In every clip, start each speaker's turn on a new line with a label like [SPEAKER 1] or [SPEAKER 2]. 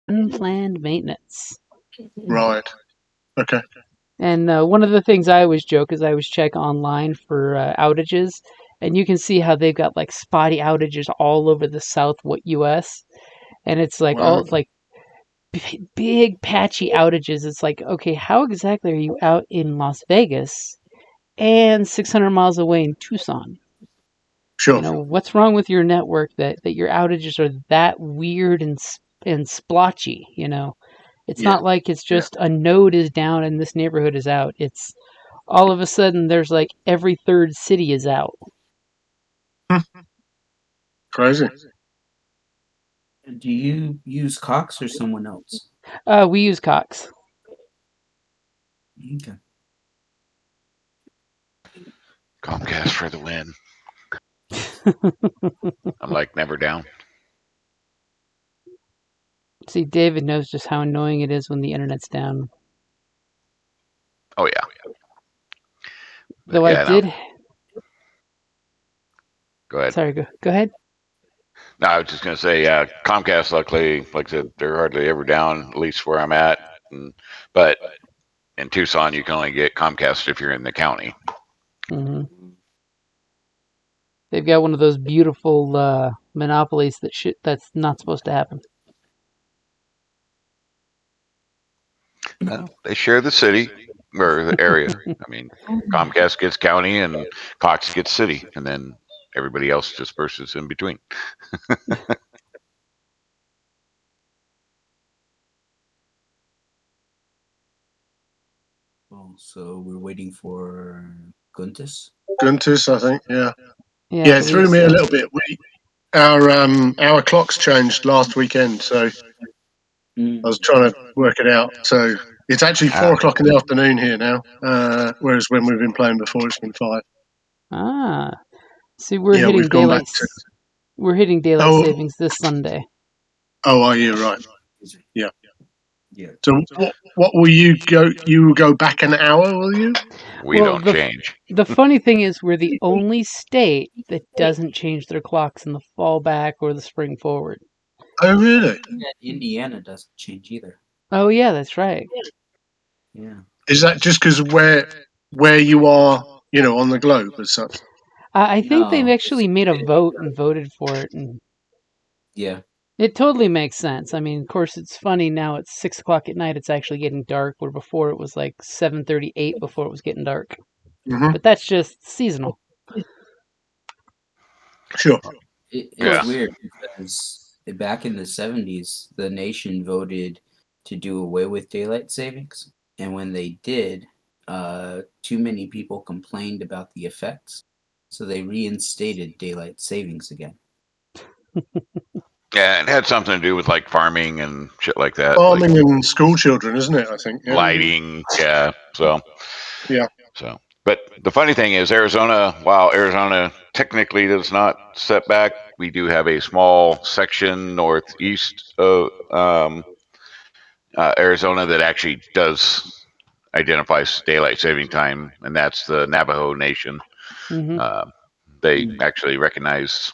[SPEAKER 1] unplanned maintenance.
[SPEAKER 2] Right. Okay.
[SPEAKER 1] And one of the things I always joke is I always check online for outages, and you can see how they've got like spotty outages all over the South U.S. And it's like
[SPEAKER 2] Wow.
[SPEAKER 1] all like big patchy outages. It's like, okay, how exactly are you out in Las Vegas and 600 miles away in Tucson?
[SPEAKER 2] Sure.
[SPEAKER 1] What's wrong with your network that your outages are that weird and splotchy? It's
[SPEAKER 3] Yeah.
[SPEAKER 1] not like it's
[SPEAKER 2] Yeah.
[SPEAKER 1] just a node is down and this neighborhood is out. It's all of a sudden there's like every third city is out.
[SPEAKER 2] Crazy.
[SPEAKER 3] Do you use Cox or someone else?
[SPEAKER 1] We use Cox.
[SPEAKER 3] Okay.
[SPEAKER 4] Comcast for the win. I'm like never down.
[SPEAKER 1] See, David knows just how annoying it is when the internet's down.
[SPEAKER 4] Oh yeah. But
[SPEAKER 1] Though I
[SPEAKER 4] yeah, no.
[SPEAKER 1] did.
[SPEAKER 4] Go ahead.
[SPEAKER 1] Sorry, go ahead.
[SPEAKER 4] No, I was just gonna say, yeah, Comcast. Luckily, like I said, they're hardly ever down, at least where I'm at. But in Tucson, you can only get Comcast if you're in the county.
[SPEAKER 1] Mm-hmm. They've got one of those beautiful monopolies that's not supposed to happen.
[SPEAKER 4] Well, they share the city or the area. I mean, Comcast gets county and Cox gets city, and then everybody else disperses in between.
[SPEAKER 3] Well, so we're waiting for Guntis.
[SPEAKER 2] Guntis, I think. Yeah.
[SPEAKER 1] Yeah,
[SPEAKER 2] Yeah,
[SPEAKER 1] I
[SPEAKER 2] it threw
[SPEAKER 1] believe
[SPEAKER 2] me a
[SPEAKER 1] so.
[SPEAKER 2] little bit. Our clocks changed last weekend, so I was trying to work it out. So it's actually 4:00 in the afternoon here now, whereas when we've been playing before, it's been 5.
[SPEAKER 1] Ah, see,
[SPEAKER 2] Yeah, we've gone back to.
[SPEAKER 1] we're hitting daylight
[SPEAKER 2] Oh,
[SPEAKER 1] savings this Sunday.
[SPEAKER 2] oh, are you right? Yeah.
[SPEAKER 3] Yeah.
[SPEAKER 2] So what will you go? You will go back an hour, will you?
[SPEAKER 4] We
[SPEAKER 1] Well,
[SPEAKER 4] don't change.
[SPEAKER 1] the funny thing is we're the only state that doesn't change their clocks in the fall back or the spring forward.
[SPEAKER 2] Oh, really?
[SPEAKER 3] Yeah, Indiana doesn't change either.
[SPEAKER 1] Oh yeah, that's right.
[SPEAKER 3] Yeah.
[SPEAKER 2] Is that just because where you are, on the globe as such?
[SPEAKER 1] I think they've
[SPEAKER 3] No.
[SPEAKER 1] actually made a vote and voted for it, and
[SPEAKER 3] Yeah.
[SPEAKER 1] it totally makes sense. I mean, of course, it's funny now. It's 6 o'clock at night. It's actually getting dark. Where before it was like 7:38 before it was getting dark.
[SPEAKER 2] Mm-hmm.
[SPEAKER 1] But that's just seasonal.
[SPEAKER 2] Sure.
[SPEAKER 3] It's
[SPEAKER 4] Yeah.
[SPEAKER 3] weird because back in the 70s, the nation voted to do away with daylight savings. And when they did, too many people complained about the effects. So they reinstated daylight savings again.
[SPEAKER 4] Yeah, it had something to do with like farming and shit like that, like
[SPEAKER 2] Farming and school children, isn't it? I think. Yeah.
[SPEAKER 4] lighting. Yeah.
[SPEAKER 2] Yeah.
[SPEAKER 4] So, but the funny thing is, while Arizona technically does not set back, we do have a small section northeast of Arizona that actually does identify daylight saving time, and that's the Navajo Nation.
[SPEAKER 1] Hmm.
[SPEAKER 4] They actually recognize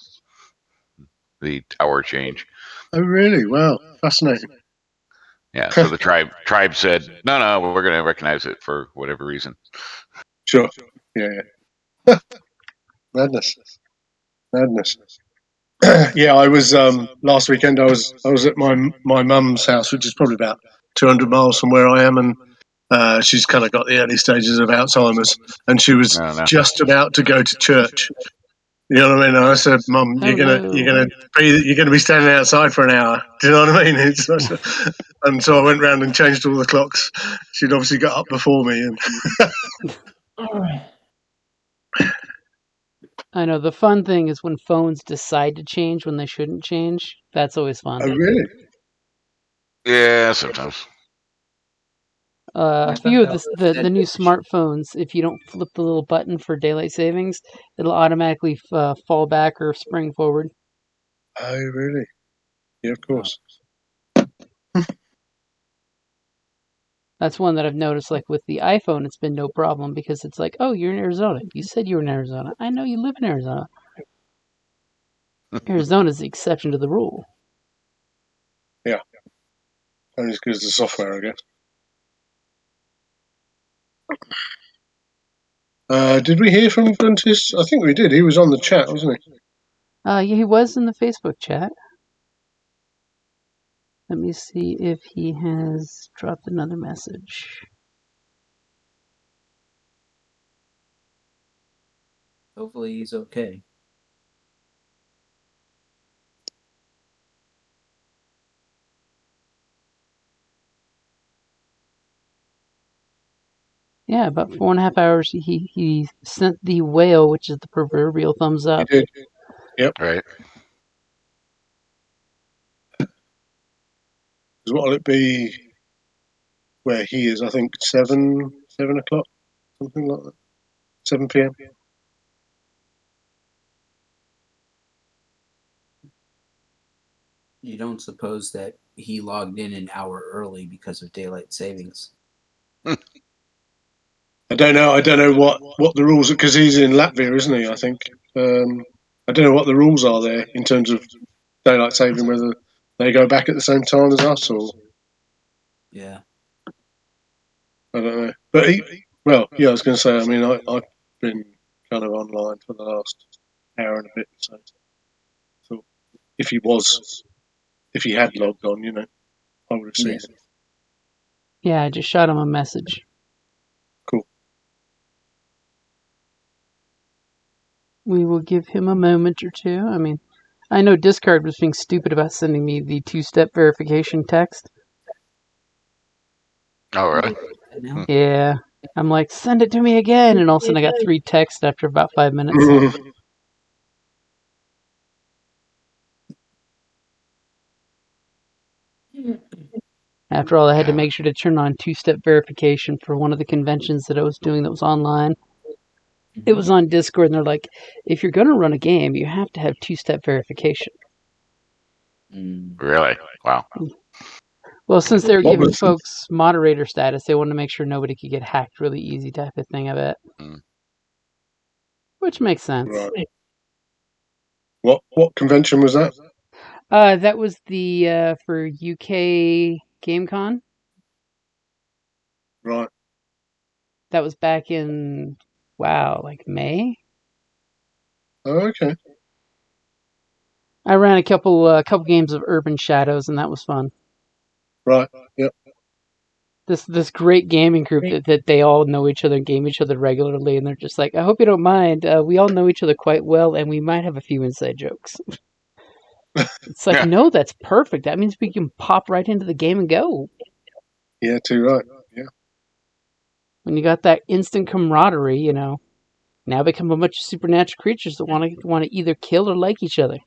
[SPEAKER 4] the hour change.
[SPEAKER 2] Oh, really? Wow. Fascinating.
[SPEAKER 4] Yeah, so the tribe said, no, we're going to recognize it for whatever reason.
[SPEAKER 2] Sure. Yeah. Madness. Yeah, I was last weekend. I was at my mum's house, which is probably about 200 miles from where I am, and she's kind of got the early stages of Alzheimer's, and she was
[SPEAKER 4] No.
[SPEAKER 2] just about to go to church. You know what I mean? And I said, "Mum,
[SPEAKER 1] Oh no.
[SPEAKER 2] you're gonna be standing outside for an hour." Do you know what I mean? And so I went round and changed all the clocks. She'd obviously got up before me, and
[SPEAKER 1] I know the fun thing is when phones decide to change when they shouldn't change. That's always fun.
[SPEAKER 2] oh really?
[SPEAKER 4] Yeah, sometimes.
[SPEAKER 1] A few of the new smartphones, if you don't flip the little button for daylight savings, it'll automatically fall back or spring forward.
[SPEAKER 2] Oh really? Yeah, of course.
[SPEAKER 1] That's one that I've noticed. Like with the iPhone, it's been no problem because it's like, oh, you're in Arizona. You said you were in Arizona. I know you live in Arizona. Arizona's the exception to the rule.
[SPEAKER 2] Yeah. Only as good as the software, I guess. Did we hear from Gruntis? I think we did. He was on the chat, wasn't he?
[SPEAKER 1] Yeah, he was in the Facebook chat. Let me see if he has dropped another message.
[SPEAKER 3] Hopefully he's okay.
[SPEAKER 1] Yeah, about 4.5 hours. He sent the whale, which is the proverbial thumbs up.
[SPEAKER 2] He did. Yep.
[SPEAKER 4] Right.
[SPEAKER 2] What will it be where he is? I think 7 o'clock, something like that. 7 p.m.
[SPEAKER 3] You don't suppose that he logged in an hour early because of daylight savings?
[SPEAKER 2] I don't know. I don't know what the rules are, because he's in Latvia, isn't he? I think. I don't know what the rules are there in terms of daylight saving. Whether they go back at the same time as us, or
[SPEAKER 3] Yeah.
[SPEAKER 2] I don't know. But well, yeah, I was going to say. I mean, I've been kind of online for the last hour and a bit, so thought if he had logged on, I would have seen
[SPEAKER 3] Yes.
[SPEAKER 2] it.
[SPEAKER 1] Yeah, I just shot him a message.
[SPEAKER 2] Cool.
[SPEAKER 1] We will give him a moment or two. I mean, I know Discard was being stupid about sending me the 2-step verification text.
[SPEAKER 4] Oh, really?
[SPEAKER 3] Now?
[SPEAKER 1] Yeah. I'm like, send it to me again. And all of a sudden I got 3 texts after about 5 minutes. After all, I had to make sure to turn on 2-step verification for one of the conventions that I was doing that was online. It was on Discord, and they're like, if you're going to run a game, you have to have 2-step verification.
[SPEAKER 4] Really? Wow.
[SPEAKER 1] Well, since they were
[SPEAKER 2] What
[SPEAKER 1] giving
[SPEAKER 2] was-
[SPEAKER 1] folks moderator status, they wanted to make sure nobody could get hacked really easy type of thing, I bet. Which makes sense.
[SPEAKER 2] Right. What convention was that?
[SPEAKER 1] That was the for UK GameCon.
[SPEAKER 2] Right.
[SPEAKER 1] That was back in like May.
[SPEAKER 2] Oh, okay.
[SPEAKER 1] I ran a couple games of Urban Shadows, and that was fun.
[SPEAKER 2] Right. Yep.
[SPEAKER 1] This great gaming group that they all know each other and game each other regularly, and they're just like, I hope you don't mind. We all know each other quite well, and we might have a few inside jokes. It's like, no, that's perfect. That means we can pop right into the game and go.
[SPEAKER 2] Yeah, too right. Yeah.
[SPEAKER 1] When you got that instant camaraderie, now become a bunch of supernatural creatures that want to either kill or like each other.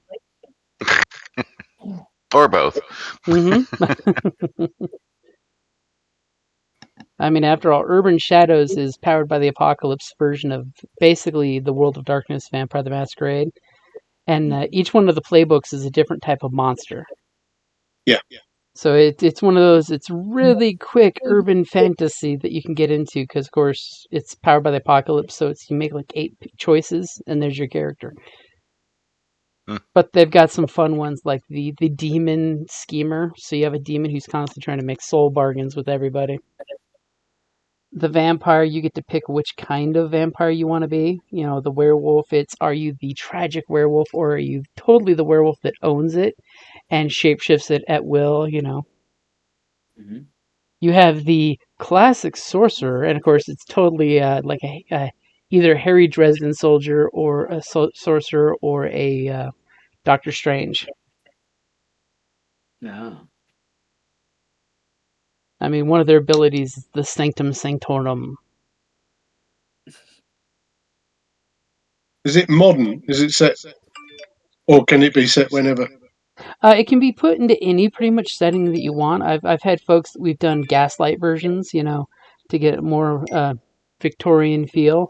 [SPEAKER 4] Or both.
[SPEAKER 1] Mm-hmm. I mean, after all, Urban Shadows is powered by the Apocalypse version of basically the World of Darkness, Vampire the Masquerade. And each one of the playbooks is a different type of monster.
[SPEAKER 2] Yeah.
[SPEAKER 1] So it's one of those, it's really quick urban fantasy that you can get into because, of course, it's powered by the Apocalypse, so you make like 8 choices, and there's your character. But they've got some fun ones like the demon schemer. So you have a demon who's constantly trying to make soul bargains with everybody. The vampire, you get to pick which kind of vampire you want to be. The werewolf, are you the tragic werewolf, or are you totally the werewolf that owns it and shapeshifts it at will, You have the classic sorcerer, and of course it's totally like a either Harry Dresden soldier or a sorcerer or a Doctor Strange.
[SPEAKER 3] Yeah.
[SPEAKER 1] I mean, one of their abilities is the Sanctum Sanctorum.
[SPEAKER 2] Is it modern? Is it set, or can it be set whenever?
[SPEAKER 1] It can be put into any pretty much setting that you want. I've had folks that we've done gaslight versions, to get a more Victorian feel,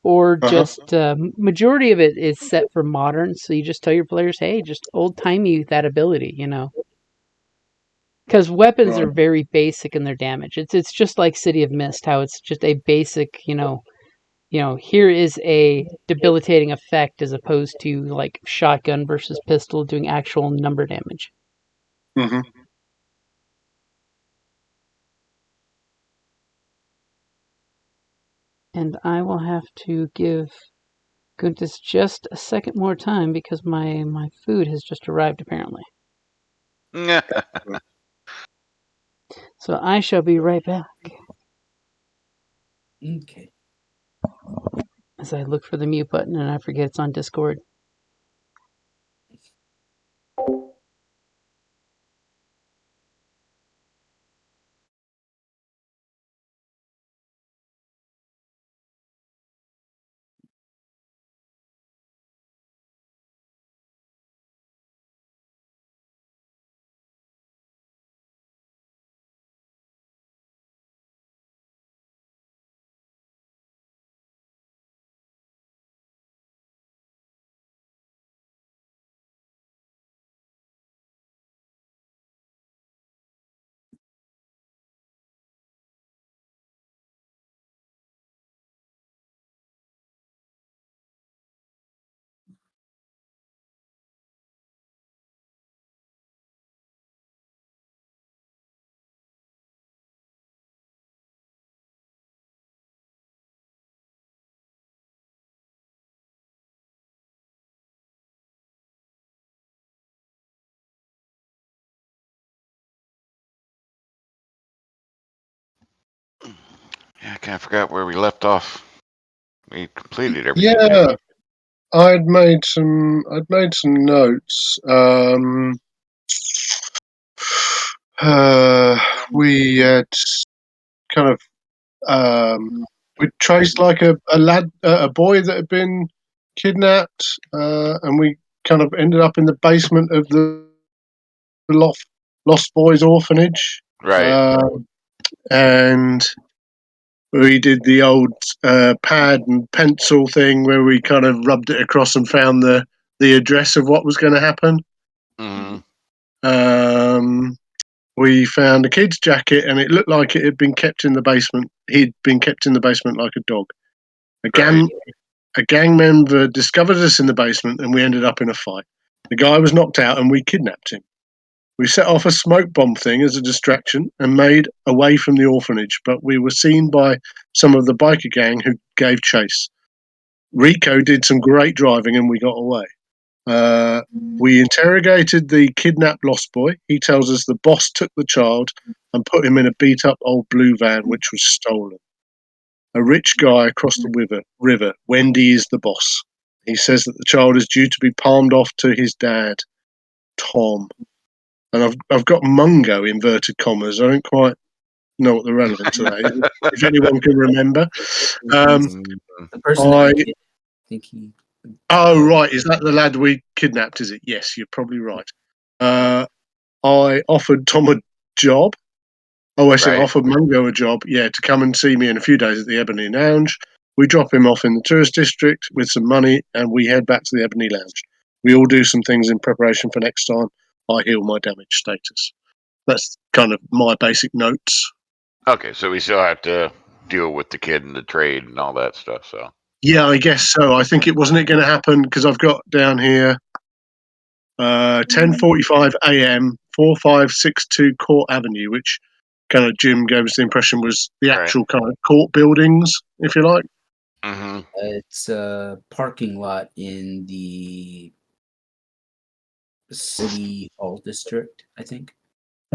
[SPEAKER 1] or just majority of it is set for modern. So you just tell your players, hey, just old timey that ability, because weapons
[SPEAKER 2] Right.
[SPEAKER 1] are very basic in their damage. It's just like City of Mist, how it's just a basic, here is a debilitating effect as opposed to like shotgun versus pistol doing actual number damage.
[SPEAKER 2] Mm-hmm.
[SPEAKER 1] And I will have to give Guntis just a second more time because my food has just arrived, apparently. So I shall be right back
[SPEAKER 3] Okay.
[SPEAKER 1] as I look for the mute button and I forget it's on Discord.
[SPEAKER 4] Yeah, I kind of forgot where we left off. We completed everything.
[SPEAKER 2] Yeah, I'd made some notes. We had kind of we traced like a lad, a boy that had been kidnapped, and we kind of ended up in the basement of the Lost Boys orphanage.
[SPEAKER 4] Right.
[SPEAKER 2] And we did the old pad and pencil thing where we kind of rubbed it across and found the address of what was going to happen.
[SPEAKER 4] Mm-hmm.
[SPEAKER 2] We found a kid's jacket and it looked like it had been kept in the basement. He'd been kept in the basement like a dog.
[SPEAKER 4] Right.
[SPEAKER 2] A gang member discovered us in the basement and we ended up in a fight. The guy was knocked out and we kidnapped him. We set off a smoke bomb thing as a distraction and made away from the orphanage, but we were seen by some of the biker gang who gave chase. Rico did some great driving and we got away. We interrogated the kidnapped lost boy. He tells us the boss took the child and put him in a beat up old blue van which was stolen. A rich guy across the river, Wendy is the boss. He says that the child is due to be palmed off to his dad, Tom. And I've got Mungo inverted commas. I don't quite know what the relevance of that is. If anyone can remember.
[SPEAKER 3] The person that you think he.
[SPEAKER 2] Oh, right. Is that the lad we kidnapped, is it? Yes, you're probably right. I offered Tom a job. Oh, I said
[SPEAKER 4] Right.
[SPEAKER 2] offered Mungo a job, to come and see me in a few days at the Ebony Lounge. We drop him off in the tourist district with some money and we head back to the Ebony Lounge. We all do some things in preparation for next time I heal my damage status. That's kind of my basic notes.
[SPEAKER 4] Okay, so we still have to deal with the kid and the trade and all that stuff. So
[SPEAKER 2] Yeah, I guess so. I think it wasn't going to happen because I've got down here 10:45 a.m. 4562 Court Avenue, which kind of Jim gave us the impression was the actual kind of court buildings, if you like.
[SPEAKER 4] Mm-hmm.
[SPEAKER 3] It's a parking lot in the City Hall district, I think.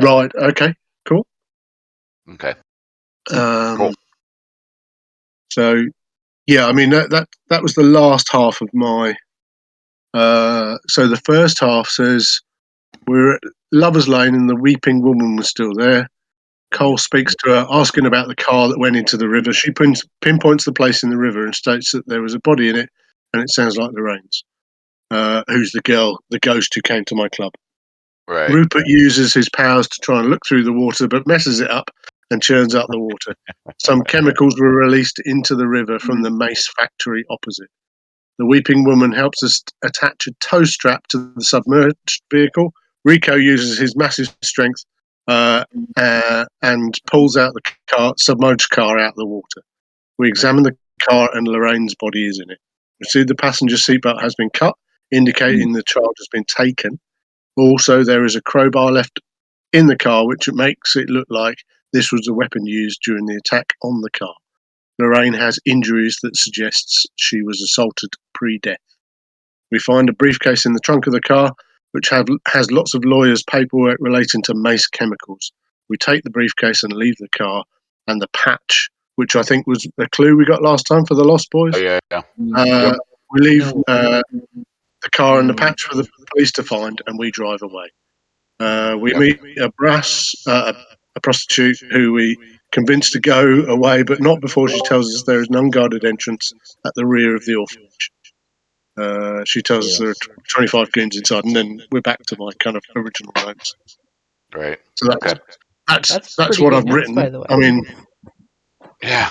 [SPEAKER 2] Right. Okay. Cool.
[SPEAKER 4] Okay.
[SPEAKER 2] Cool. So, yeah, I mean that was the last half of my. So the first half says we're at Lovers Lane and the weeping woman was still there. Cole speaks to her, asking about the car that went into the river. She pinpoints the place in the river and states that there was a body in it, and it sounds like Lorraine's. Who's the girl, the ghost who came to my club?
[SPEAKER 4] Right.
[SPEAKER 2] Ruppert uses his powers to try and look through the water, but messes it up and churns out the water. Some chemicals were released into the river from the mace factory opposite. The weeping woman helps us attach a tow strap to the submerged vehicle. Rico uses his massive strength and pulls out the submerged car out of the water. We examine the car and Lorraine's body is in it. We see the passenger seatbelt has been cut, indicating the child has been taken. Also, there is a crowbar left in the car, which makes it look like this was the weapon used during the attack on the car. Lorraine has injuries that suggests she was assaulted pre-death. We find a briefcase in the trunk of the car, which has lots of lawyers' paperwork relating to mace chemicals. We take the briefcase and leave the car, and the patch, which I think was a clue we got last time for the Lost Boys.
[SPEAKER 4] Oh yeah.
[SPEAKER 2] We leave
[SPEAKER 3] No.
[SPEAKER 2] the car and the patch for the police to find, and we drive away. We meet a prostitute who we convince to go away, but not before she tells us there is an unguarded entrance at the rear of the orphanage. She tells us there are 25 goons inside, and then we're back to my kind of original notes.
[SPEAKER 4] Right.
[SPEAKER 2] So that's
[SPEAKER 1] pretty
[SPEAKER 2] what
[SPEAKER 1] good
[SPEAKER 2] I've
[SPEAKER 1] notes,
[SPEAKER 2] written.
[SPEAKER 1] by the way.
[SPEAKER 2] I mean,
[SPEAKER 4] Yeah.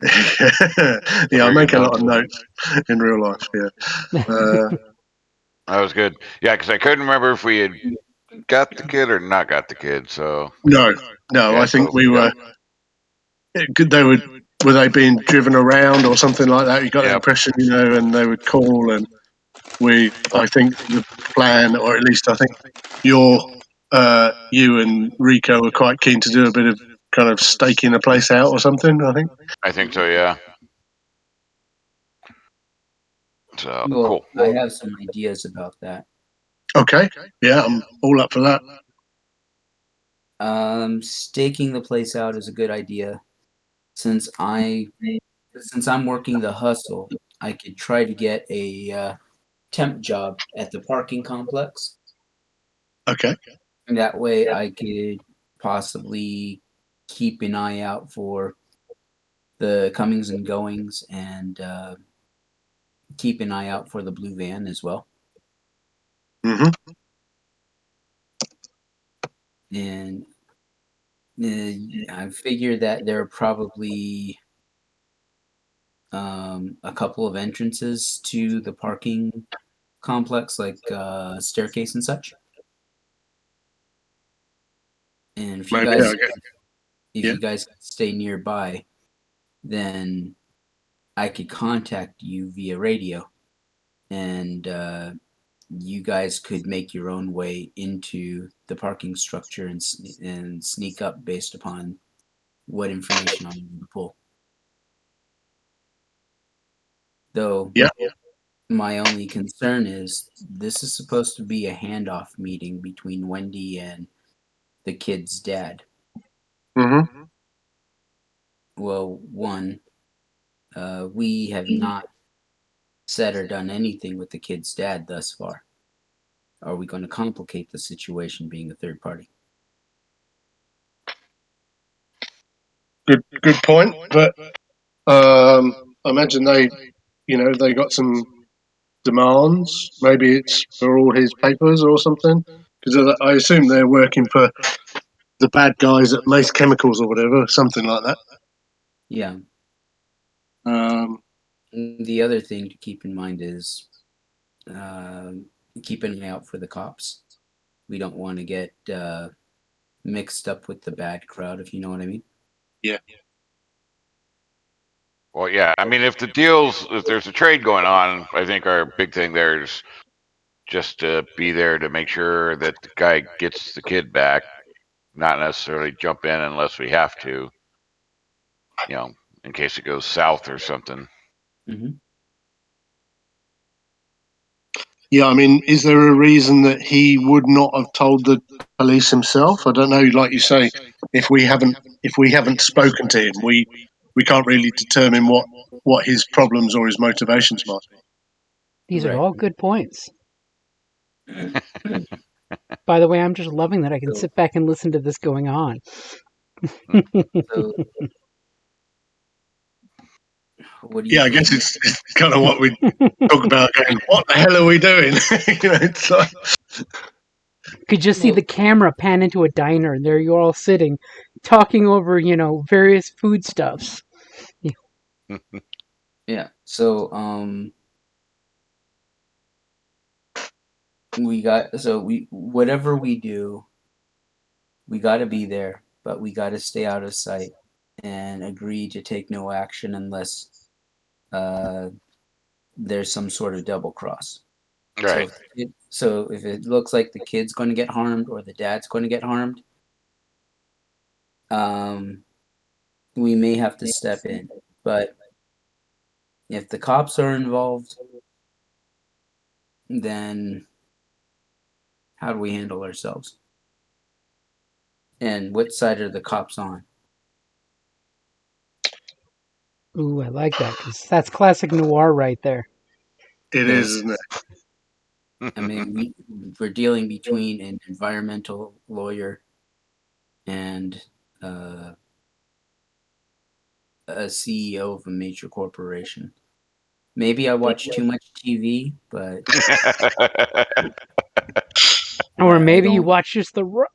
[SPEAKER 2] yeah, I
[SPEAKER 4] Very
[SPEAKER 2] make
[SPEAKER 4] good
[SPEAKER 2] a lot of
[SPEAKER 4] notes.
[SPEAKER 2] notes in real life. Yeah,
[SPEAKER 4] That was good. Yeah, because I couldn't remember if we had got the kid or not got the kid. So
[SPEAKER 2] no,
[SPEAKER 4] yeah,
[SPEAKER 2] I think
[SPEAKER 4] so,
[SPEAKER 2] we were. They were they being driven around or something like that? You got that impression, and they would call, and I think the plan, or at least I think you and Rico were quite keen to do a bit of kind of staking the place out or something. I think.
[SPEAKER 4] I think so. Yeah. So
[SPEAKER 3] Well,
[SPEAKER 4] cool.
[SPEAKER 3] I have some ideas about that.
[SPEAKER 2] Okay. Yeah, I'm all up for that.
[SPEAKER 3] Staking the place out is a good idea. Since I'm working the hustle, I could try to get a temp job at the parking complex.
[SPEAKER 2] Okay.
[SPEAKER 3] And that way, I could possibly keep an eye out for the comings and goings, and keep an eye out for the blue van as well.
[SPEAKER 2] Mm-hmm.
[SPEAKER 3] And I figure that there are probably a couple of entrances to the parking complex, like staircase and such. And if
[SPEAKER 2] Maybe.
[SPEAKER 3] you guys stay nearby, then I could contact you via radio, and you guys could make your own way into the parking structure and sneak up based upon what information I'm able to pull. Though
[SPEAKER 2] Yeah.
[SPEAKER 3] my only concern is this is supposed to be a handoff meeting between Wendy and the kid's dad.
[SPEAKER 2] Mm-hmm.
[SPEAKER 3] Well, one, we have not said or done anything with the kid's dad thus far. Are we going to complicate the situation being a third party?
[SPEAKER 2] Good point. But I imagine they got some demands. Maybe it's for all his papers or something. Because I assume they're working for the bad guys at Mace Chemicals or whatever, something like that.
[SPEAKER 3] Yeah.
[SPEAKER 2] Um,
[SPEAKER 3] The other thing to keep in mind is keep an eye out for the cops. We don't want to get mixed up with the bad crowd, if you know what I mean.
[SPEAKER 2] yeah.
[SPEAKER 4] Well, yeah. I mean, if there's a trade going on, I think our big thing there is just to be there to make sure that the guy gets the kid back, not necessarily jump in unless we have to, in case it goes south or something.
[SPEAKER 3] Mm-hmm.
[SPEAKER 2] Yeah, I mean, is there a reason that he would not have told the police himself? I don't know. Like you say, if we haven't spoken to him, we can't really determine what his problems or his motivations might be.
[SPEAKER 1] These are
[SPEAKER 3] Right.
[SPEAKER 1] all good points. By the way, I'm just loving that I can sit back and listen to this going on.
[SPEAKER 3] So, what do you
[SPEAKER 2] Yeah, I
[SPEAKER 3] think?
[SPEAKER 2] guess it's kind of what we talk about. Going, what the hell are we doing? It's like,
[SPEAKER 1] Could just see the camera pan into a diner, and there you're all sitting, talking over, various foodstuffs.
[SPEAKER 3] Yeah. So, whatever we do, we got to be there, but we got to stay out of sight and agree to take no action unless there's some sort of double cross.
[SPEAKER 4] Right.
[SPEAKER 3] So if it looks like the kid's going to get harmed or the dad's going to get harmed, we may have to step in. But if the cops are involved, then how do we handle ourselves? And what side are the cops on?
[SPEAKER 1] Ooh, I like that because that's classic noir right there.
[SPEAKER 2] It is, isn't it?
[SPEAKER 3] I mean, we're dealing between an environmental lawyer and a CEO of a major corporation. Maybe I watch too much TV, but
[SPEAKER 1] Or
[SPEAKER 3] I
[SPEAKER 1] maybe you
[SPEAKER 3] don't.
[SPEAKER 1] watch just the
[SPEAKER 2] Right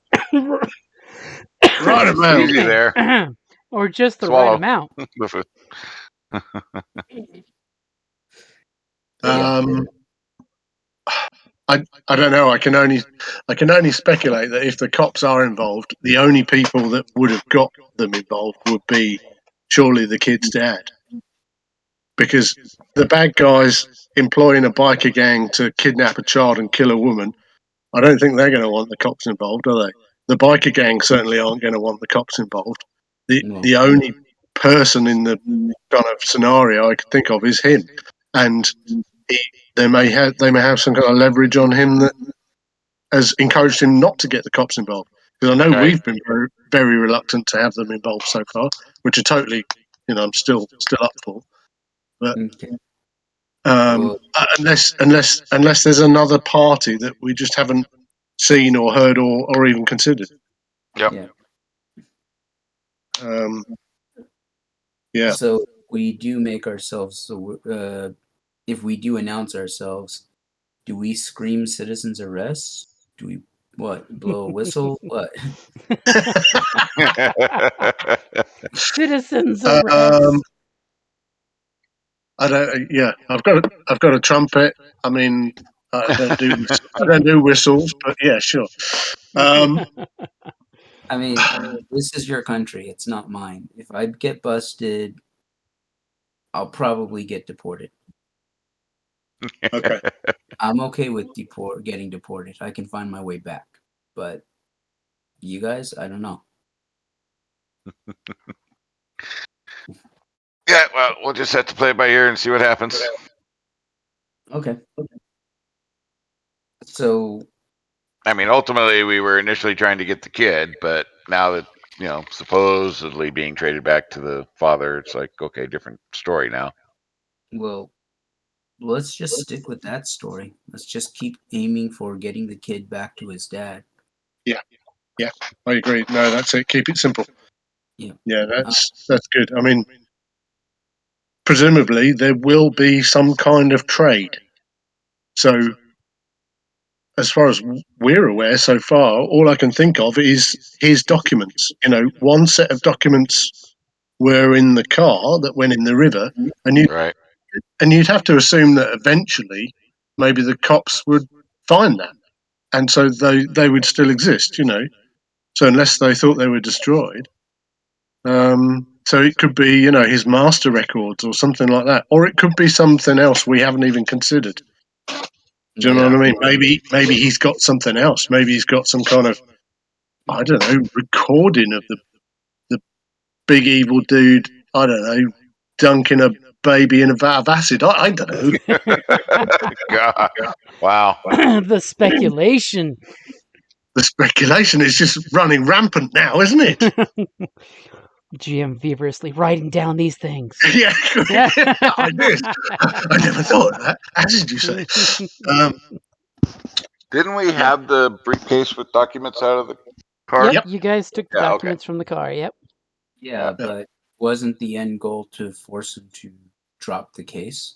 [SPEAKER 1] excuse
[SPEAKER 2] amount.
[SPEAKER 4] Easy
[SPEAKER 1] me,
[SPEAKER 4] there.
[SPEAKER 1] or just the right
[SPEAKER 4] Swallow.
[SPEAKER 1] amount.
[SPEAKER 3] Yeah.
[SPEAKER 2] I don't know. I can only speculate that if the cops are involved, the only people that would have got them involved would be surely the kid's dad, because the bad guys employing a biker gang to kidnap a child and kill a woman, I don't think they're going to want the cops involved, are they? The biker gang certainly aren't going to want the cops involved.
[SPEAKER 3] No.
[SPEAKER 2] The only person in the kind of scenario I could think of is him, and he, they may have some kind of leverage on him that has encouraged him not to get the cops involved. Because I know
[SPEAKER 4] Right.
[SPEAKER 2] we've been very, very reluctant to have them involved so far, which are totally, I'm still up for. But
[SPEAKER 3] Okay.
[SPEAKER 2] unless there's another party that we just haven't seen or heard or even considered.
[SPEAKER 4] Yep.
[SPEAKER 3] Yeah.
[SPEAKER 2] Yeah.
[SPEAKER 3] So we do make ourselves. If we do announce ourselves, do we scream citizens arrest? Do we blow a whistle? What?
[SPEAKER 1] Citizens
[SPEAKER 2] Um,
[SPEAKER 1] arrest.
[SPEAKER 2] I don't. Yeah, I've got a trumpet. I mean, I don't do whistles, but yeah, sure.
[SPEAKER 3] I mean, this is your country. It's not mine. If I get busted, I'll probably get deported.
[SPEAKER 2] Okay.
[SPEAKER 3] I'm okay with getting deported. I can find my way back. But you guys, I don't know.
[SPEAKER 4] Yeah, well, we'll just have to play it by ear and see what happens.
[SPEAKER 3] Okay. So
[SPEAKER 4] I mean, ultimately, we were initially trying to get the kid, but now that, supposedly being traded back to the father, it's like, okay, different story now.
[SPEAKER 3] well, let's just stick with that story. Let's just keep aiming for getting the kid back to his dad.
[SPEAKER 2] Yeah, I agree. No, that's it. Keep it simple.
[SPEAKER 3] Yeah.
[SPEAKER 2] Yeah, that's good. I mean, presumably there will be some kind of trade. So, as far as we're aware so far, all I can think of is his documents. One set of documents were in the car that went in the river, and
[SPEAKER 4] Right.
[SPEAKER 2] you'd have to assume that eventually maybe the cops would find that, and so they would still exist. So unless they thought they were destroyed. So it could be, his master records or something like that, or it could be something else we haven't even considered. Do you know
[SPEAKER 3] Yeah.
[SPEAKER 2] what I mean? Maybe he's got something else. Maybe he's got some kind of, I don't know, recording of the big evil dude. I don't know, dunking a baby in a vat of acid. I don't know.
[SPEAKER 4] God. Wow.
[SPEAKER 1] The speculation.
[SPEAKER 2] The speculation is just running rampant now, isn't it?
[SPEAKER 1] GM feverishly writing down these things.
[SPEAKER 2] Yeah, I did. I never thought of that. As did you say?
[SPEAKER 4] Didn't we have the briefcase with documents out of the car?
[SPEAKER 1] Yep, you guys took the
[SPEAKER 4] Yeah, okay.
[SPEAKER 1] documents from the car. Yep.
[SPEAKER 3] Yeah, but wasn't the end goal to force him to drop the case?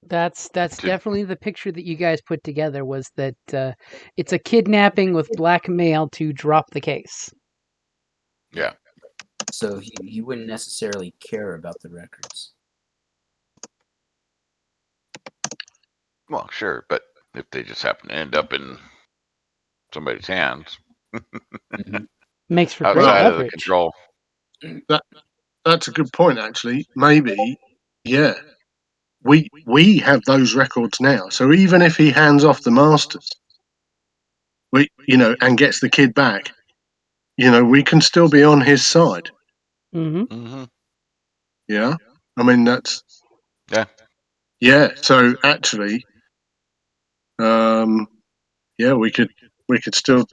[SPEAKER 1] That's definitely the picture that you guys put together, was that it's a kidnapping with blackmail to drop the case.
[SPEAKER 4] Yeah.
[SPEAKER 3] So he wouldn't necessarily care about the records.
[SPEAKER 4] Well, sure, but if they just happen to end up in somebody's hands,
[SPEAKER 3] Mhm.
[SPEAKER 1] Makes for great
[SPEAKER 4] outside of the
[SPEAKER 1] leverage.
[SPEAKER 4] control.
[SPEAKER 2] That's a good point, actually. Maybe, yeah. We have those records now. So even if he hands off the masters, and gets the kid back, we can still be on his side.
[SPEAKER 1] Mm-hmm.
[SPEAKER 4] Mm-hmm.
[SPEAKER 2] Yeah, I mean that's
[SPEAKER 4] Yeah.
[SPEAKER 2] yeah. So actually, yeah, we could still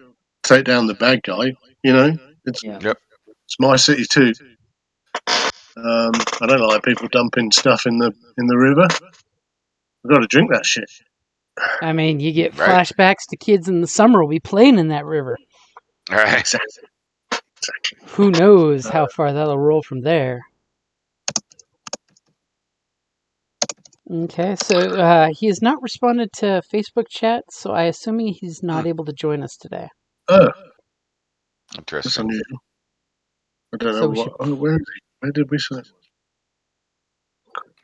[SPEAKER 2] take down the bad guy. It's
[SPEAKER 3] Yeah.
[SPEAKER 4] Yep.
[SPEAKER 2] it's my city too. I don't like people dumping stuff in the river. We've got to drink that shit.
[SPEAKER 1] I mean, you get
[SPEAKER 4] Right.
[SPEAKER 1] flashbacks to kids in the summer will be playing in that river.
[SPEAKER 4] All right.
[SPEAKER 2] Exactly.
[SPEAKER 1] Who knows how far that'll roll from there. Okay, so he has not responded to Facebook chat, so I assume he's not able to join us today.
[SPEAKER 2] Oh, that's
[SPEAKER 4] Interesting.
[SPEAKER 2] unusual. I don't know
[SPEAKER 1] So we
[SPEAKER 2] what.
[SPEAKER 1] should.
[SPEAKER 2] Oh, where is he? Where did we say?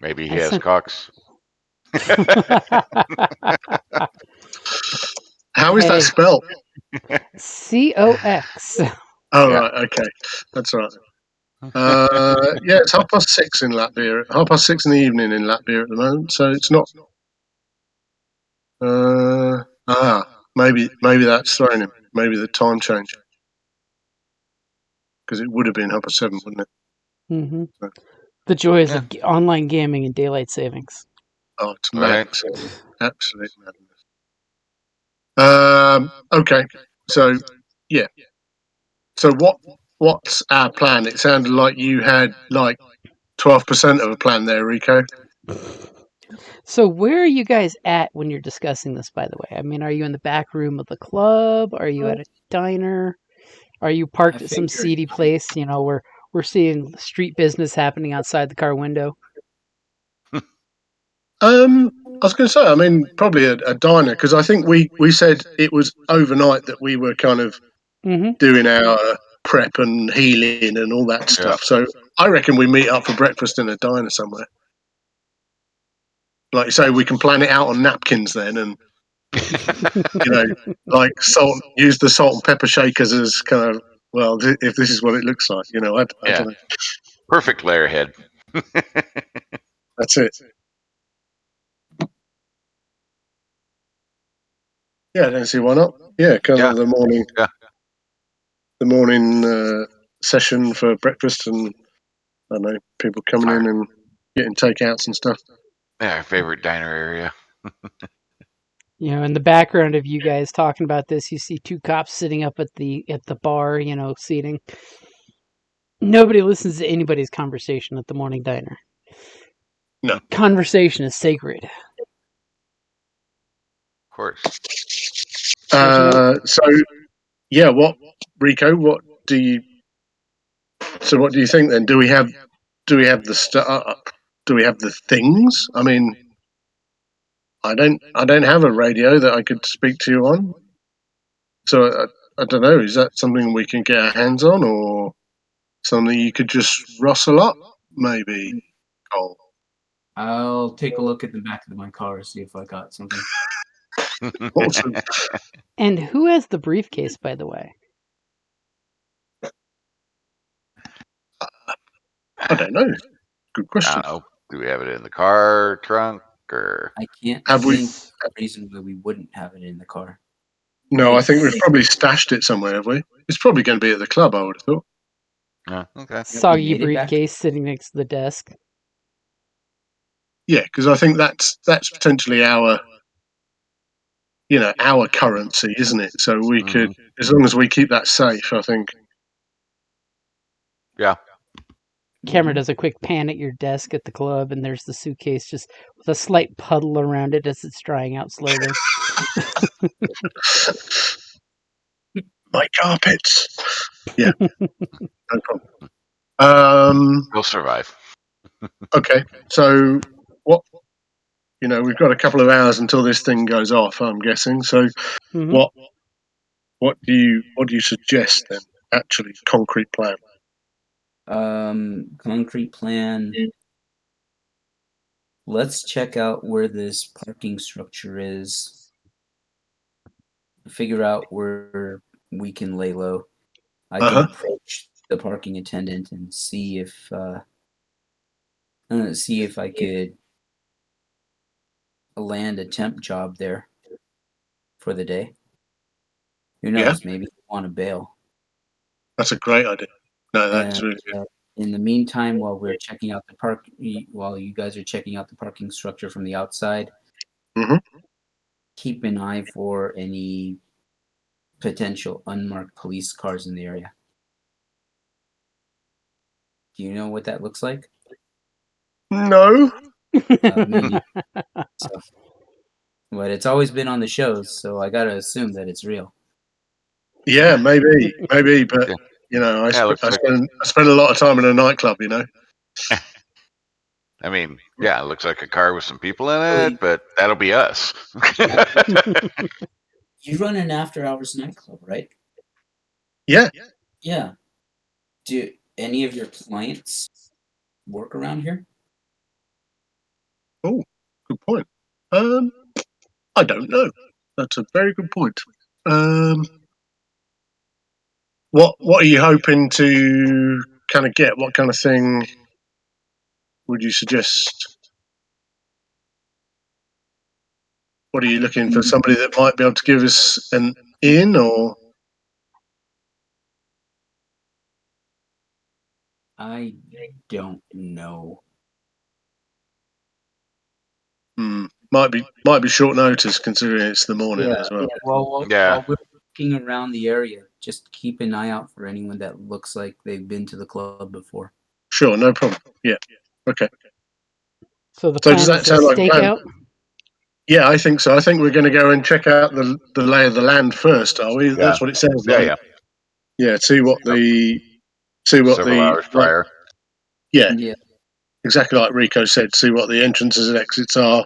[SPEAKER 4] Maybe he
[SPEAKER 1] I
[SPEAKER 4] has
[SPEAKER 1] sent-
[SPEAKER 4] Cox.
[SPEAKER 2] How is that
[SPEAKER 1] Hey,
[SPEAKER 2] spelled?
[SPEAKER 1] COX.
[SPEAKER 2] Oh,
[SPEAKER 4] Yeah.
[SPEAKER 2] right. Okay, that's right. Yeah, it's 6:30 in Latvia. 6:30 in the evening in Latvia at the moment, so it's not. Maybe that's thrown him. Maybe the time change, because it would have been 7:30, wouldn't it?
[SPEAKER 1] Mm-hmm. The joys
[SPEAKER 4] Yeah.
[SPEAKER 1] of online gaming and daylight savings.
[SPEAKER 2] Oh, it's
[SPEAKER 4] Right.
[SPEAKER 2] madness. Absolute madness. Okay, so yeah. So what's our plan? It sounded like you had like 12% of a plan there, Rico.
[SPEAKER 1] So where are you guys at when you're discussing this, by the way? I mean, are you in the back room of the club? Are you at a diner? Are you
[SPEAKER 3] I
[SPEAKER 1] parked at some
[SPEAKER 3] figured
[SPEAKER 1] seedy place, where we're seeing street business happening outside the car window?
[SPEAKER 2] I was going to say, I mean, probably a diner, because I think we said it was overnight that we were kind of
[SPEAKER 1] Mm-hmm.
[SPEAKER 2] doing our prep and healing and all that stuff. So I reckon we meet up for breakfast in a diner somewhere. Like you say, we can plan it out on napkins then, and like use the salt and pepper shakers as kind of, well, if this is what it looks like, I
[SPEAKER 4] Yeah.
[SPEAKER 2] don't know.
[SPEAKER 4] Perfect layer head.
[SPEAKER 2] That's it. Yeah, I don't see why not. Yeah, kind
[SPEAKER 4] Yeah.
[SPEAKER 2] of the morning.
[SPEAKER 4] Yeah.
[SPEAKER 2] The morning session for breakfast, and I don't know, people coming in and getting takeouts and stuff.
[SPEAKER 4] Yeah. Our favorite diner area.
[SPEAKER 1] In the background of you guys talking about this, you see two cops sitting up at the bar, seating. Nobody listens to anybody's conversation at the morning diner.
[SPEAKER 2] No.
[SPEAKER 1] Conversation is sacred.
[SPEAKER 4] Of course.
[SPEAKER 2] So yeah, Rico? What do you think then? Do we have the stuff? Do we have the things? I mean, I don't have a radio that I could speak to you on. So I don't know. Is that something we can get our hands on, or something you could just rustle up? Maybe. Oh,
[SPEAKER 3] I'll take a look at the back of my car, see if I got something.
[SPEAKER 2] awesome.
[SPEAKER 1] And who has the briefcase, by the way?
[SPEAKER 2] I don't know. Good
[SPEAKER 4] I
[SPEAKER 2] question.
[SPEAKER 4] don't know. Do we have it in the car trunk or?
[SPEAKER 3] I can't
[SPEAKER 2] Have we?
[SPEAKER 3] think of a reason why we wouldn't have it in the car.
[SPEAKER 2] No, I think we've probably stashed it somewhere, have we? It's probably going to be at the club, I would have thought.
[SPEAKER 4] No. Okay.
[SPEAKER 3] Have we
[SPEAKER 1] Soggy
[SPEAKER 3] made it back?
[SPEAKER 1] briefcase sitting next to the desk.
[SPEAKER 2] Yeah, because I think that's potentially our currency, isn't it? So we could, as long as we keep that safe, I think.
[SPEAKER 4] Yeah.
[SPEAKER 1] Camera does a quick pan at your desk at the club, and there's the suitcase just with a slight puddle around it as it's drying out slowly.
[SPEAKER 2] My carpets. Yeah, no problem.
[SPEAKER 4] We'll survive.
[SPEAKER 2] Okay, so what? We've got a couple of hours until this thing goes off. I'm guessing. So
[SPEAKER 1] Mm-hmm.
[SPEAKER 2] what do you suggest then? Actually, concrete plan.
[SPEAKER 3] Concrete plan. Let's check out where this parking structure is. Figure out where we can lay low. I can approach the parking attendant and see if I could land a temp job there for the day. Who
[SPEAKER 2] Yeah.
[SPEAKER 3] knows? Maybe they want to bail.
[SPEAKER 2] That's a great idea. No, that's really good.
[SPEAKER 3] In the meantime, while you guys are checking out the parking structure from the outside,
[SPEAKER 2] Mhm.
[SPEAKER 3] keep an eye for any potential unmarked police cars in the area. Do you know what that looks like?
[SPEAKER 2] No.
[SPEAKER 3] Me neither. So, but it's always been on the shows, so I gotta assume that it's real.
[SPEAKER 2] Yeah, maybe, but
[SPEAKER 4] Yeah.
[SPEAKER 2] you know, I
[SPEAKER 4] Yeah, it looks like.
[SPEAKER 2] spend a lot of time in a nightclub. You know.
[SPEAKER 4] I mean, yeah, it looks like a car with some people in
[SPEAKER 3] Well,
[SPEAKER 4] it, but that'll be us.
[SPEAKER 3] you run an after-hours nightclub, right?
[SPEAKER 2] Yeah.
[SPEAKER 3] Yeah. Do any of your clients work around here?
[SPEAKER 2] Oh, good point. I don't know. That's a very good point. What are you hoping to kind of get? What kind of thing would you suggest? What are you looking for? Somebody that might be able to give us an in, or
[SPEAKER 3] I don't know.
[SPEAKER 2] might be short notice considering it's the morning as well.
[SPEAKER 3] Well,
[SPEAKER 4] Yeah.
[SPEAKER 3] while we're looking around the area, just keep an eye out for anyone that looks like they've been to the club before.
[SPEAKER 2] Sure, no problem. Yeah. Okay.
[SPEAKER 1] So the
[SPEAKER 2] So does
[SPEAKER 1] plan
[SPEAKER 2] that
[SPEAKER 1] is a
[SPEAKER 2] sound like a plan?
[SPEAKER 1] stakeout?
[SPEAKER 2] Yeah, I think so. I think we're going to go and check out the lay of the land first, are we?
[SPEAKER 4] Yeah.
[SPEAKER 2] That's what it sounds
[SPEAKER 4] Yeah,
[SPEAKER 2] like.
[SPEAKER 4] yeah.
[SPEAKER 2] Yeah. See what the
[SPEAKER 4] Several hours prior.
[SPEAKER 2] yeah,
[SPEAKER 3] Yeah.
[SPEAKER 2] exactly like Rico said. See what the entrances and exits are.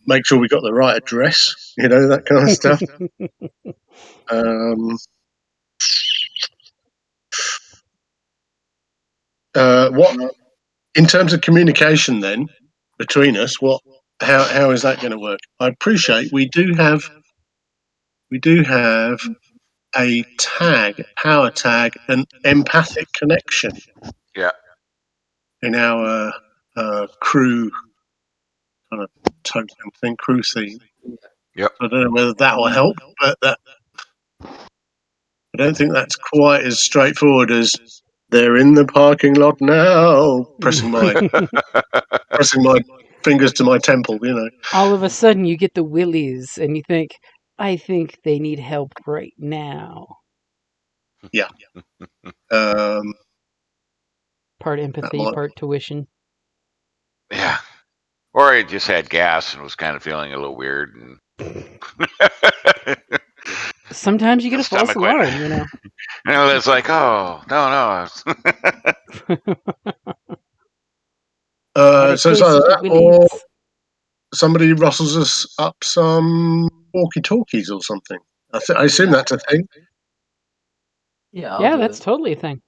[SPEAKER 2] Make sure we got the right address. You know, that kind of stuff. What in terms of communication then between us? How is that going to work? I appreciate we do have a power tag, an empathic connection
[SPEAKER 4] Yeah.
[SPEAKER 2] in our crew kind of token thing, crew theme.
[SPEAKER 4] Yep.
[SPEAKER 2] I don't know whether that will help, but I don't think that's quite as straightforward as they're in the parking lot now. Pressing my fingers to my temple, you know.
[SPEAKER 1] All of a sudden, you get the willies, and you think, "I think they need help right now."
[SPEAKER 2] Yeah.
[SPEAKER 1] Part
[SPEAKER 2] That
[SPEAKER 1] empathy,
[SPEAKER 2] might.
[SPEAKER 1] part tuition.
[SPEAKER 4] Yeah. Or I just had gas and was kind of feeling a little weird, and
[SPEAKER 1] Sometimes you get
[SPEAKER 4] the
[SPEAKER 1] a false
[SPEAKER 4] stomach went.
[SPEAKER 1] alarm, you know.
[SPEAKER 4] It's like, oh no.
[SPEAKER 1] Other
[SPEAKER 2] So it's either
[SPEAKER 1] cases, the
[SPEAKER 2] that or
[SPEAKER 1] willies.
[SPEAKER 2] somebody rustles us up some walkie-talkies or something. I assume that's a thing.
[SPEAKER 3] Yeah, I'll
[SPEAKER 1] Yeah,
[SPEAKER 3] do
[SPEAKER 1] that's
[SPEAKER 3] it.
[SPEAKER 1] totally a thing.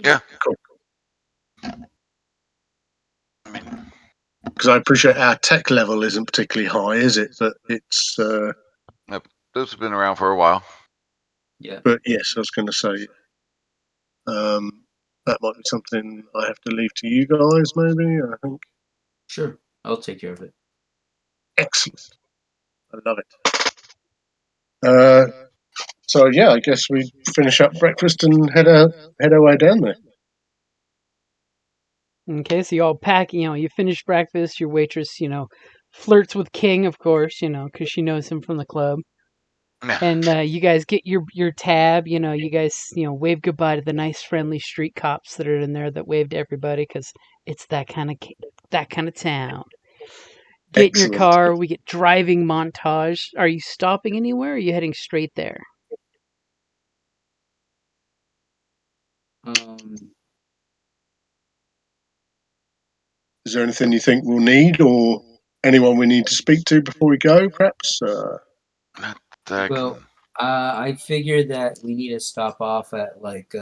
[SPEAKER 4] Yeah.
[SPEAKER 2] Cool. Because I appreciate our tech level isn't particularly high, is it? But it's.
[SPEAKER 4] Those have been around for a while.
[SPEAKER 3] Yeah.
[SPEAKER 2] But yes, I was going to say that might be something I have to leave to you guys. Maybe I think.
[SPEAKER 3] Sure. I'll take care of it.
[SPEAKER 2] Excellent. I love it. So yeah, I guess we finish up breakfast and head our way down there.
[SPEAKER 1] Okay, so you all pack, you finish breakfast, your waitress, flirts with King, of course, because she knows him from the club.
[SPEAKER 4] Yeah.
[SPEAKER 1] And you guys get your tab, you guys, wave goodbye to the nice, friendly street cops that are in there that wave to everybody because it's that kind of town. Get in your
[SPEAKER 2] Excellent.
[SPEAKER 1] car, we get driving montage. Are you stopping anywhere or are you heading straight there?
[SPEAKER 2] Is there anything you think we'll need or anyone we need to speak to before we go, perhaps?
[SPEAKER 3] Well, I figure that we need to stop off at like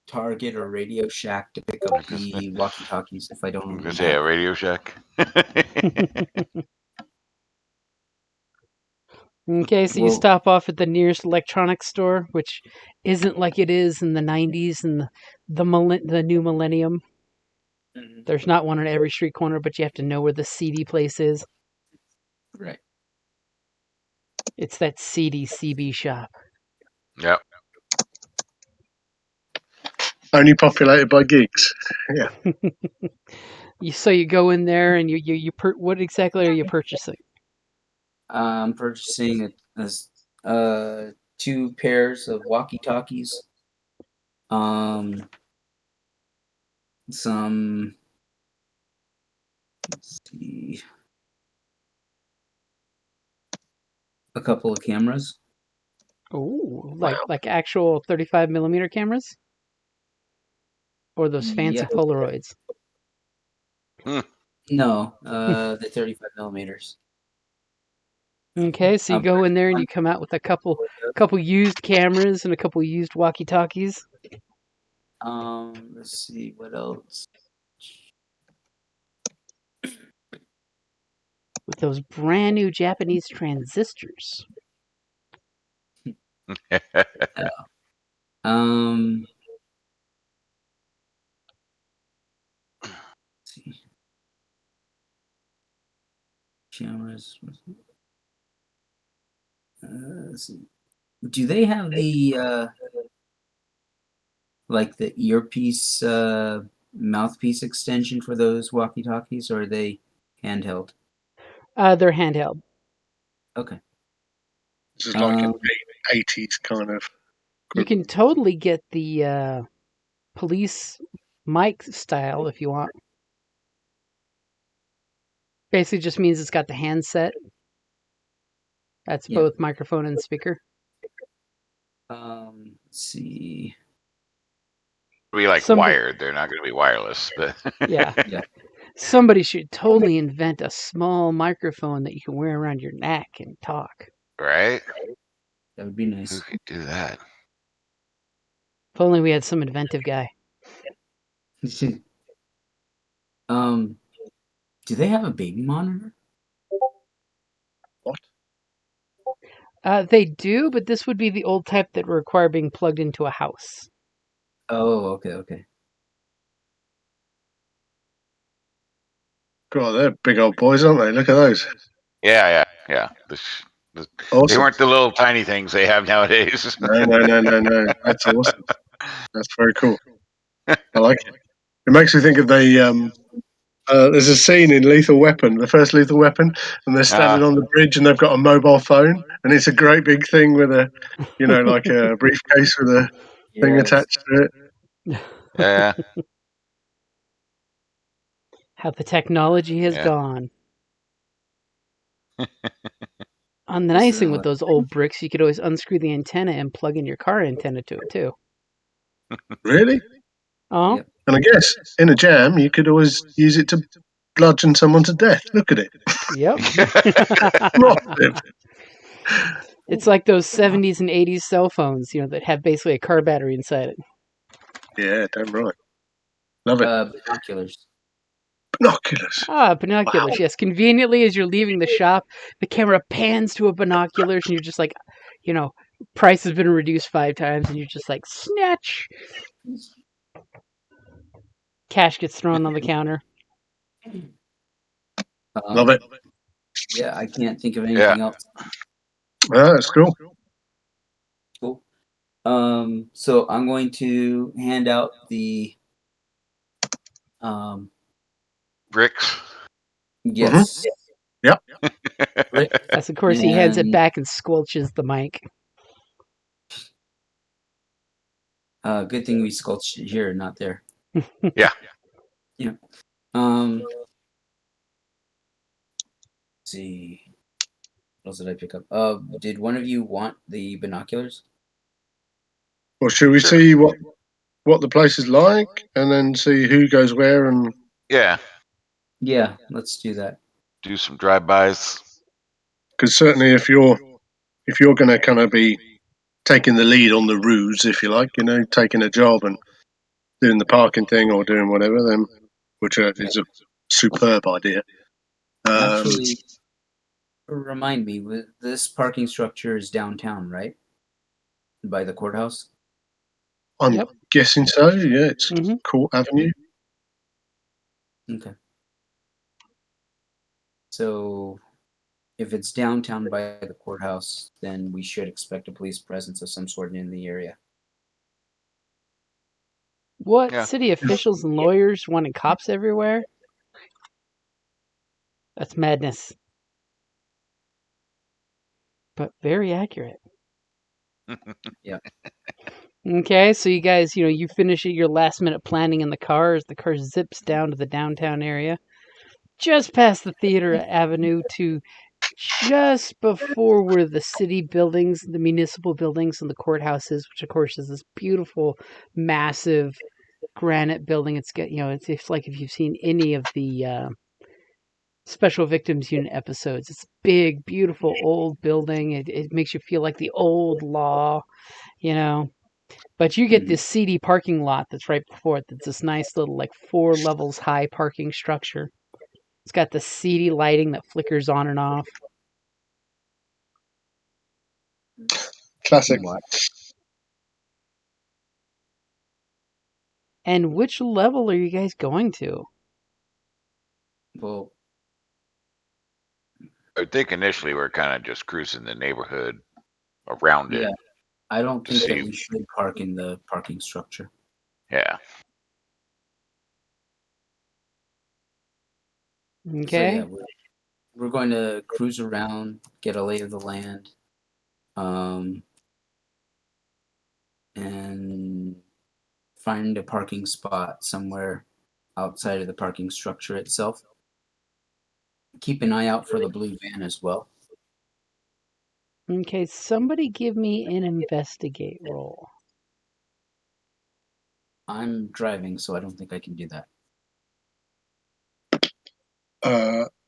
[SPEAKER 3] Target or Radio Shack to pick up the walkie-talkies if I don't
[SPEAKER 4] I'm gonna
[SPEAKER 3] already
[SPEAKER 4] say
[SPEAKER 3] have
[SPEAKER 4] a Radio Shack.
[SPEAKER 1] Okay, so you stop off at the nearest electronics store, which isn't like it is in the 90s and the new millennium.
[SPEAKER 3] Mhm.
[SPEAKER 1] There's not one on every street corner, but you have to know where the CD place is.
[SPEAKER 3] Right.
[SPEAKER 1] It's that seedy CB shop.
[SPEAKER 4] Yep.
[SPEAKER 2] Only populated by geeks. Yeah.
[SPEAKER 1] So you go in there and what exactly are you purchasing?
[SPEAKER 3] I'm purchasing 2 pairs of walkie-talkies. Some. Let's see. A couple of cameras.
[SPEAKER 1] Oh,
[SPEAKER 2] Wow.
[SPEAKER 1] like actual 35mm cameras, or those fancy
[SPEAKER 3] Yeah.
[SPEAKER 1] Polaroids.
[SPEAKER 3] No, the 35 millimeters.
[SPEAKER 1] Okay, so you go in there and you come out with a couple used cameras and a couple used walkie-talkies.
[SPEAKER 3] Let's see what else.
[SPEAKER 1] With those brand new Japanese transistors.
[SPEAKER 3] Um, let's see. Cameras. Let's see. Do they have the like the earpiece mouthpiece extension for those walkie-talkies, or are they handheld?
[SPEAKER 1] They're handheld.
[SPEAKER 3] Okay.
[SPEAKER 2] This is like an 80s kind of.
[SPEAKER 1] You can totally get the police mic style if you want. Basically just means it's got the handset. That's
[SPEAKER 3] Yeah.
[SPEAKER 1] both microphone and speaker.
[SPEAKER 3] Let's see.
[SPEAKER 4] Be like
[SPEAKER 1] Somebody-
[SPEAKER 4] wired. They're not going to be wireless, but
[SPEAKER 1] Yeah.
[SPEAKER 3] Yeah.
[SPEAKER 1] Somebody should totally invent a small microphone that you can wear around your neck and talk.
[SPEAKER 4] right?
[SPEAKER 3] That would be
[SPEAKER 4] Who
[SPEAKER 3] nice.
[SPEAKER 4] could do that?
[SPEAKER 1] If only we had some inventive guy.
[SPEAKER 3] Do they have a baby monitor?
[SPEAKER 2] What?
[SPEAKER 1] They do, but this would be the old type that require being plugged into a house.
[SPEAKER 3] Oh, okay.
[SPEAKER 2] God, they're big old boys, aren't they? Look at those.
[SPEAKER 4] Yeah. They
[SPEAKER 2] Awesome.
[SPEAKER 4] weren't the little tiny things they have nowadays.
[SPEAKER 2] No. That's awesome. That's very cool. I like it. It makes me think of there's a scene in Lethal Weapon, the first Lethal Weapon, and they're standing on the bridge and they've got a mobile phone, and it's a great big thing with a, like a briefcase with a thing
[SPEAKER 3] Yes.
[SPEAKER 2] attached to it.
[SPEAKER 4] Yeah.
[SPEAKER 1] How the technology has
[SPEAKER 4] Yeah.
[SPEAKER 1] gone. On the
[SPEAKER 3] This
[SPEAKER 1] nice
[SPEAKER 3] is
[SPEAKER 1] thing
[SPEAKER 3] a
[SPEAKER 1] with
[SPEAKER 3] lot.
[SPEAKER 1] those old bricks, you could always unscrew the antenna and plug in your car antenna to it too.
[SPEAKER 2] Really?
[SPEAKER 1] Oh,
[SPEAKER 3] Yep.
[SPEAKER 2] And I guess in a jam, you could always use it to bludgeon someone to death. Look at it.
[SPEAKER 1] yep.
[SPEAKER 2] Massive.
[SPEAKER 1] It's like those 70s and 80s cell phones, that have basically a car battery inside it.
[SPEAKER 2] Yeah, damn right. Love it.
[SPEAKER 3] Binoculars.
[SPEAKER 2] Binoculars.
[SPEAKER 1] Binoculars, yes. Conveniently, as you're leaving the shop, the camera pans to a binoculars and you're just like, price has been reduced 5 times and you're just like, snatch! Cash gets thrown on the counter.
[SPEAKER 2] Love it.
[SPEAKER 3] Yeah, I can't think of anything else.
[SPEAKER 2] Ah, that's cool.
[SPEAKER 3] Cool. So I'm going to hand out the
[SPEAKER 4] Bricks.
[SPEAKER 3] yes.
[SPEAKER 2] Yep.
[SPEAKER 3] Brick.
[SPEAKER 1] Yes, of course, he hands it
[SPEAKER 3] And-
[SPEAKER 1] back and squelches the mic.
[SPEAKER 3] Good thing we sculpted it here, not there.
[SPEAKER 4] Yeah.
[SPEAKER 3] Yeah. Let's see. What else did I pick up? Did one of you want the binoculars?
[SPEAKER 2] Well, should we
[SPEAKER 4] Sure.
[SPEAKER 2] see what the place is like, and then see who goes where, and
[SPEAKER 4] Yeah.
[SPEAKER 3] Yeah, let's do that.
[SPEAKER 4] Do some drive-bys.
[SPEAKER 2] because certainly if you're going to kind of be taking the lead on the ruse, if you like, taking a job and doing the parking thing or doing whatever, then which is a superb idea.
[SPEAKER 3] Actually, remind me, this parking structure is downtown, right? By the courthouse?
[SPEAKER 2] I'm
[SPEAKER 1] Yep.
[SPEAKER 2] guessing so. Yeah, it's
[SPEAKER 1] Mhm.
[SPEAKER 2] Court Avenue.
[SPEAKER 3] Okay. So if it's downtown by the courthouse, then we should expect a police presence of some sort in the area.
[SPEAKER 1] What
[SPEAKER 4] Yeah.
[SPEAKER 1] city officials and lawyers wanting cops everywhere? That's madness. But very accurate.
[SPEAKER 3] Yeah.
[SPEAKER 1] Okay, so you guys, you finish your last minute planning in the car as the car zips down to the downtown area, just past the Theater Avenue to just before where the city buildings, the municipal buildings, and the courthouse is, which of course is this beautiful, massive granite building. It's got, it's like if you've seen any of the Special Victims Unit episodes. It's a big, beautiful old building. It makes you feel like the old law, you know. But you get this seedy parking lot that's right before it. That's this nice little, like, 4 levels high parking structure. It's got the seedy lighting that flickers on and off.
[SPEAKER 2] Classic.
[SPEAKER 3] What?
[SPEAKER 1] And which level are you guys going to?
[SPEAKER 3] Well,
[SPEAKER 4] I think initially we're kind of just cruising the neighborhood around
[SPEAKER 3] yeah.
[SPEAKER 4] it.
[SPEAKER 3] I don't
[SPEAKER 4] To
[SPEAKER 3] think that
[SPEAKER 4] see.
[SPEAKER 3] we should park in the parking structure.
[SPEAKER 4] Yeah.
[SPEAKER 1] Okay.
[SPEAKER 3] So yeah, we're going to cruise around, get a lay of the land, and find a parking spot somewhere outside of the parking structure itself. Keep an eye out for the blue van as well.
[SPEAKER 1] Okay, somebody give me an investigate roll.
[SPEAKER 3] I'm driving, so I don't think I can do that.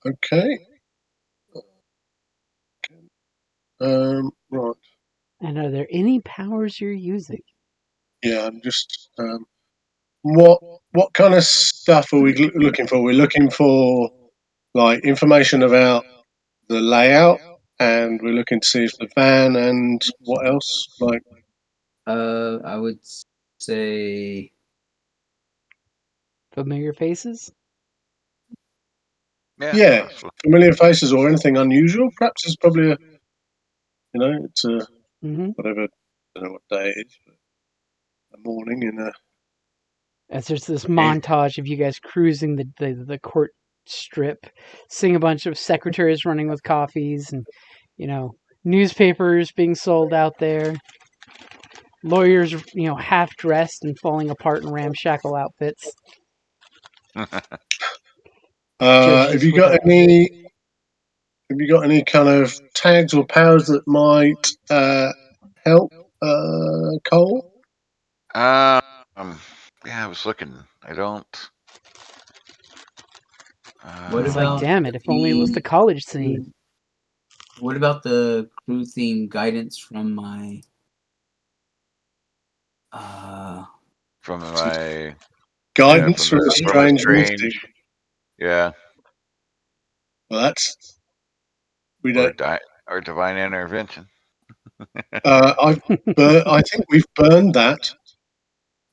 [SPEAKER 2] Okay. Right.
[SPEAKER 1] And are there any powers you're using?
[SPEAKER 2] Yeah, I'm just. What kind of stuff are we looking for? We're looking for like information about the layout, and we're looking to see if the van and what else, like.
[SPEAKER 3] I would say
[SPEAKER 1] Familiar faces?
[SPEAKER 2] Yeah, familiar faces or anything unusual. Perhaps it's probably it's a whatever. I don't know what day it is. But a morning in a.
[SPEAKER 1] As there's this montage of you guys cruising the court strip, seeing a bunch of secretaries running with coffees and, newspapers being sold out there, lawyers, half dressed and falling apart in ramshackle outfits.
[SPEAKER 2] Have you got any? Have you got any kind of tags or powers that might help, Cole?
[SPEAKER 4] Yeah, I was looking. I don't.
[SPEAKER 3] What
[SPEAKER 1] It's like,
[SPEAKER 3] about
[SPEAKER 1] damn it, if only it was the college scene.
[SPEAKER 3] What about the crew theme guidance from my
[SPEAKER 4] from my
[SPEAKER 2] guidance
[SPEAKER 4] from
[SPEAKER 2] from a
[SPEAKER 4] the
[SPEAKER 2] strange mystic?
[SPEAKER 4] Yeah.
[SPEAKER 2] Well, that's we don't.
[SPEAKER 4] Or divine intervention.
[SPEAKER 2] I think we've burned that.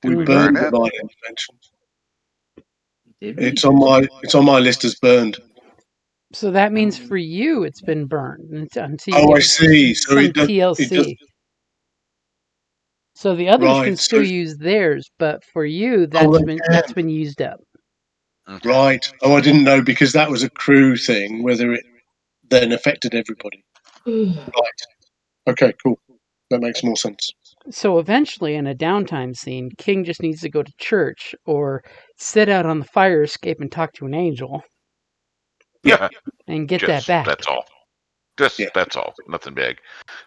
[SPEAKER 4] Did we
[SPEAKER 2] burned
[SPEAKER 4] burn it?
[SPEAKER 2] divine intervention.
[SPEAKER 3] Did we?
[SPEAKER 2] It's on my list as burned.
[SPEAKER 1] So that means for you it's been burned until you
[SPEAKER 2] Oh,
[SPEAKER 1] get
[SPEAKER 2] I see. So
[SPEAKER 1] some
[SPEAKER 2] it does.
[SPEAKER 1] TLC. So the others
[SPEAKER 2] Right,
[SPEAKER 1] can still use theirs, but for you that's been used up.
[SPEAKER 4] Okay.
[SPEAKER 2] Right. Oh, I didn't know because that was a crew thing. Whether it then affected everybody. Right. Okay. Cool. That makes more sense.
[SPEAKER 1] So eventually, in a downtime scene, King just needs to go to church or sit out on the fire escape and talk to an angel.
[SPEAKER 2] Yeah.
[SPEAKER 1] And get that back.
[SPEAKER 4] That's all. That's all. Nothing big.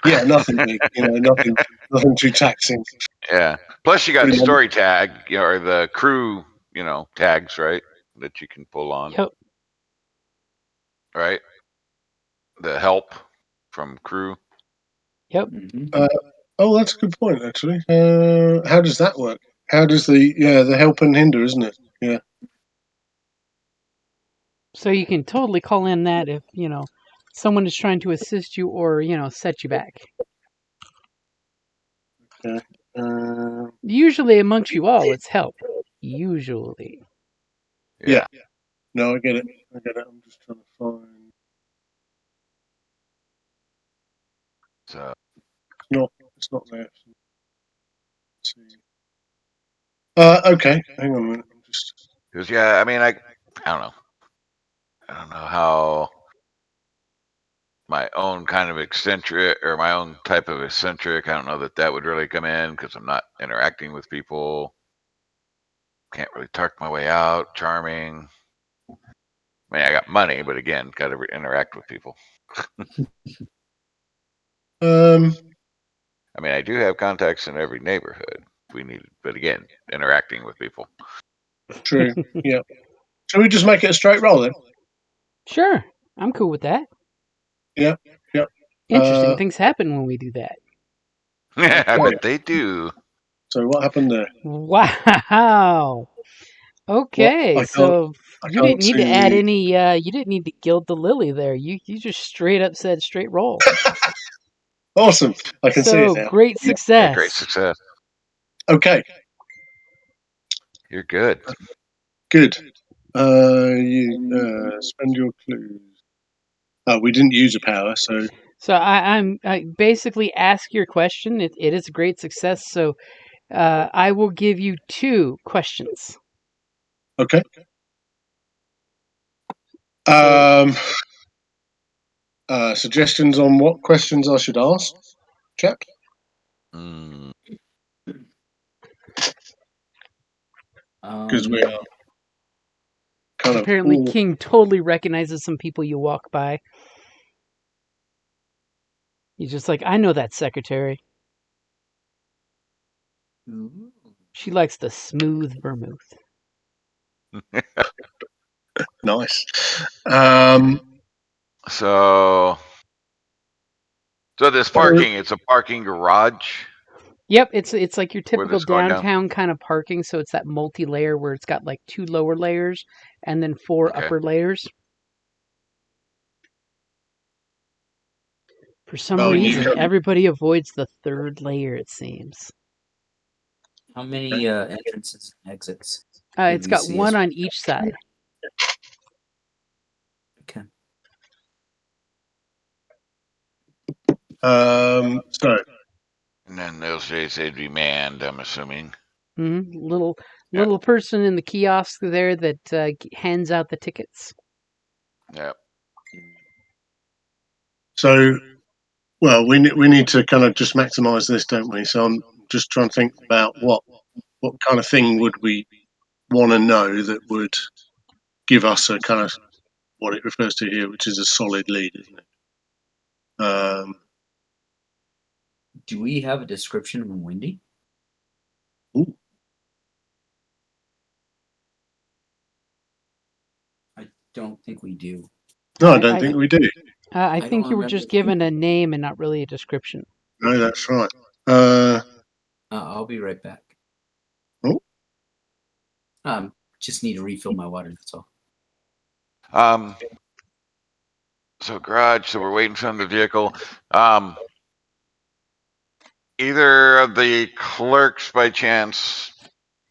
[SPEAKER 2] Yeah, nothing big. Nothing too taxing.
[SPEAKER 4] Yeah. Plus, you got story tag, or the crew, tags, right? That you can pull on.
[SPEAKER 1] Yep.
[SPEAKER 4] Right. The help from crew.
[SPEAKER 1] Yep.
[SPEAKER 2] Oh, that's a good point, actually. How does that work? How does the help and hinder, isn't it? Yeah.
[SPEAKER 1] So you can totally call in that if, someone is trying to assist you or, set you back.
[SPEAKER 2] Okay.
[SPEAKER 1] Usually amongst you all, it's help. Usually.
[SPEAKER 2] Yeah. No, I get it. I'm just trying to find.
[SPEAKER 4] So
[SPEAKER 2] It's not there. Let's see. Okay, hang on a minute. I'm just.
[SPEAKER 4] because yeah, I mean, I don't know. I don't know how my own kind of eccentric or my own type of eccentric. I don't know that would really come in because I'm not interacting with people. Can't really talk my way out. Charming. I mean, I got money, but again, got to interact with people. I mean, I do have contacts in every neighborhood if we need, but again, interacting with people.
[SPEAKER 2] True. Yeah. Shall we just make it a straight roll then?
[SPEAKER 1] Sure, I'm cool with that.
[SPEAKER 2] Yeah. Yeah.
[SPEAKER 1] Interesting things happen when we do that.
[SPEAKER 4] I
[SPEAKER 2] Okay.
[SPEAKER 4] bet they do.
[SPEAKER 2] So what happened there?
[SPEAKER 1] Wow. Okay,
[SPEAKER 2] I
[SPEAKER 1] so you
[SPEAKER 2] can't
[SPEAKER 1] didn't need to
[SPEAKER 2] see
[SPEAKER 1] add
[SPEAKER 2] the.
[SPEAKER 1] any. You didn't need to gild the lily there. You just straight up said straight roll.
[SPEAKER 2] Awesome. I can see it
[SPEAKER 1] So
[SPEAKER 2] now.
[SPEAKER 1] great
[SPEAKER 2] Yeah.
[SPEAKER 4] Yeah, great
[SPEAKER 1] success.
[SPEAKER 4] success.
[SPEAKER 2] Okay.
[SPEAKER 4] You're good.
[SPEAKER 2] Good. You spend your clues. Oh, we didn't use a power, so
[SPEAKER 1] So I basically ask your question. It is a great success. So I will give you 2 questions.
[SPEAKER 2] okay.
[SPEAKER 1] So
[SPEAKER 2] Suggestions on what questions I should ask, chap?
[SPEAKER 4] Mm.
[SPEAKER 2] Because we are kind of
[SPEAKER 1] apparently
[SPEAKER 2] all.
[SPEAKER 1] King totally recognizes some people you walk by. He's just like, I know that secretary.
[SPEAKER 3] Ooh.
[SPEAKER 1] She likes the smooth vermouth.
[SPEAKER 2] Nice.
[SPEAKER 4] So this parking, it's a parking garage
[SPEAKER 1] Yep, it's like your
[SPEAKER 4] where
[SPEAKER 1] typical
[SPEAKER 4] this going down.
[SPEAKER 1] downtown kind of parking. So it's that multi-layer where it's got like 2 lower layers and then 4
[SPEAKER 4] Okay.
[SPEAKER 1] upper layers. For some reason, everybody avoids the 3rd layer. It seems.
[SPEAKER 3] How many entrances and exits?
[SPEAKER 1] It's got 1 on each side.
[SPEAKER 3] Okay.
[SPEAKER 2] So
[SPEAKER 4] And then those days they'd be manned, I'm assuming.
[SPEAKER 1] Little person in the kiosk there that hands out the tickets.
[SPEAKER 4] Yeah.
[SPEAKER 2] so well, we need to kind of just maximise this, don't we? So I'm just trying to think about what kind of thing would we want to know that would give us a kind of what it refers to here, which is a solid lead, isn't it?
[SPEAKER 3] Do we have a description of Wendy?
[SPEAKER 2] Ooh.
[SPEAKER 3] I don't think we do.
[SPEAKER 2] No, I don't think we do.
[SPEAKER 1] I
[SPEAKER 3] don't
[SPEAKER 1] think you were
[SPEAKER 3] remember
[SPEAKER 1] just given a name and not really a description.
[SPEAKER 2] No, that's right.
[SPEAKER 3] I'll be right back.
[SPEAKER 2] Oh.
[SPEAKER 3] Just need to refill my water. That's all.
[SPEAKER 4] So garage. So we're waiting for the vehicle. Either of the clerks, by chance,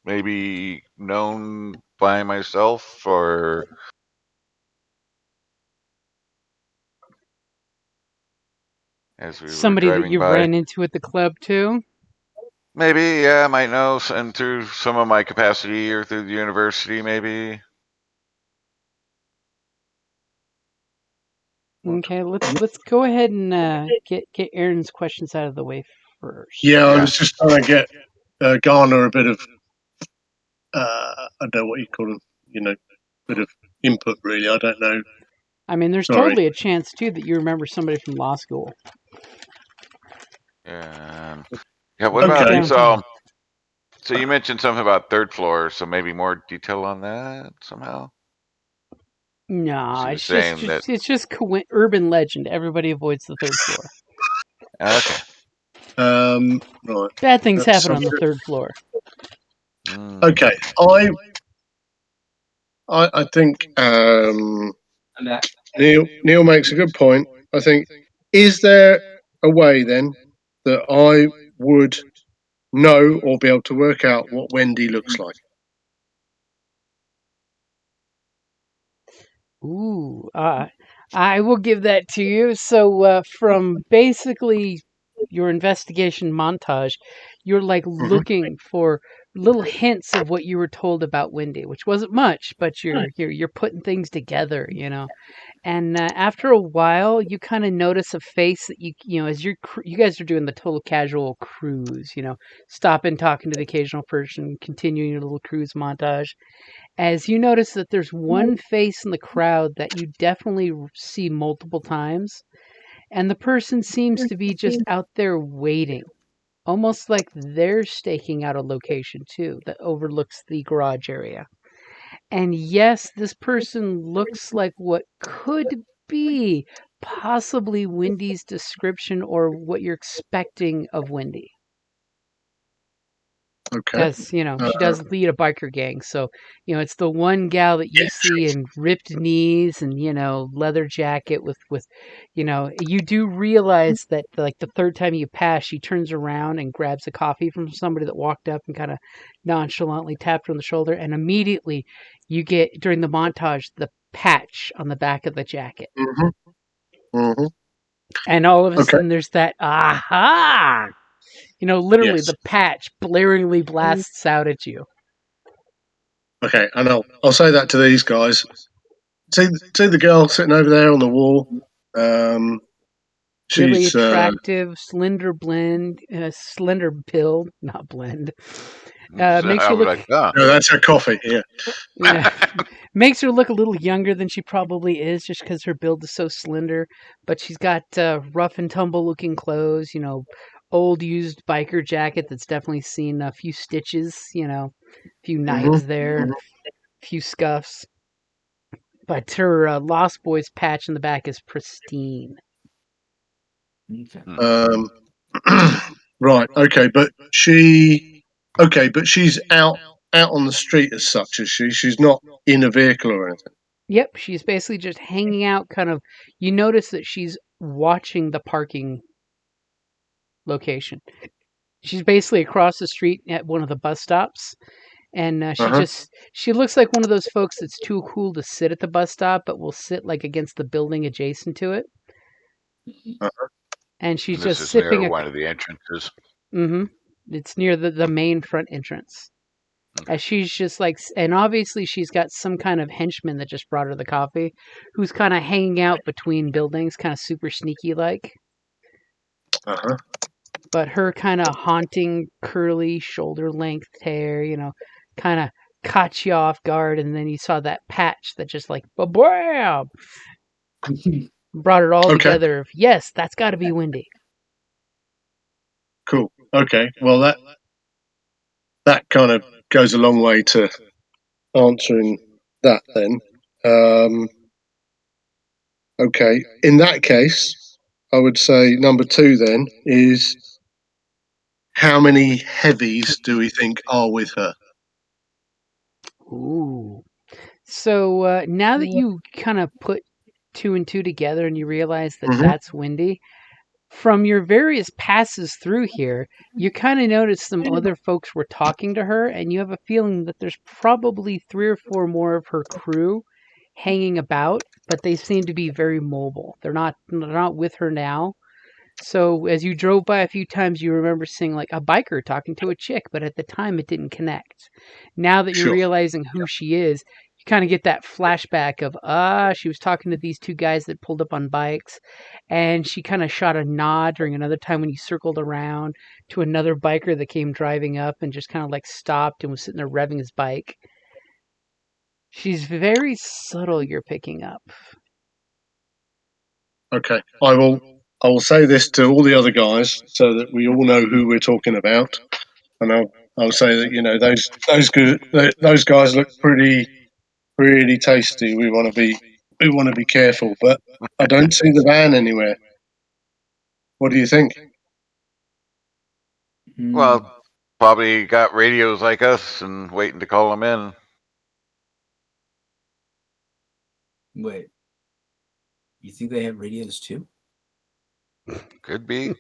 [SPEAKER 4] maybe known by myself or as we were
[SPEAKER 1] Somebody that
[SPEAKER 4] driving
[SPEAKER 1] you've
[SPEAKER 4] by.
[SPEAKER 1] ran into at the club too?
[SPEAKER 4] Maybe, yeah, I might know, and through some of my capacity or through the university, maybe.
[SPEAKER 1] Okay, let's go ahead and get Aaron's questions out of the way first.
[SPEAKER 2] Yeah, I was just trying to get garner a bit of I don't know what you call them, bit of input. Really, I don't know.
[SPEAKER 1] I mean, there's
[SPEAKER 2] Sorry.
[SPEAKER 1] totally a chance too that you remember somebody from law school.
[SPEAKER 4] Yeah. What
[SPEAKER 1] Who's
[SPEAKER 4] about
[SPEAKER 1] downtown?
[SPEAKER 4] so you mentioned something about 3rd floor, so maybe more detail on that somehow.
[SPEAKER 1] No,
[SPEAKER 4] He was
[SPEAKER 1] it's just,
[SPEAKER 4] saying that.
[SPEAKER 1] it's just urban legend. Everybody avoids the 3rd floor.
[SPEAKER 4] Okay.
[SPEAKER 2] Right.
[SPEAKER 1] Bad things
[SPEAKER 2] That's
[SPEAKER 1] happen on the 3rd floor.
[SPEAKER 2] Okay. I think
[SPEAKER 3] I'm back.
[SPEAKER 2] Neil makes a good point. I think, is there a way then that I would know or be able to work out what Wendy looks like?
[SPEAKER 1] Ooh, I will give that to you. So from basically your investigation montage, you're like looking for little hints of what you were told about Wendy, which wasn't much, but you're putting things together, And after a while, you kind of notice a face that as you guys are doing the total casual cruise, stopping, talking to the occasional person, continuing your little cruise montage. As you notice that there's one face in the crowd that you definitely see multiple times, and the person seems to be just out there waiting, almost like they're staking out a location too that overlooks the garage area. And yes, this person looks like what could be possibly Wendy's description or what you're expecting of Wendy.
[SPEAKER 2] Okay.
[SPEAKER 1] Because, she does lead a biker gang. So, it's the one gal that you see in ripped knees and, leather jacket with, you do realize that like the third time you pass, she turns around and grabs a coffee from somebody that walked up and kind of nonchalantly tapped her on the shoulder. And immediately you get, during the montage, the patch on the back of the jacket.
[SPEAKER 2] Mm-hmm. Mm-hmm.
[SPEAKER 1] And all of a
[SPEAKER 2] Okay.
[SPEAKER 1] sudden there's that, aha! Literally
[SPEAKER 2] Yes.
[SPEAKER 1] the patch blaringly blasts out at you.
[SPEAKER 2] Okay, and I'll say that to these guys. See the girl sitting over there on the wall.
[SPEAKER 1] Really
[SPEAKER 2] She's
[SPEAKER 1] attractive, slender build, not blend.
[SPEAKER 4] So
[SPEAKER 1] Makes
[SPEAKER 4] I
[SPEAKER 1] her
[SPEAKER 4] was
[SPEAKER 1] look,
[SPEAKER 4] like, oh.
[SPEAKER 2] no, that's her coffee. Yeah.
[SPEAKER 1] yeah, makes her look a little younger than she probably is, just because her build is so slender. But she's got rough and tumble looking clothes, old used biker jacket that's definitely seen a few stitches, a few knives there, a few scuffs. But her Lost Boys patch in the back is pristine.
[SPEAKER 3] Okay.
[SPEAKER 2] Right. Okay, but she's out on the street as such, is she? She's not in a vehicle or anything.
[SPEAKER 1] Yep, she's basically just hanging out, kind of. You notice that she's watching the parking location. She's basically across the street at one of the bus stops, and
[SPEAKER 2] Uh-huh.
[SPEAKER 1] she looks like one of those folks that's too cool to sit at the bus stop, but will sit like against the building adjacent to it.
[SPEAKER 2] Uh-huh.
[SPEAKER 1] And she's
[SPEAKER 4] This
[SPEAKER 1] just
[SPEAKER 4] is near
[SPEAKER 1] sipping a.
[SPEAKER 4] one of the entrances.
[SPEAKER 1] Mm-hmm. It's near the main front entrance.
[SPEAKER 4] Okay.
[SPEAKER 1] As she's just like, and obviously she's got some kind of henchman that just brought her the coffee, who's kind of hanging out between buildings, kind of super sneaky like.
[SPEAKER 2] Uh-huh.
[SPEAKER 1] But her kind of haunting, curly, shoulder length hair, kind of caught you off guard, and then you saw that patch that just like, bam, brought it all
[SPEAKER 2] Okay.
[SPEAKER 1] together. Of, yes, that's got to be Wendy.
[SPEAKER 2] Cool. Okay. Well, that kind of goes a long way to answering that then. Okay. In that case, I would say number 2 then is how many heavies do we think are with her?
[SPEAKER 1] Ooh. So now that you kind of put 2 and 2 together and you realize that
[SPEAKER 2] Mm-hmm.
[SPEAKER 1] that's Wendy, from your various passes through here, you kind of notice some other folks were talking to her, and you have a feeling that there's probably 3 or 4 more of her crew hanging about, but they seem to be very mobile. They're not with her now. So as you drove by a few times, you remember seeing like a biker talking to a chick, but at the time it didn't connect. Now that you're
[SPEAKER 2] Sure.
[SPEAKER 1] realizing who she is, you kind of get that flashback of, she was talking to these 2 guys that pulled up on bikes, and she kind of shot a nod during another time when you circled around to another biker that came driving up and just kind of like stopped and was sitting there revving his bike. She's very subtle, you're picking up.
[SPEAKER 2] Okay. I will say this to all the other guys so that we all know who we're talking about, and I'll say that those guys look pretty tasty. We want to be careful, but I don't see the van anywhere. What do you think?
[SPEAKER 4] Well, probably got radios like us and waiting to call them in.
[SPEAKER 3] Wait, you think they have radios too?
[SPEAKER 4] Could be.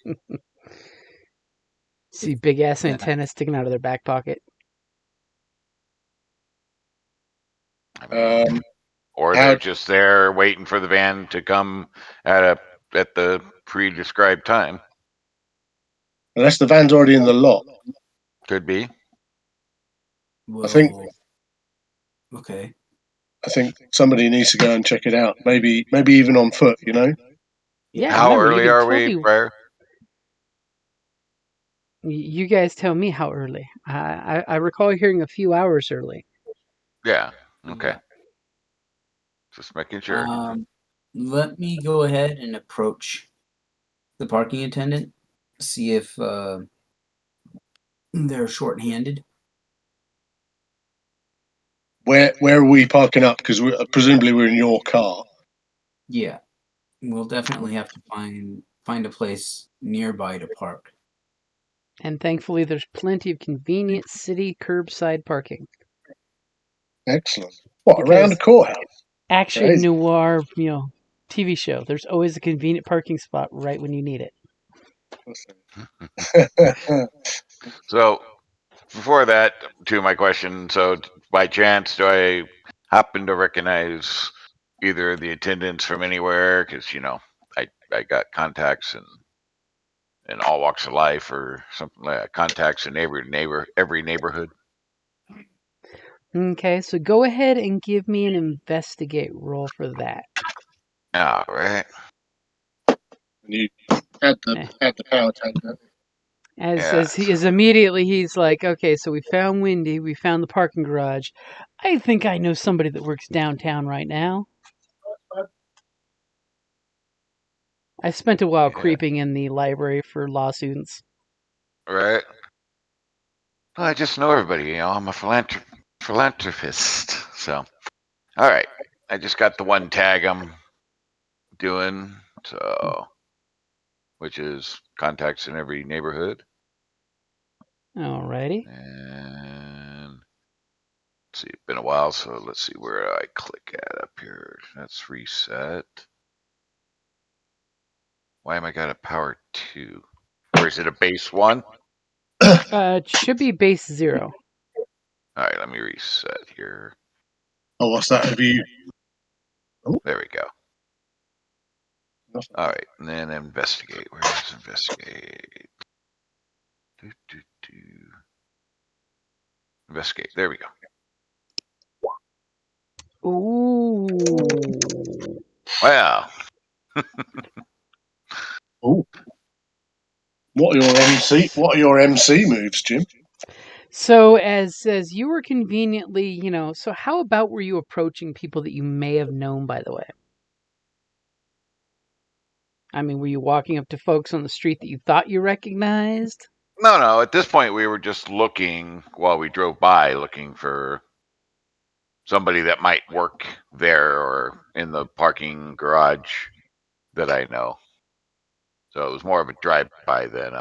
[SPEAKER 1] See big ass
[SPEAKER 3] Yeah.
[SPEAKER 1] antennas sticking out of their back pocket.
[SPEAKER 4] I mean,
[SPEAKER 2] Um,
[SPEAKER 4] or
[SPEAKER 2] how
[SPEAKER 4] they're just there waiting for the van to come at the pre-described time.
[SPEAKER 2] Unless the van's already in the lot.
[SPEAKER 4] Could be.
[SPEAKER 3] Well, okay.
[SPEAKER 2] I think somebody needs to go and check it out. Maybe even on foot, you know?
[SPEAKER 1] Yeah,
[SPEAKER 4] How
[SPEAKER 1] no, you
[SPEAKER 4] early
[SPEAKER 1] can
[SPEAKER 4] are we,
[SPEAKER 1] totally.
[SPEAKER 4] Briar?
[SPEAKER 1] You guys tell me how early. I recall hearing a few hours early.
[SPEAKER 4] Yeah. Okay.
[SPEAKER 3] Yeah.
[SPEAKER 4] Just making sure.
[SPEAKER 3] Let me go ahead and approach the parking attendant, see if they're short-handed.
[SPEAKER 2] Where are we parking up? Because presumably we're in your car.
[SPEAKER 3] Yeah, we'll definitely have to find a place nearby to park.
[SPEAKER 1] And thankfully, there's plenty of convenient city curbside parking.
[SPEAKER 2] Excellent. What,
[SPEAKER 1] Because
[SPEAKER 2] around the courthouse?
[SPEAKER 1] action
[SPEAKER 2] Crazy.
[SPEAKER 1] noir, TV show. There's always a convenient parking spot right when you need it.
[SPEAKER 4] So before that, to my question, so by chance, do I happen to recognize either the attendants from anywhere? Because I got contacts in all walks of life, or something like that. Contacts in every neighborhood.
[SPEAKER 1] Okay, so go ahead and give me an investigate roll for that.
[SPEAKER 4] All right.
[SPEAKER 2] You add the power tank.
[SPEAKER 1] As he is immediately, he's like, okay, so we found Windy, we found the parking garage. I think I know somebody that works downtown right now. I spent a while creeping in the library for law students.
[SPEAKER 4] Right. Well, I just know everybody. I'm a philanthropist. So, all right. I just got the one tag I'm doing. So, which is contacts in every neighborhood.
[SPEAKER 1] Alrighty.
[SPEAKER 4] And let's see, it's been a while, so let's see where I click at up here. That's reset. Why am I got a power 2? Or is it a base 1?
[SPEAKER 1] It should be base 0.
[SPEAKER 4] All right, let me reset here.
[SPEAKER 2] Oh, what's that? Have you?
[SPEAKER 4] There we go. All right, and then investigate. Where's investigate? Investigate. There we go.
[SPEAKER 1] Ooh.
[SPEAKER 4] Wow.
[SPEAKER 2] Oh. What are your MC moves, Jim?
[SPEAKER 1] So as you were conveniently, so how about were you approaching people that you may have known, by the way? I mean, were you walking up to folks on the street that you thought you recognized?
[SPEAKER 4] No. At this point, we were just looking while we drove by, looking for somebody that might work there or in the parking garage that I know. So it was more of a drive-by than,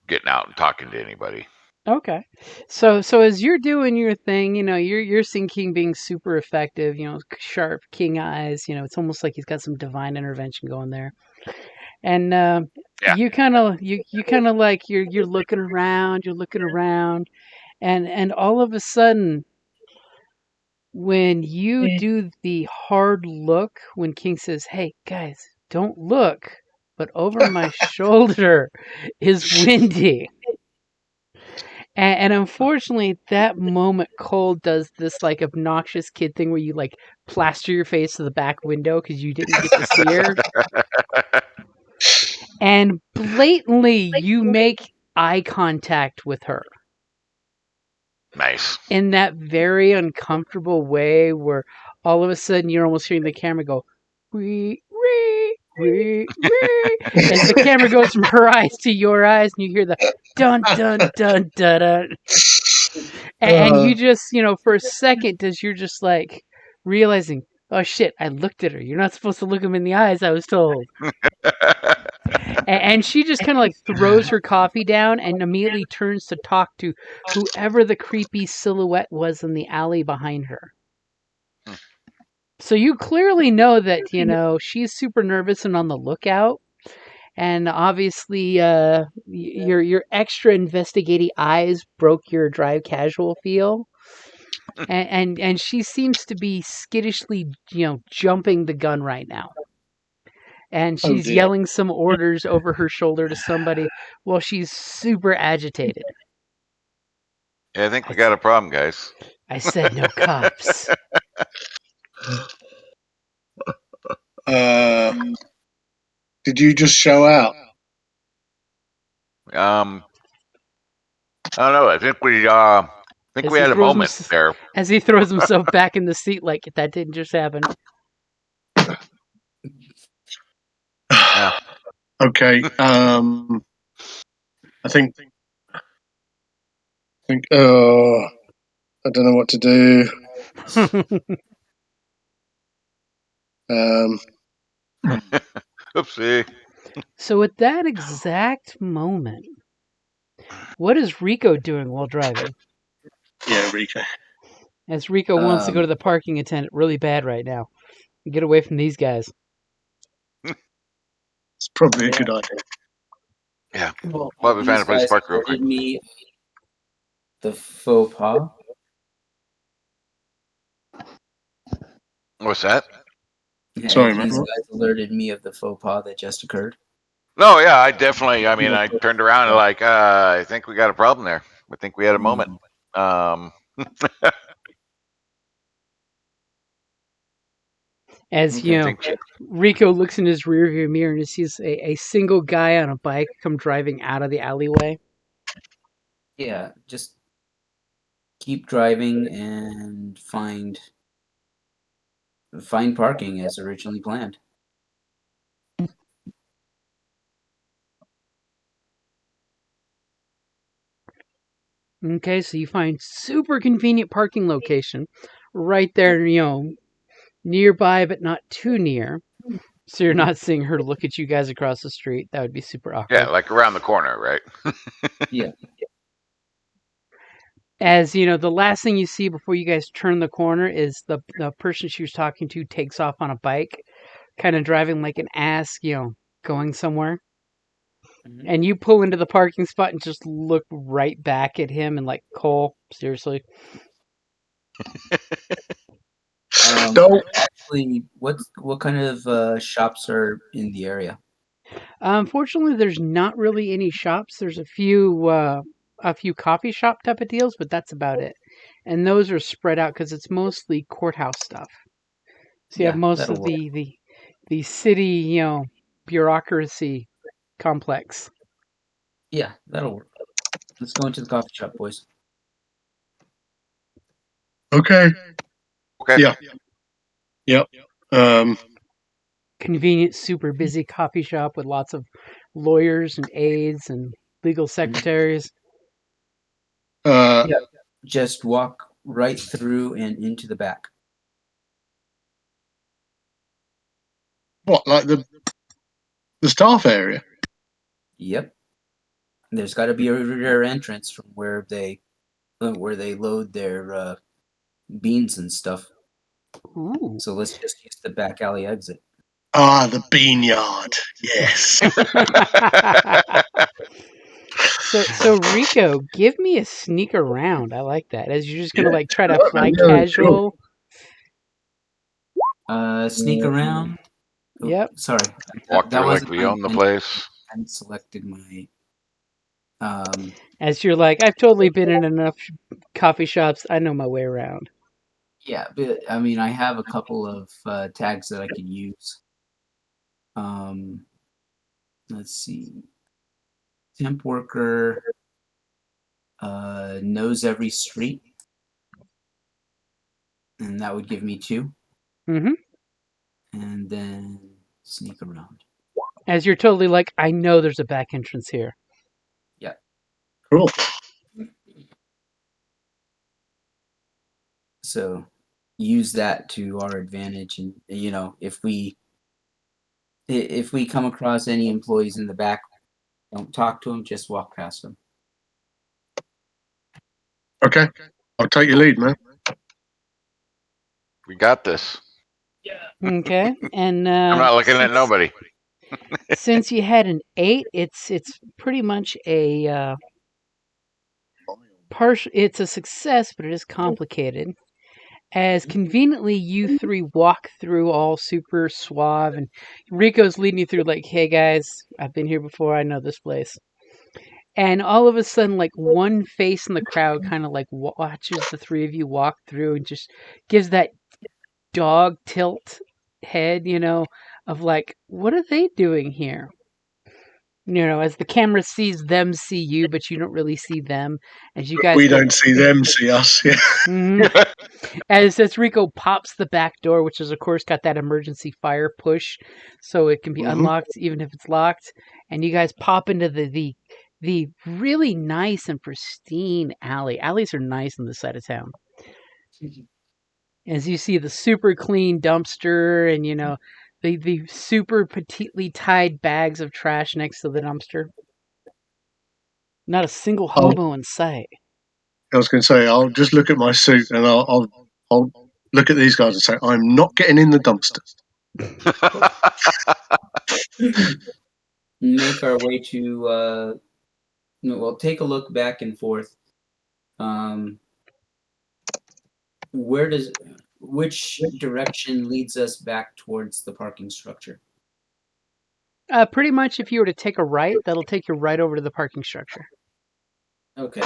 [SPEAKER 4] getting out and talking to anybody.
[SPEAKER 1] Okay. So as you're doing your thing, you're seeing King being super effective, sharp King eyes, it's almost like he's got some divine intervention going there. And you kind of like you're looking around, and all of a sudden when you do the hard look, when King says, "Hey guys, don't look," but over my shoulder is Windy. And unfortunately, that moment, Cole does this like obnoxious kid thing where you like plaster your face to the back window because you didn't get to see her. And blatantly, you make eye contact with her.
[SPEAKER 4] Nice.
[SPEAKER 1] In that very uncomfortable way where all of a sudden you're almost hearing the camera go, wee, wee, wee, wee, as the camera goes from her eyes to your eyes, and you hear the dun, dun, dun, dun, dun. And you just, for a second, as you're just like realizing, oh shit, I looked at her. You're not supposed to look him in the eyes, I was told. And she just kind of like throws her coffee down and immediately turns to talk to whoever the creepy silhouette was in the alley behind her. So you clearly know that, she's super nervous and on the lookout. And obviously, your extra investigating eyes broke your drive casual feel. And she seems to be skittishly, jumping the gun right now. and
[SPEAKER 2] Oh,
[SPEAKER 1] she's
[SPEAKER 2] dear.
[SPEAKER 1] yelling some orders over her shoulder to somebody while she's super agitated.
[SPEAKER 4] Yeah, I think we got a problem, guys.
[SPEAKER 1] I said no cops.
[SPEAKER 2] Did you just show out?
[SPEAKER 4] I don't know. I think we had a moment there.
[SPEAKER 1] As he throws himself back in the seat like that didn't just happen.
[SPEAKER 4] Yeah.
[SPEAKER 2] Okay. I think. I don't know what to do.
[SPEAKER 4] Oopsie.
[SPEAKER 1] So at that exact moment, what is Rico doing while driving?
[SPEAKER 2] Yeah, Rico.
[SPEAKER 1] As Rico wants to go to the parking attendant really bad right now. Get away from these guys.
[SPEAKER 2] It's probably a good idea.
[SPEAKER 4] Yeah.
[SPEAKER 3] Well,
[SPEAKER 4] Well, we
[SPEAKER 3] these
[SPEAKER 4] found a place to
[SPEAKER 3] guys
[SPEAKER 4] park real quick.
[SPEAKER 3] alerted me the faux pas.
[SPEAKER 4] What's that?
[SPEAKER 3] Yeah,
[SPEAKER 2] Sorry,
[SPEAKER 3] these
[SPEAKER 2] man.
[SPEAKER 3] guys alerted me of the faux pas that just occurred.
[SPEAKER 4] No, yeah, I definitely. I mean, I turned around and like, I think we got a problem there. I think we had a moment.
[SPEAKER 1] As you know, Rico looks in his rearview mirror and sees a single guy on a bike come driving out of the alleyway.
[SPEAKER 3] Yeah, just keep driving and find parking as originally planned.
[SPEAKER 1] Okay, so you find super convenient parking location right there, nearby but not too near. So you're not seeing her look at you guys across the street. That would be super awkward.
[SPEAKER 4] Yeah, like around the corner, right?
[SPEAKER 3] Yeah.
[SPEAKER 1] As you know, the last thing you see before you guys turn the corner is the person she was talking to takes off on a bike, kind of driving like an ass, going somewhere. Mm-hmm. And you pull into the parking spot and just look right back at him and like, Cole, seriously.
[SPEAKER 3] Actually, what kind of shops are in the area?
[SPEAKER 1] Unfortunately, there's not really any shops. There's a few coffee shop type of deals, but that's about it. And those are spread out because it's mostly courthouse stuff. So you have most of the city, bureaucracy complex.
[SPEAKER 3] Yeah, that'll work. Let's go into the coffee shop, boys.
[SPEAKER 2] Okay. Yeah. Yep.
[SPEAKER 1] Convenient, super busy coffee shop with lots of lawyers and aides and legal secretaries.
[SPEAKER 3] Yeah. Just walk right through and into the back.
[SPEAKER 2] What, like the staff area?
[SPEAKER 3] Yep. There's got to be a rear entrance from where they load their beans and stuff.
[SPEAKER 1] Ooh.
[SPEAKER 3] So let's just use the back alley exit.
[SPEAKER 2] Ah, the bean yard. Yes.
[SPEAKER 1] So Rico, give me a sneak around. I like that. As you're just gonna like try to fly casual.
[SPEAKER 3] Sneak around. Oh,
[SPEAKER 1] yep.
[SPEAKER 3] Sorry.
[SPEAKER 4] Walk through like we own the place.
[SPEAKER 3] I selected my.
[SPEAKER 1] As you're like, I've totally been in enough coffee shops. I know my way around.
[SPEAKER 3] Yeah, but I mean, I have a couple of tags that I could use. Let's see. Temp worker knows every street, and that would give me 2.
[SPEAKER 1] Mm-hmm.
[SPEAKER 3] And then sneak around.
[SPEAKER 1] As you're totally like, I know there's a back entrance here.
[SPEAKER 3] Yeah.
[SPEAKER 2] Cool.
[SPEAKER 3] So use that to our advantage, and if we come across any employees in the back, don't talk to them, just walk past them.
[SPEAKER 2] Okay. I'll take your lead, man.
[SPEAKER 4] We got this.
[SPEAKER 3] Yeah.
[SPEAKER 1] Okay. And
[SPEAKER 4] I'm not looking at nobody.
[SPEAKER 1] Since you had an 8, it's pretty much a partial. It's a success, but it is complicated. as conveniently you three walk through all super suave, and Rico's leading you through like, hey guys, I've been here before, I know this place. And all of a sudden, like one face in the crowd kind of like watches the three of you walk through and just gives that dog tilt head, of like, what are they doing here? As the camera sees them see you, but you don't really see them. As you guys
[SPEAKER 2] We
[SPEAKER 1] go,
[SPEAKER 2] don't see them see us. Yeah.
[SPEAKER 1] Mhm. as Rico pops the back door, which is of course got that emergency fire push, so it can be
[SPEAKER 2] Mhm.
[SPEAKER 1] unlocked even if it's locked. And you guys pop into the really nice and pristine alley. Alleys are nice on this side of town. As you see the super clean dumpster, and the super petitely tied bags of trash next to the dumpster. Not a single hobo in sight.
[SPEAKER 2] I was going to say, I'll just look at my suit and I'll look at these guys and say, I'm not getting in the dumpster.
[SPEAKER 3] Make our way to. We'll take a look back and forth. Which direction leads us back towards the parking structure?
[SPEAKER 1] Pretty much, if you were to take a right, that'll take you right over to the parking structure.
[SPEAKER 3] Okay,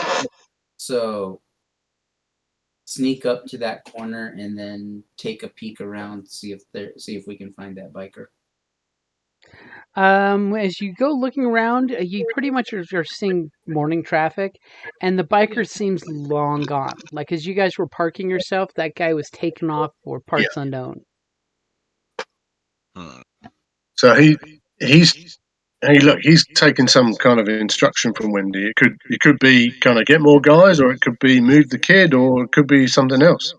[SPEAKER 3] so sneak up to that corner and then take a peek around, see if we can find that biker.
[SPEAKER 1] As you go looking around, you pretty much are seeing morning traffic, and the biker seems long gone. Like as you guys were parking yourself, that guy was taken off for parts unknown.
[SPEAKER 2] So he's taken some kind of instruction from Wendy. It could be kind of get more guys, or it could be move the kid, or it could be something else.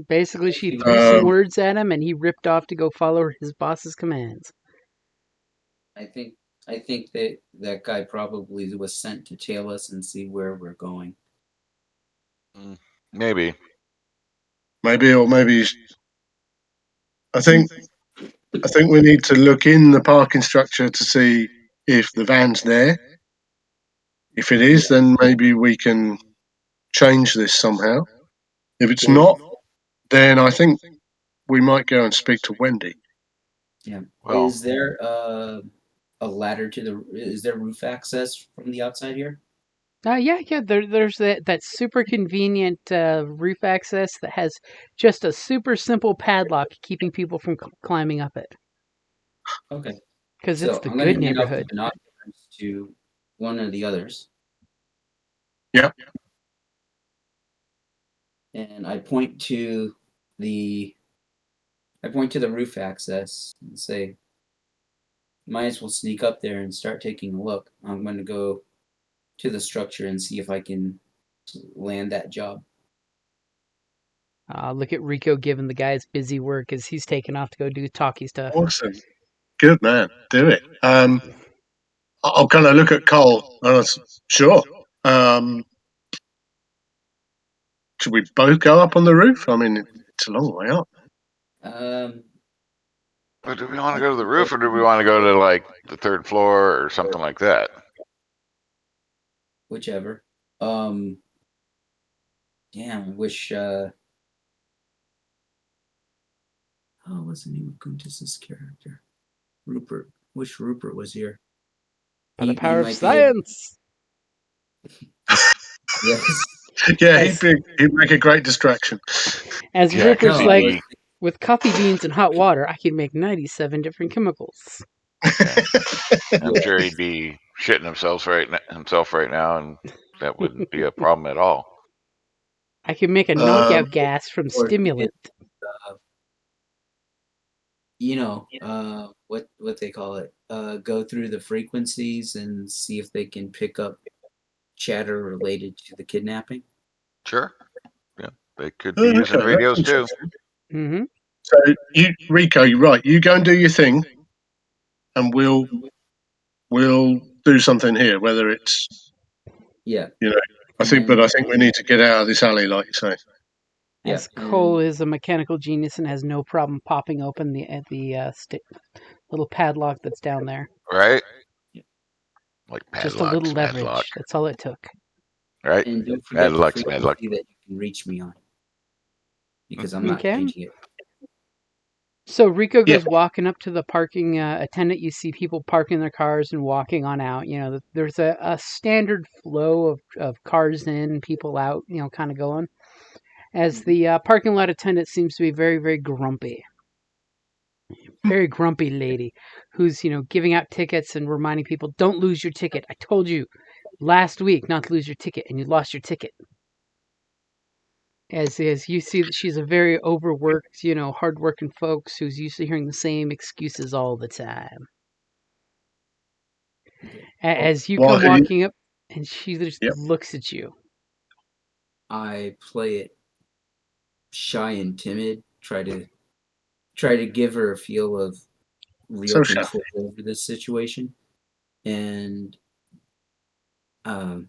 [SPEAKER 1] Basically, she threw some words at him, and he ripped off to go follow his boss's commands.
[SPEAKER 3] I think that guy probably was sent to tail us and see where we're going.
[SPEAKER 4] Maybe.
[SPEAKER 2] Or maybe. I think we need to look in the parking structure to see if the van's there. If it is, then maybe we can change this somehow. If it's not, then I think we might go and speak to Wendy.
[SPEAKER 3] Yeah.
[SPEAKER 4] Well,
[SPEAKER 3] is there a ladder to the? Is there roof access from the outside here?
[SPEAKER 1] Yeah. There's that super convenient roof access that has just a super simple padlock keeping people from climbing up it.
[SPEAKER 3] Okay.
[SPEAKER 1] Because it's
[SPEAKER 3] So
[SPEAKER 1] the
[SPEAKER 3] I'm going
[SPEAKER 1] good
[SPEAKER 3] to hand off the
[SPEAKER 1] neighborhood.
[SPEAKER 3] binoculars to one of the others.
[SPEAKER 2] Yeah.
[SPEAKER 3] And I point to the roof access and say, might as well sneak up there and start taking a look. I'm going to go to the structure and see if I can land that job.
[SPEAKER 1] Look at Rico giving the guys busy work as he's taking off to go do talky stuff.
[SPEAKER 2] Awesome. Good man. Do it. I'll kind of look at Cole and I said, sure. Should we both go up on the roof? I mean, it's a long way up.
[SPEAKER 4] But do we want to go to the roof, or do we want to go to like the third floor or something like that?
[SPEAKER 3] Whichever. Damn, I wish. What's the name of Kuntis's character? Ruppert. Wish Ruppert was here.
[SPEAKER 1] By the power of
[SPEAKER 3] might
[SPEAKER 1] science.
[SPEAKER 3] Yes.
[SPEAKER 2] Yeah, he'd make a great distraction.
[SPEAKER 1] As
[SPEAKER 4] Yeah, 'cause
[SPEAKER 1] Ruppert's like, with coffee beans and hot water, I can make 97 different chemicals.
[SPEAKER 4] I'm sure he'd be shitting himself right now, and that wouldn't be a problem at all.
[SPEAKER 1] I can make a knockout gas from stimulant.
[SPEAKER 3] What they call it? Go through the frequencies and see if they can pick up chatter related to the kidnapping.
[SPEAKER 4] Sure. Yeah, they could be using radios too.
[SPEAKER 1] Mm-hmm.
[SPEAKER 2] So Rico, you're right. You go and do your thing, and we'll do something here. Whether it's I think we need to get out of this alley, like you say.
[SPEAKER 1] As Cole is a mechanical genius and has no problem popping open the little padlock that's down there.
[SPEAKER 4] Right. Like
[SPEAKER 1] just a little leverage.
[SPEAKER 4] Padlock.
[SPEAKER 1] That's all it took.
[SPEAKER 4] Right.
[SPEAKER 3] And don't forget the frequency that you can reach me on. because I'm not
[SPEAKER 1] Okay.
[SPEAKER 3] changing it.
[SPEAKER 1] So Rico
[SPEAKER 2] Yeah.
[SPEAKER 1] goes walking up to the parking attendant. You see people parking their cars and walking on out. There's a standard flow of cars in, people out, kind of going. As the parking lot attendant seems to be very, very grumpy. Very grumpy lady who's, giving out tickets and reminding people, don't lose your ticket. I told you last week not to lose your ticket, and you lost your ticket. As you see that she's a very overworked, hardworking folks who's used to hearing the same excuses all the time.
[SPEAKER 3] Okay.
[SPEAKER 1] As you
[SPEAKER 2] Well,
[SPEAKER 1] come walking up, and she just
[SPEAKER 2] Yep.
[SPEAKER 1] looks at you.
[SPEAKER 3] I play it shy and timid. Try to give her a feel of real
[SPEAKER 2] So shy.
[SPEAKER 3] control over this situation, and um,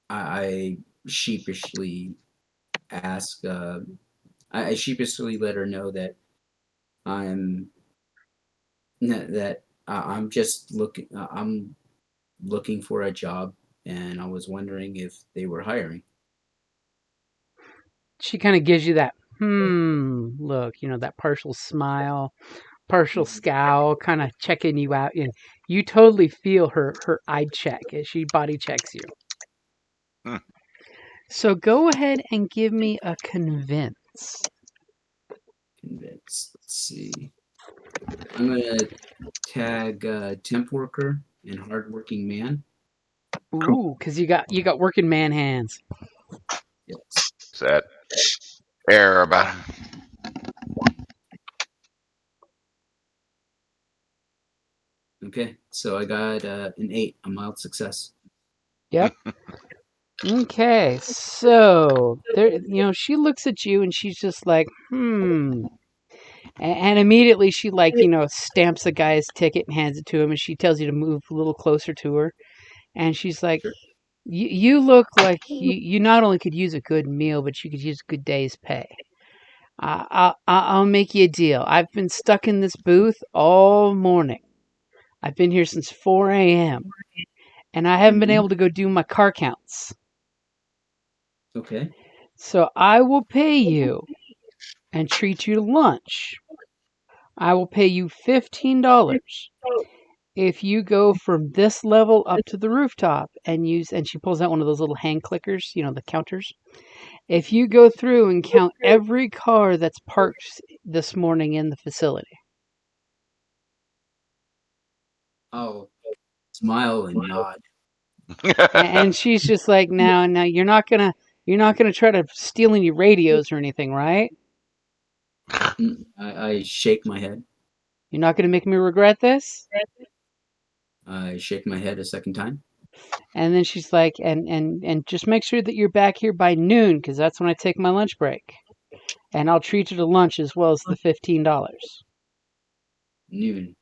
[SPEAKER 3] I sheepishly ask. I sheepishly let her know that I'm that I'm just looking. I'm looking for a job, and I was wondering if they were hiring.
[SPEAKER 1] She kind of gives you that look, that partial smile, partial scowl, kind of checking you out, and you totally feel her eye check as she body checks you.
[SPEAKER 4] Hmm.
[SPEAKER 1] So go ahead and give me a convince.
[SPEAKER 3] Convinced. Let's see. I'm gonna tag temp worker and hardworking man.
[SPEAKER 2] Cool.
[SPEAKER 1] Ooh, because you got working man hands.
[SPEAKER 3] Yes.
[SPEAKER 4] Is that air about him?
[SPEAKER 3] Okay. So I got an 8, a mild success.
[SPEAKER 1] Yep. Okay, so there, she looks at you and she's just like, and immediately she stamps the guy's ticket and hands it to him, and she tells you to move a little closer to her, and she's like,
[SPEAKER 3] Sure.
[SPEAKER 1] you look like you not only could use a good meal, but you could use a good day's pay. I'll make you a deal. I've been stuck in this booth all morning. I've been here since 4 a.m. and I haven't been
[SPEAKER 3] Mm-hmm.
[SPEAKER 1] able to go do my car counts.
[SPEAKER 3] Okay.
[SPEAKER 1] So I will pay you and treat you to lunch. I will pay you $15 if you go from this level up to the rooftop and she pulls out one of those little hand clickers, the counters. If you go through and count every car that's parked this morning in the facility.
[SPEAKER 3] I'll smile and nod.
[SPEAKER 1] And she's just like, now you're not gonna try to steal any radios or anything, right?
[SPEAKER 3] I shake my head.
[SPEAKER 1] You're not gonna make me regret this?
[SPEAKER 3] I shake my head a second time.
[SPEAKER 1] And then she's like, and just make sure that you're back here by noon, because that's when I take my lunch break. And I'll treat you to lunch as well as the $15.
[SPEAKER 3] Noon.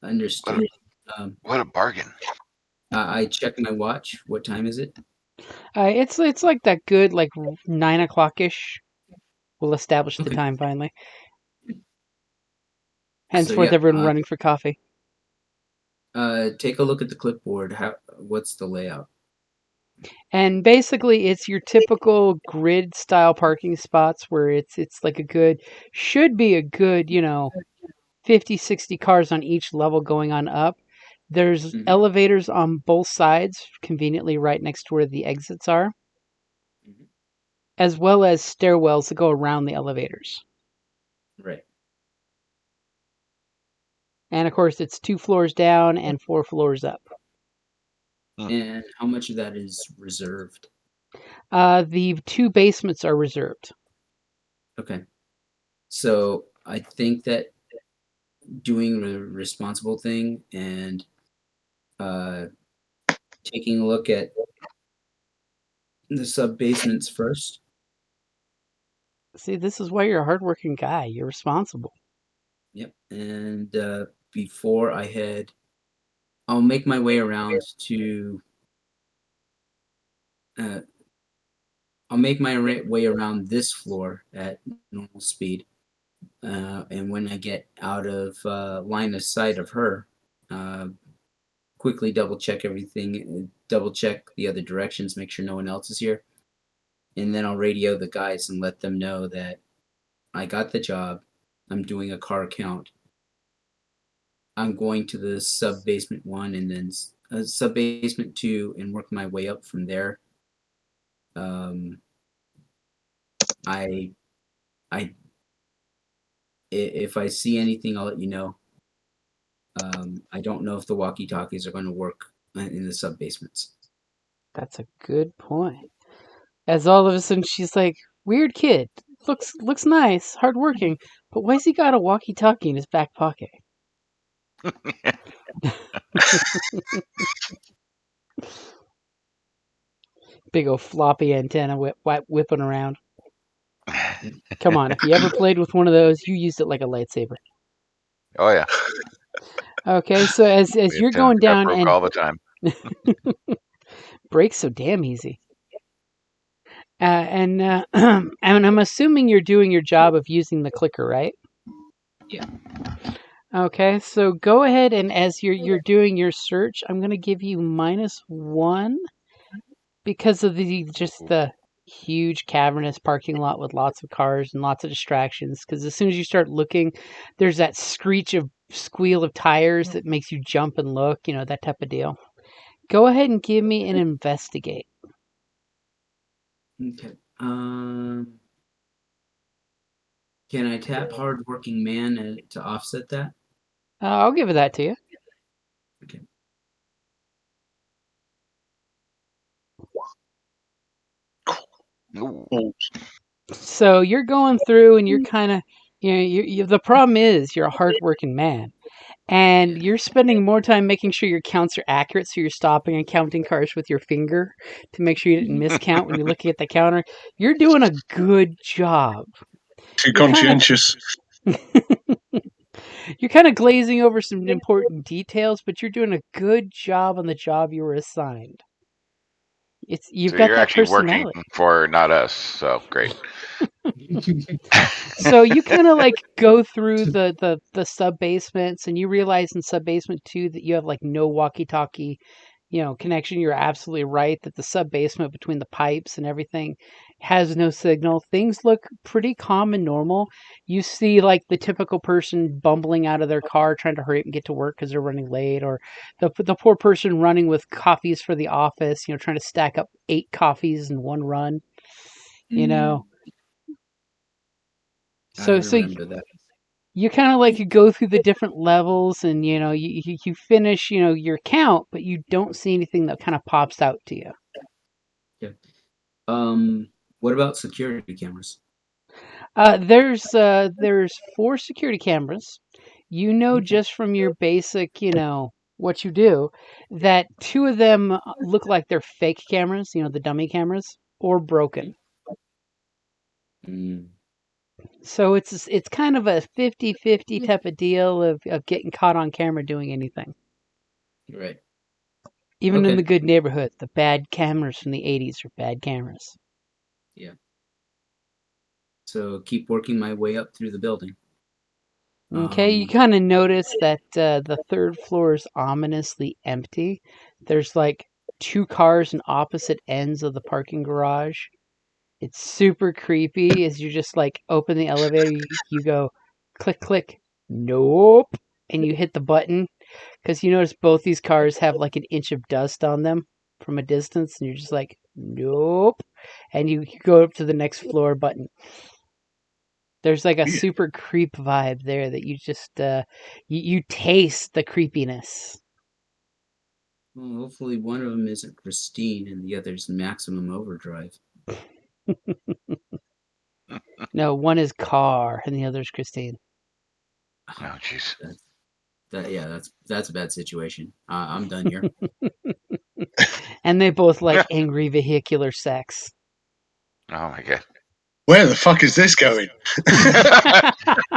[SPEAKER 3] Understood. Um,
[SPEAKER 4] What a bargain.
[SPEAKER 3] I check my watch. What time is it?
[SPEAKER 1] It's like that good 9 o'clock ish. We'll establish the
[SPEAKER 3] Okay.
[SPEAKER 1] time finally.
[SPEAKER 3] So
[SPEAKER 1] Henceforth,
[SPEAKER 3] yeah,
[SPEAKER 1] everyone running for coffee.
[SPEAKER 3] take a look at the clipboard. What's the layout?
[SPEAKER 1] And basically, it's your typical grid style parking spots where it's like should be a good 50, 60 cars on each level going on up. There's
[SPEAKER 3] Mm-hmm.
[SPEAKER 1] elevators on both sides, conveniently right next to where the exits are,
[SPEAKER 3] Mm-hmm.
[SPEAKER 1] as well as stairwells that go around the elevators.
[SPEAKER 3] Right.
[SPEAKER 1] And of course, it's 2 floors down and 4 floors up.
[SPEAKER 3] And how much of that is reserved?
[SPEAKER 1] The 2 basements are reserved.
[SPEAKER 3] Okay. So I think that doing the responsible thing and uh, taking a look at the sub basements first.
[SPEAKER 1] See, this is why you're a hardworking guy. You're responsible.
[SPEAKER 3] Yep. And before I head, I'll make my way around to. Uh, I'll make my way around this floor at normal speed. And when I get out of line of sight of her, uh, quickly double check everything, double check the other directions, make sure no one else is here, and then I'll radio the guys and let them know that I got the job. I'm doing a car count. I'm going to the sub basement 1 and then sub basement 2 and work my way up from there. I if I see anything, I'll let you know. I don't know if the walkie-talkies are going to work in the sub basements.
[SPEAKER 1] That's a good point. As all of a sudden she's like, weird kid. Looks nice, hardworking, but why's he got a walkie-talkie in his back pocket? Big old floppy antenna whipping around. Come on, if you ever played with one of those, you used it like a lightsaber.
[SPEAKER 4] Oh yeah.
[SPEAKER 1] Okay, so as you're going
[SPEAKER 4] That
[SPEAKER 1] down
[SPEAKER 4] broke
[SPEAKER 1] and
[SPEAKER 4] all the time.
[SPEAKER 1] breaks so damn easy. And I'm assuming you're doing your job of using the clicker, right?
[SPEAKER 3] Yeah.
[SPEAKER 1] Okay, so go ahead and as you're doing your search, I'm going to give you -1 because of the huge cavernous parking lot with lots of cars and lots of distractions. Because as soon as you start looking, there's that squeal of tires that makes you jump and look, that type of deal. Go ahead and give me an investigate.
[SPEAKER 3] Okay. Can I tap hardworking man to offset that?
[SPEAKER 1] I'll give it that to you.
[SPEAKER 3] Okay.
[SPEAKER 4] Ooh.
[SPEAKER 1] So you're going through and you're kind of, the problem is you're a hardworking man. And you're spending more time making sure your counts are accurate, so you're stopping and counting cars with your finger to make sure you didn't miscount when you're looking at the counter. You're doing a good job.
[SPEAKER 2] Too
[SPEAKER 1] You're
[SPEAKER 2] conscientious.
[SPEAKER 1] You're kind of glazing over some important details, but you're doing a good job on the job you were assigned. You've
[SPEAKER 4] So
[SPEAKER 1] got
[SPEAKER 4] you're
[SPEAKER 1] that
[SPEAKER 4] actually working
[SPEAKER 1] personality.
[SPEAKER 4] for not us, so great.
[SPEAKER 1] So you kind of like go through the sub basements, and you realize in sub basement 2 that you have like no walkie-talkie, connection. You're absolutely right that the sub basement between the pipes and everything has no signal. Things look pretty calm and normal. You see like the typical person bumbling out of their car trying to hurry up and get to work because they're running late, or the poor person running with coffees for the office, trying to stack up 8 coffees in one run.
[SPEAKER 3] I
[SPEAKER 1] So
[SPEAKER 3] remember that.
[SPEAKER 1] you kind of like you go through the different levels, and you finish your count, but you don't see anything that kind of pops out to you.
[SPEAKER 3] Yeah. What about security cameras?
[SPEAKER 1] There's 4 security cameras. Just from your basic what you do, that 2 of them look like they're fake cameras, the dummy cameras, or broken.
[SPEAKER 3] Mm,
[SPEAKER 1] So it's kind of a 50-50 type of deal of getting caught on camera doing anything.
[SPEAKER 3] right.
[SPEAKER 1] Even in
[SPEAKER 3] Okay.
[SPEAKER 1] the good neighborhood, the bad cameras from the 80s are bad cameras.
[SPEAKER 3] Yeah. So keep working my way up through the building.
[SPEAKER 1] Okay, you kind of notice that the 3rd floor is ominously empty. There's like 2 cars in opposite ends of the parking garage. It's super creepy as you just like open the elevator, you go click, click, nope, and you hit the button because you notice both these cars have like an inch of dust on them from a distance, and you're just like, nope, and you go up to the next floor button. There's like a
[SPEAKER 2] Yeah.
[SPEAKER 1] super creep vibe there that you just you taste the creepiness.
[SPEAKER 3] Well, hopefully one of them isn't Christine and the other's Maximum Overdrive.
[SPEAKER 1] No, one is Car and the other's Christine.
[SPEAKER 4] Oh, jeez.
[SPEAKER 3] That's a bad situation. I'm done here.
[SPEAKER 1] And they both like angry vehicular sex.
[SPEAKER 4] Oh my god.
[SPEAKER 2] Where the fuck is this going?
[SPEAKER 4] Yeah,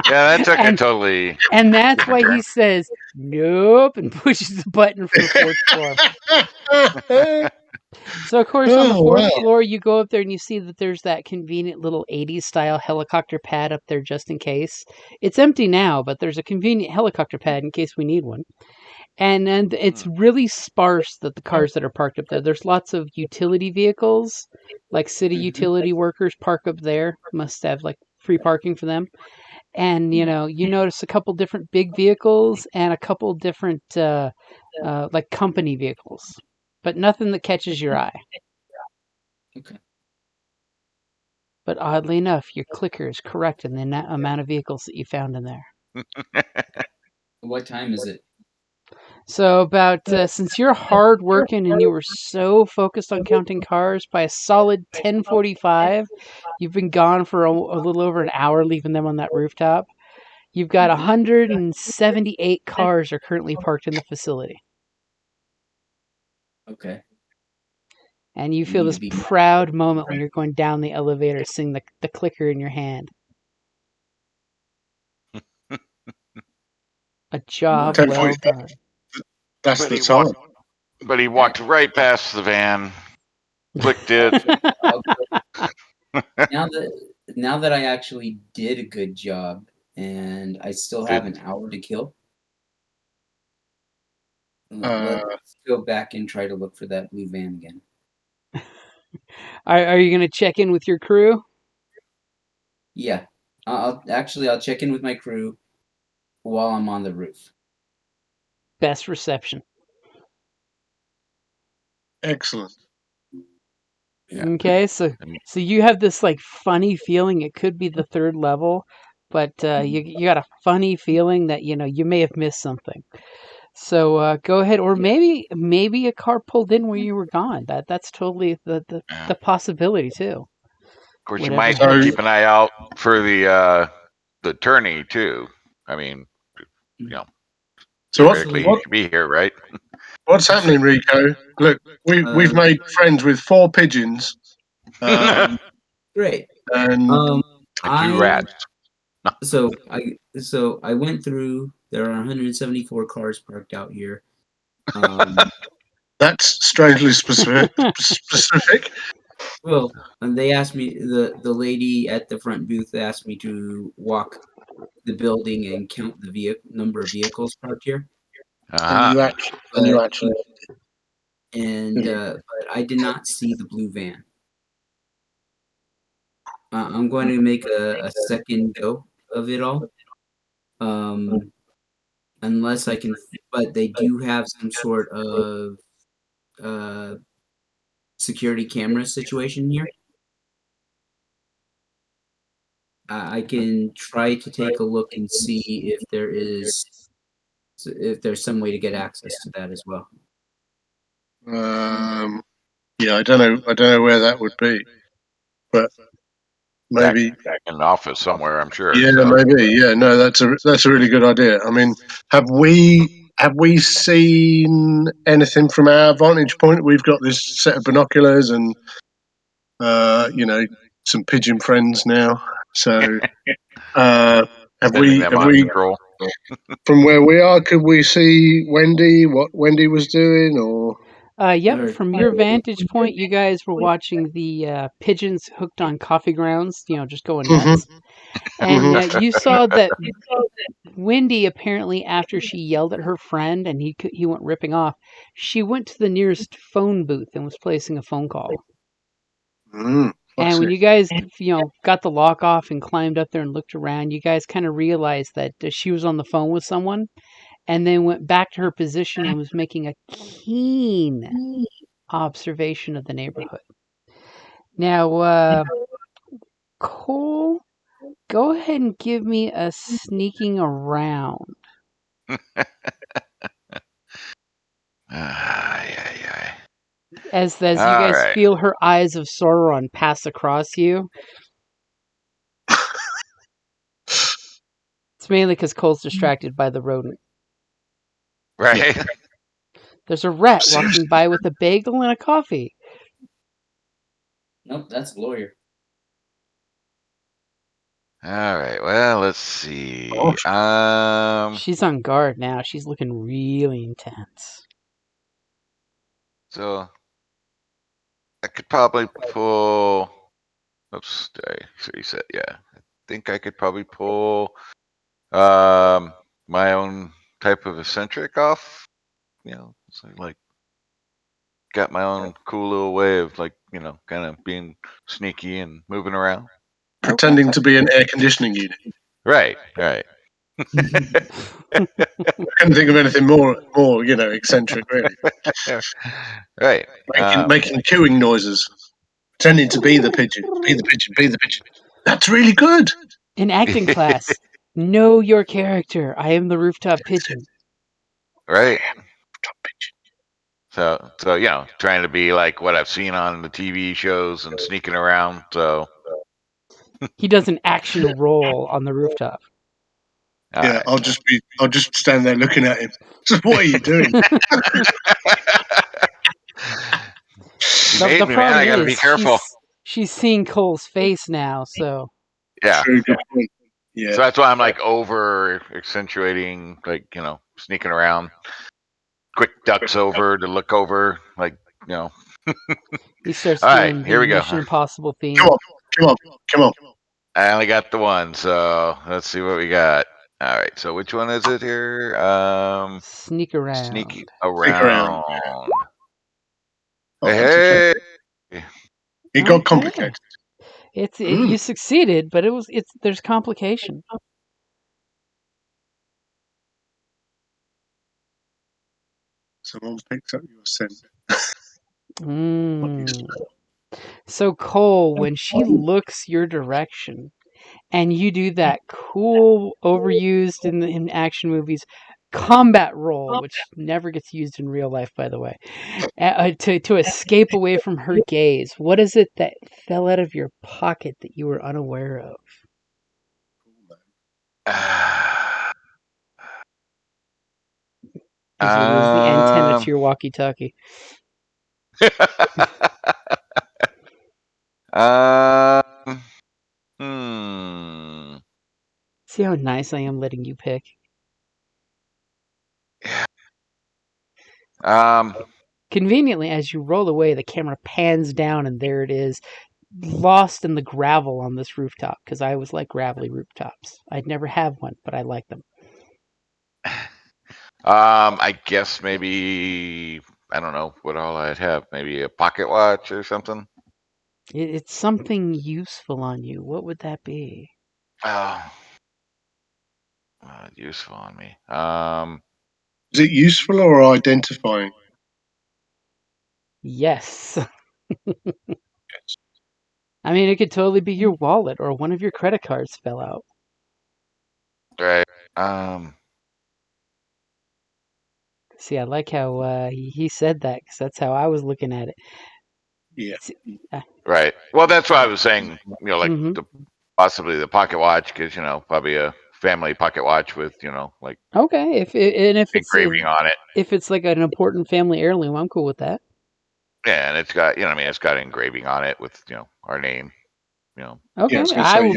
[SPEAKER 4] that took a
[SPEAKER 1] And-
[SPEAKER 4] totally.
[SPEAKER 1] And that's
[SPEAKER 4] Different
[SPEAKER 1] why
[SPEAKER 4] turn.
[SPEAKER 1] he says nope and pushes the button for the 4th floor. So of course on the 4th floor you go up there and you see that there's that convenient little 80s style helicopter pad up there just in case. It's empty now, but there's a convenient helicopter pad in case we need one. And it's really sparse that the cars that are parked up there. There's lots of utility vehicles, like city utility workers park up there. Must have like free parking for them. And you notice a couple different big vehicles and a couple different like company vehicles, but nothing that catches your eye.
[SPEAKER 3] Okay.
[SPEAKER 1] But oddly enough, your clicker is correct in the amount of vehicles that you found in there.
[SPEAKER 3] What time is it?
[SPEAKER 1] So about since you're hard working and you were so focused on counting cars, by a solid 10:45, you've been gone for a little over an hour, leaving them on that rooftop. You've got 178 cars are currently parked in the facility,
[SPEAKER 3] Okay.
[SPEAKER 1] and you
[SPEAKER 3] I
[SPEAKER 1] feel
[SPEAKER 3] need
[SPEAKER 1] this
[SPEAKER 3] to be.
[SPEAKER 1] proud moment when you're going down the elevator, seeing the clicker in your hand. A job
[SPEAKER 3] No,
[SPEAKER 1] well done.
[SPEAKER 2] That's
[SPEAKER 4] But
[SPEAKER 2] the
[SPEAKER 4] he
[SPEAKER 2] time.
[SPEAKER 4] walked right past the van, clicked it.
[SPEAKER 3] now that I actually did a good job and I still have an hour to kill,
[SPEAKER 2] Uh,
[SPEAKER 3] let's go back and try to look for that blue van again.
[SPEAKER 1] Are you going to check in with your crew?
[SPEAKER 3] Yeah. I'll check in with my crew while I'm on the roof.
[SPEAKER 1] Best reception.
[SPEAKER 2] excellent.
[SPEAKER 4] Yeah.
[SPEAKER 1] Okay, so you have this like funny feeling it could be the third level, but you got a funny feeling that you may have missed something. So go ahead, or maybe a car pulled in where you were gone. That's totally the possibility too.
[SPEAKER 4] Of course, you
[SPEAKER 1] Whatever
[SPEAKER 4] might
[SPEAKER 1] happens.
[SPEAKER 4] keep an eye out for the attorney too. I mean,
[SPEAKER 2] So
[SPEAKER 4] theoretically, he should be here, right?
[SPEAKER 2] what's happening, Rico? Look, we've made friends with 4 pigeons,
[SPEAKER 3] Great.
[SPEAKER 2] and
[SPEAKER 4] And 2 rats.
[SPEAKER 3] So I went through. There are 174 cars parked out here.
[SPEAKER 2] that's strangely specific.
[SPEAKER 3] Well, and they asked me, the lady at the front booth asked me to walk the building and count the number of vehicles parked here.
[SPEAKER 2] And you
[SPEAKER 4] Uh-huh.
[SPEAKER 2] actually
[SPEAKER 3] But I did not see the blue van. I'm going to make a second go of it all. Unless I can, but they do have some sort of uh, security camera situation here. I can try to take a look and see if there's some way to get access to that as well.
[SPEAKER 2] yeah, I don't know where that would be, but maybe
[SPEAKER 4] Back in the office somewhere, I'm sure.
[SPEAKER 2] yeah,
[SPEAKER 4] So
[SPEAKER 2] maybe yeah. No, that's a really good idea. I mean, have we seen anything from our vantage point? We've got this set of binoculars and some pigeon friends now. So
[SPEAKER 4] sending them
[SPEAKER 2] have
[SPEAKER 4] on
[SPEAKER 2] we
[SPEAKER 4] patrol.
[SPEAKER 2] from where we are? Could we see Wendy? What Wendy was doing, or
[SPEAKER 1] Yep, from your vantage point, you guys were watching the pigeons hooked on coffee grounds, just going
[SPEAKER 2] Mhm,
[SPEAKER 1] nuts. And
[SPEAKER 2] mhm.
[SPEAKER 1] you saw that Wendy, apparently, after she yelled at her friend and he went ripping off, she went to the nearest phone booth and was placing a phone call. And when
[SPEAKER 2] Classic.
[SPEAKER 1] you guys, got the lock off and climbed up there and looked around, you guys kind of realized that she was on the phone with someone, and then went back to her position and was making a keen observation of the neighborhood. Now, Cole, go ahead and give me a sneaking around.
[SPEAKER 4] Yeah.
[SPEAKER 1] As you
[SPEAKER 4] All
[SPEAKER 1] guys
[SPEAKER 4] right.
[SPEAKER 1] feel her eyes of Sauron pass across you. It's mainly because Cole's distracted by the rodent.
[SPEAKER 4] Right.
[SPEAKER 1] There's a rat
[SPEAKER 2] Seriously.
[SPEAKER 1] walking by with a bagel and a coffee.
[SPEAKER 3] Nope, that's the lawyer.
[SPEAKER 4] All right. Well, let's see.
[SPEAKER 1] She's on guard now. She's looking really intense.
[SPEAKER 4] So I could probably pull. Oops. So you said, yeah. I think I could probably pull my own type of eccentric off. so like got my own cool little way of like kind of being sneaky and moving around.
[SPEAKER 2] Pretending to be an air conditioning unit.
[SPEAKER 4] Right.
[SPEAKER 2] I couldn't think of anything more eccentric, really.
[SPEAKER 4] Right.
[SPEAKER 2] Making cooing noises. Pretending to be the pigeon. Be the pigeon. Be the pigeon. That's really good.
[SPEAKER 1] In acting class, know your character. I am the rooftop pigeon.
[SPEAKER 4] Right.
[SPEAKER 2] Rooftop pigeon.
[SPEAKER 4] So trying to be like what I've seen on the TV shows and sneaking around. So
[SPEAKER 1] He does an action role on the rooftop.
[SPEAKER 2] Yeah, I'll just stand there looking at him. What are you doing?
[SPEAKER 4] You
[SPEAKER 1] The
[SPEAKER 4] made me, man.
[SPEAKER 1] problem
[SPEAKER 4] I got to be
[SPEAKER 1] is
[SPEAKER 4] careful.
[SPEAKER 1] she's seeing Cole's face now, so
[SPEAKER 4] Yeah.
[SPEAKER 2] True, good point. Yeah.
[SPEAKER 4] So that's why I'm like over accentuating, like sneaking around. Quick ducks over to look over, like
[SPEAKER 1] he starts
[SPEAKER 4] All
[SPEAKER 1] doing
[SPEAKER 4] right,
[SPEAKER 1] the
[SPEAKER 4] here we go.
[SPEAKER 1] Mission Impossible theme.
[SPEAKER 2] Come on.
[SPEAKER 4] I only got the one, so let's see what we got. All right, so which one is it here?
[SPEAKER 1] Sneak around.
[SPEAKER 4] Sneak
[SPEAKER 2] around.
[SPEAKER 4] around.
[SPEAKER 2] Oh,
[SPEAKER 4] Hey,
[SPEAKER 2] it got complicated.
[SPEAKER 1] You succeeded, but there's complication.
[SPEAKER 2] Someone picked up your scent.
[SPEAKER 1] So Cole, when she looks your direction, and you do that cool, overused in action movies, combat roll, which never gets used in real life, by the way, to escape away from her gaze. What is it that fell out of your pocket that you were unaware of? Did you lose the antenna to your walkie-talkie? See how nice I am letting you pick? Conveniently, as you roll away, the camera pans down, and there it is, lost in the gravel on this rooftop, because I always like gravelly rooftops. I'd never have one, but I like them.
[SPEAKER 4] I guess maybe I don't know what all I'd have. Maybe a pocket watch or something.
[SPEAKER 1] It's something useful on you. What would that be?
[SPEAKER 4] Useful on me.
[SPEAKER 2] Is it useful or identifying?
[SPEAKER 1] Yes. I mean, it could totally be your wallet or one of your credit cards fell out.
[SPEAKER 4] Right.
[SPEAKER 1] See, I like how he said that, because that's how I was looking at it.
[SPEAKER 2] Yeah.
[SPEAKER 4] Right. Well, that's why I was saying, like possibly the pocket watch, because probably a family pocket watch with like
[SPEAKER 1] okay, if it's
[SPEAKER 4] engraving on it.
[SPEAKER 1] If it's like an important family heirloom, I'm cool with that.
[SPEAKER 4] Yeah, and it's got it's got engraving on it with
[SPEAKER 2] our
[SPEAKER 4] name.
[SPEAKER 1] Okay,
[SPEAKER 2] I will.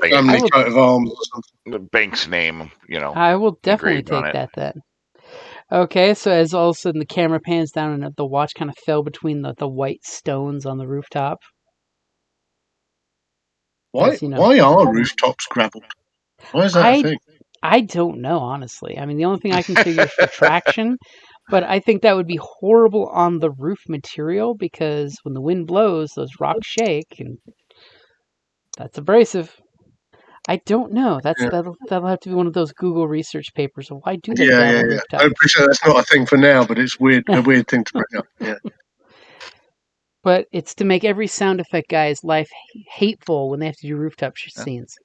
[SPEAKER 2] Family coat of arms or something.
[SPEAKER 4] The bank's name.
[SPEAKER 1] I will definitely take that then. Okay, so as all of a sudden the camera pans down and the watch kind of fell between the white stones on the rooftop.
[SPEAKER 2] Why are rooftops gravelled? Why is that a thing?
[SPEAKER 1] I don't know, honestly. I mean, the only thing I can figure is for traction, but I think that would be horrible on the roof material, because when the wind blows, those rocks shake, and that's abrasive. I don't know. That'll have to be one of those Google research papers. Why do they gravel rooftops?
[SPEAKER 2] I appreciate that's not a thing for now, but it's weird. A weird thing to bring up. Yeah.
[SPEAKER 1] But it's to make every sound effect guy's life hateful when they have to do rooftop scenes.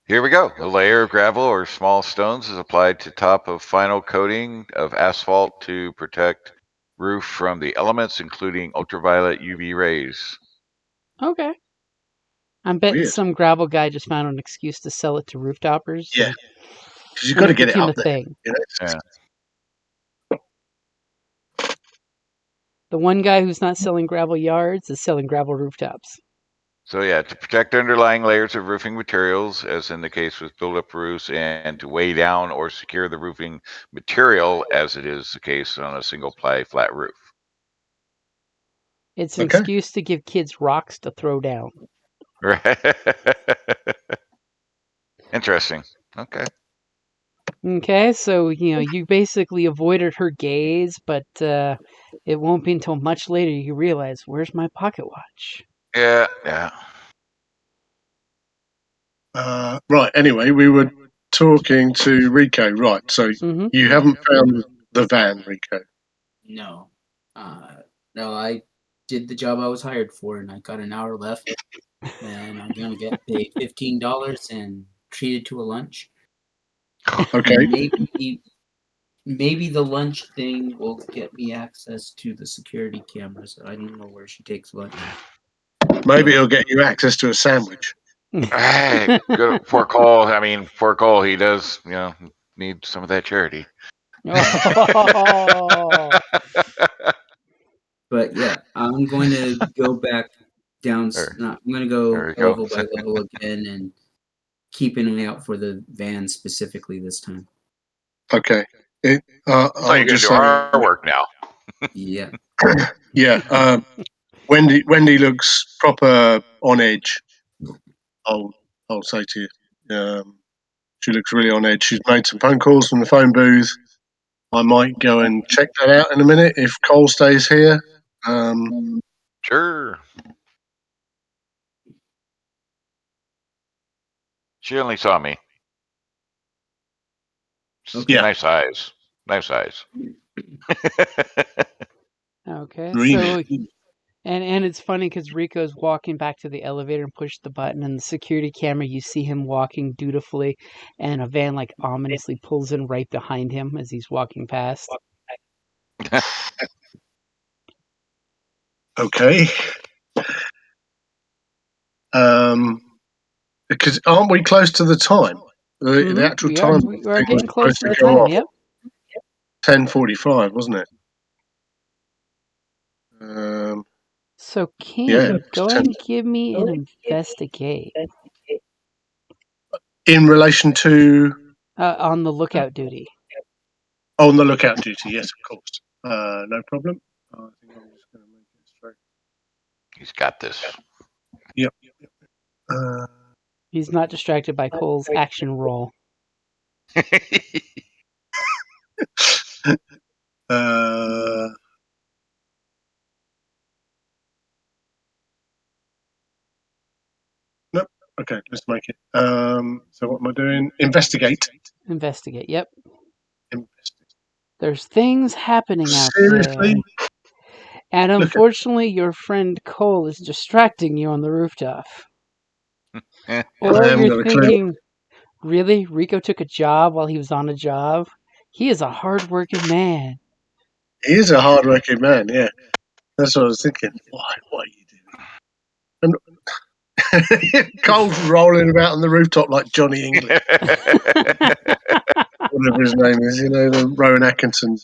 [SPEAKER 4] Here we go. A layer of gravel or small stones is applied to top of final coating of asphalt to protect roof from the elements, including ultraviolet UV rays.
[SPEAKER 1] Okay. I'm betting some gravel guy just found an excuse to sell it to rooftoppers.
[SPEAKER 2] Yeah. Because you've got to get it up there.
[SPEAKER 1] Thing. Yeah. The one guy who's not selling gravel yards is selling gravel rooftops.
[SPEAKER 4] So yeah, to protect underlying layers of roofing materials, as in the case with build-up roofs, and to weigh down or secure the roofing material, as it is the case on a single-ply flat roof.
[SPEAKER 1] It's an excuse to give kids rocks to throw down.
[SPEAKER 4] Right. Interesting. Okay.
[SPEAKER 1] Okay, so you basically avoided her gaze, but it won't be until much later you realize, where's my pocket watch?
[SPEAKER 4] Yeah, yeah.
[SPEAKER 2] Right. Anyway, we were talking to Rico. Right. So
[SPEAKER 1] Mm-hmm.
[SPEAKER 2] you haven't found the van, Rico.
[SPEAKER 3] No. No, I did the job I was hired for, and I got an hour left, and I'm gonna get paid $15 and treated to a lunch.
[SPEAKER 2] Okay.
[SPEAKER 3] Maybe the lunch thing will get me access to the security cameras. I don't know where she takes lunch.
[SPEAKER 2] Maybe it'll get you access to a sandwich.
[SPEAKER 4] Hey, good for Cole. I mean, for Cole, he does, need some of that charity.
[SPEAKER 1] Oh.
[SPEAKER 3] But yeah, I'm going to go back down.
[SPEAKER 4] There
[SPEAKER 3] I'm going to go
[SPEAKER 4] we go.
[SPEAKER 3] level by level again and keep an eye out for the van specifically this time.
[SPEAKER 2] Okay.
[SPEAKER 4] So you're
[SPEAKER 2] I'll
[SPEAKER 4] gonna
[SPEAKER 2] just
[SPEAKER 4] do
[SPEAKER 2] say,
[SPEAKER 4] our work now.
[SPEAKER 3] Yeah.
[SPEAKER 2] yeah. Wendy looks proper on edge. I'll say to you. She looks really on edge. She's made some phone calls from the phone booth. I might go and check that out in a minute if Cole stays here.
[SPEAKER 4] Sure. She only saw me.
[SPEAKER 3] Okay.
[SPEAKER 2] Yeah.
[SPEAKER 4] Nice eyes. Nice eyes.
[SPEAKER 1] Okay,
[SPEAKER 2] Really?
[SPEAKER 1] so and it's funny because Rico's walking back to the elevator and pushed the button, and the security camera, you see him walking dutifully, and a van like ominously pulls in right behind him as he's walking past.
[SPEAKER 2] Okay. Because aren't we close to the time? The actual
[SPEAKER 1] We are
[SPEAKER 2] time
[SPEAKER 1] we are
[SPEAKER 2] thing was
[SPEAKER 1] getting close
[SPEAKER 2] supposed
[SPEAKER 1] to
[SPEAKER 2] to
[SPEAKER 1] the
[SPEAKER 2] go
[SPEAKER 1] time.
[SPEAKER 2] off
[SPEAKER 1] Yep.
[SPEAKER 2] 10:45, wasn't it?
[SPEAKER 1] So
[SPEAKER 2] Yeah.
[SPEAKER 1] King, go ahead and give me an investigate
[SPEAKER 2] In relation to
[SPEAKER 1] on the lookout duty.
[SPEAKER 2] on the lookout duty, yes, of course. No problem. I think I'm just going to make it straight.
[SPEAKER 4] He's got this.
[SPEAKER 2] Yep. Uh,
[SPEAKER 1] He's not distracted by Cole's action roll.
[SPEAKER 2] uh, nope. Okay, let's make it. So what am I doing? Investigate.
[SPEAKER 1] Investigate. Yep.
[SPEAKER 2] Investigate.
[SPEAKER 1] There's things happening out there.
[SPEAKER 2] Seriously?
[SPEAKER 1] And
[SPEAKER 2] Look at
[SPEAKER 1] unfortunately, your friend Cole is distracting you on the rooftop.
[SPEAKER 4] Eh,
[SPEAKER 1] Or
[SPEAKER 2] I haven't
[SPEAKER 1] you're
[SPEAKER 2] got a clue.
[SPEAKER 1] thinking, really? Rico took a job while he was on a job? He is a hard-working man.
[SPEAKER 2] He is a hard-working man. Yeah, that's what I was thinking. Why? What are you doing? And Cole's rolling about on the rooftop like Johnny English, whatever his name is. You know, the Rowan Atkinson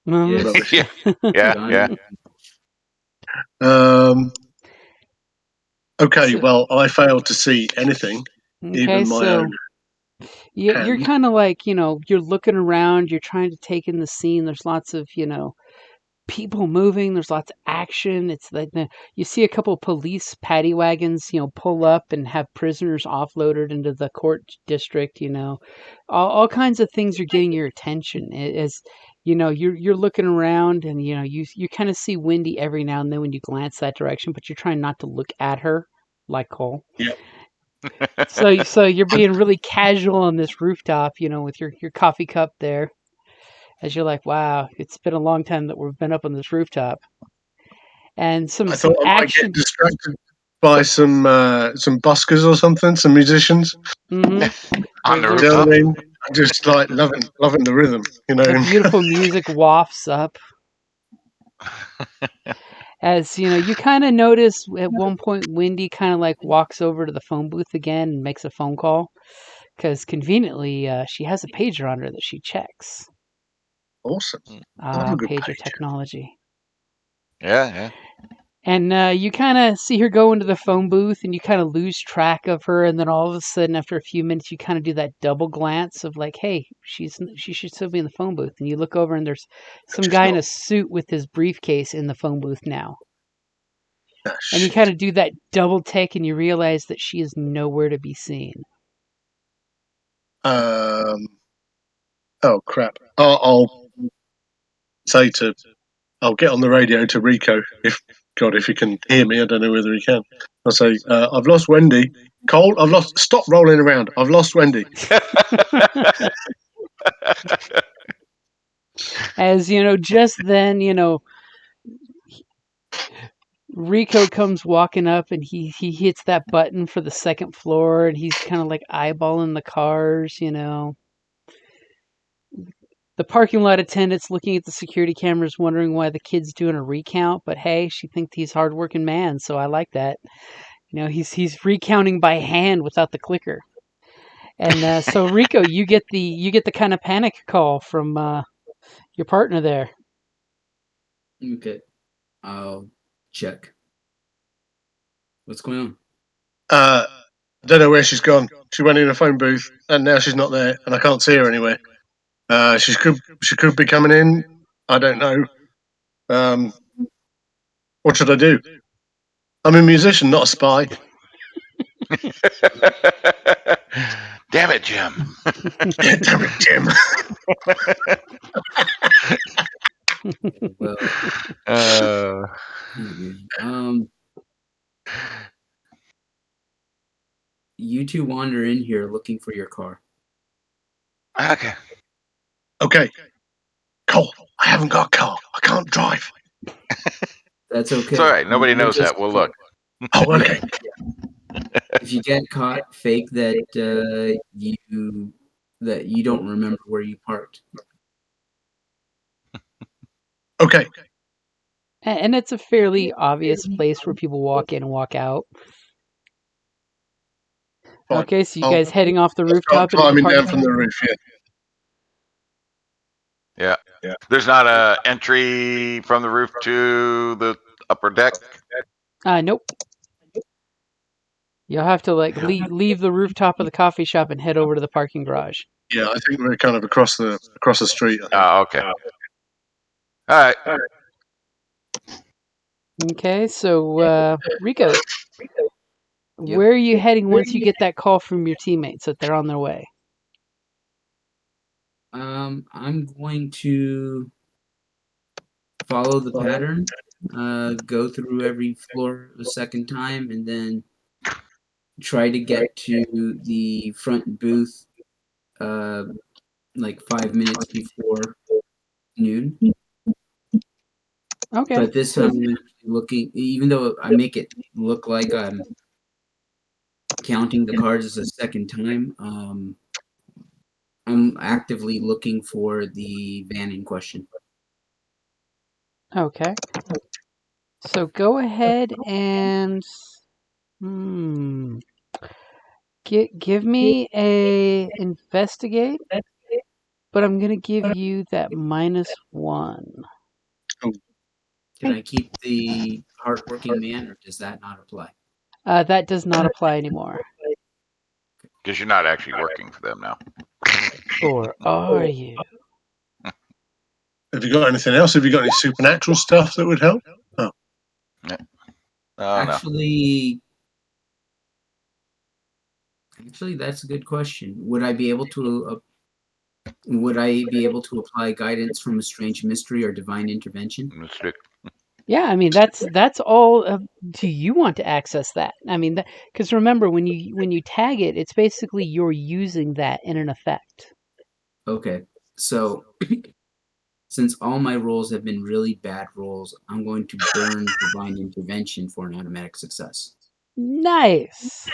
[SPEAKER 1] Mhm.
[SPEAKER 2] rubbish.
[SPEAKER 4] yeah, yeah.
[SPEAKER 2] Okay,
[SPEAKER 1] So,
[SPEAKER 2] well, I failed to see anything,
[SPEAKER 1] okay,
[SPEAKER 2] even my
[SPEAKER 1] so
[SPEAKER 2] own
[SPEAKER 1] you're
[SPEAKER 2] hand.
[SPEAKER 1] kind of like, you're looking around, you're trying to take in the scene. There's lots of, people moving. There's lots of action. It's like you see a couple police paddy wagons, pull up and have prisoners offloaded into the court district. All kinds of things are getting your attention. As you're looking around, and you kind of see Wendy every now and then when you glance that direction, but you're trying not to look at her like Cole.
[SPEAKER 2] Yeah.
[SPEAKER 1] So you're being really casual on this rooftop, with your coffee cup there, as you're like, wow, it's been a long time that we've been up on this rooftop. And some
[SPEAKER 2] I
[SPEAKER 1] some
[SPEAKER 2] thought I might get
[SPEAKER 1] action.
[SPEAKER 2] distracted by some buskers or something, some musicians.
[SPEAKER 1] Mm-hmm.
[SPEAKER 4] On the
[SPEAKER 2] Do you know
[SPEAKER 4] rooftop.
[SPEAKER 2] what I mean? I'm just like loving the rhythm, you know.
[SPEAKER 1] The beautiful music wafts up. As you kind of notice at one point, Wendy kind of like walks over to the phone booth again and makes a phone call because conveniently she has a pager on her that she checks.
[SPEAKER 2] Awesome. I love a good
[SPEAKER 1] Pager
[SPEAKER 2] page.
[SPEAKER 1] technology.
[SPEAKER 4] Yeah.
[SPEAKER 1] And you kind of see her go into the phone booth, and you kind of lose track of her. And then all of a sudden, after a few minutes, you kind of do that double glance of like, "Hey, she should still be in the phone booth." And you look over, and there's some
[SPEAKER 2] Just
[SPEAKER 1] guy in
[SPEAKER 2] not.
[SPEAKER 1] a suit with his briefcase in the phone booth now.
[SPEAKER 2] Ah,
[SPEAKER 1] And you
[SPEAKER 2] shit.
[SPEAKER 1] kind of do that double take, and you realize that she is nowhere to be seen.
[SPEAKER 2] Um, Oh crap! I'll say I'll get on the radio to Rico if he can hear me. I don't know whether he can. I'll say I've lost Wendy. Cole, I've lost. Stop rolling around. I've lost Wendy.
[SPEAKER 1] As just then, Rico comes walking up and he hits that button for the second floor and he's kind of like eyeballing the cars. The parking lot attendant's looking at the security cameras, wondering why the kid's doing a recount. But hey, she thinks he's a hardworking man, so I like that. He's recounting by hand without the clicker. And so Rico, you get the kind of panic call from your partner there.
[SPEAKER 3] Okay, I'll check. What's going on?
[SPEAKER 2] I don't know where she's gone. She went in a phone booth, and now she's not there, and I can't see her anywhere. She could be coming in. I don't know. What should I do? I'm a musician, not a spy.
[SPEAKER 4] Damn it, Jim.
[SPEAKER 2] Damn it, Jim.
[SPEAKER 3] Well, you two wander in here looking for your car.
[SPEAKER 2] Okay. Cole, I haven't got a car. I can't drive.
[SPEAKER 3] That's okay.
[SPEAKER 4] It's all right. Nobody knows that. We'll look.
[SPEAKER 2] Oh, okay.
[SPEAKER 3] If you get caught, fake that you don't remember where you parked.
[SPEAKER 2] Okay.
[SPEAKER 1] And it's a fairly obvious place where people walk in and walk out.
[SPEAKER 2] Fine.
[SPEAKER 1] Okay, so you guys heading off the rooftop?
[SPEAKER 2] Climbing down from the roof,
[SPEAKER 4] Yeah. There's not a entry from the roof to the upper deck?
[SPEAKER 1] Nope. You'll have to leave the rooftop of the coffee shop and head over to the parking garage.
[SPEAKER 2] Yeah, I think we're kind of across the street.
[SPEAKER 4] Oh, okay. All right.
[SPEAKER 1] Okay, so Rico, where are you heading once you get that call from your teammates that they're on their way?
[SPEAKER 3] I'm going to follow the pattern, go through every floor a second time, and then try to get to the front booth like 5 minutes before noon.
[SPEAKER 1] Okay.
[SPEAKER 3] But this time I'm looking, even though I make it look like I'm counting the cards as a second time, I'm actively looking for the van in question.
[SPEAKER 1] Okay. So go ahead and give me a investigate, but I'm gonna give you that -1.
[SPEAKER 3] Can I keep the hardworking man, or does that not apply?
[SPEAKER 1] That does not apply anymore.
[SPEAKER 4] Because you're not actually working for them now.
[SPEAKER 1] Or are you?
[SPEAKER 2] Have you got anything else? Have you got any supernatural stuff that would help? Oh.
[SPEAKER 3] Actually, that's a good question. Would I be able to apply guidance from a strange mystery or divine intervention?
[SPEAKER 1] Yeah, I mean that's all. Do you want to access that? I mean, because remember when you tag it, it's basically you're using that in an effect.
[SPEAKER 3] Okay, so since all my rolls have been really bad rolls, I'm going to burn divine intervention for an automatic success.
[SPEAKER 1] Nice.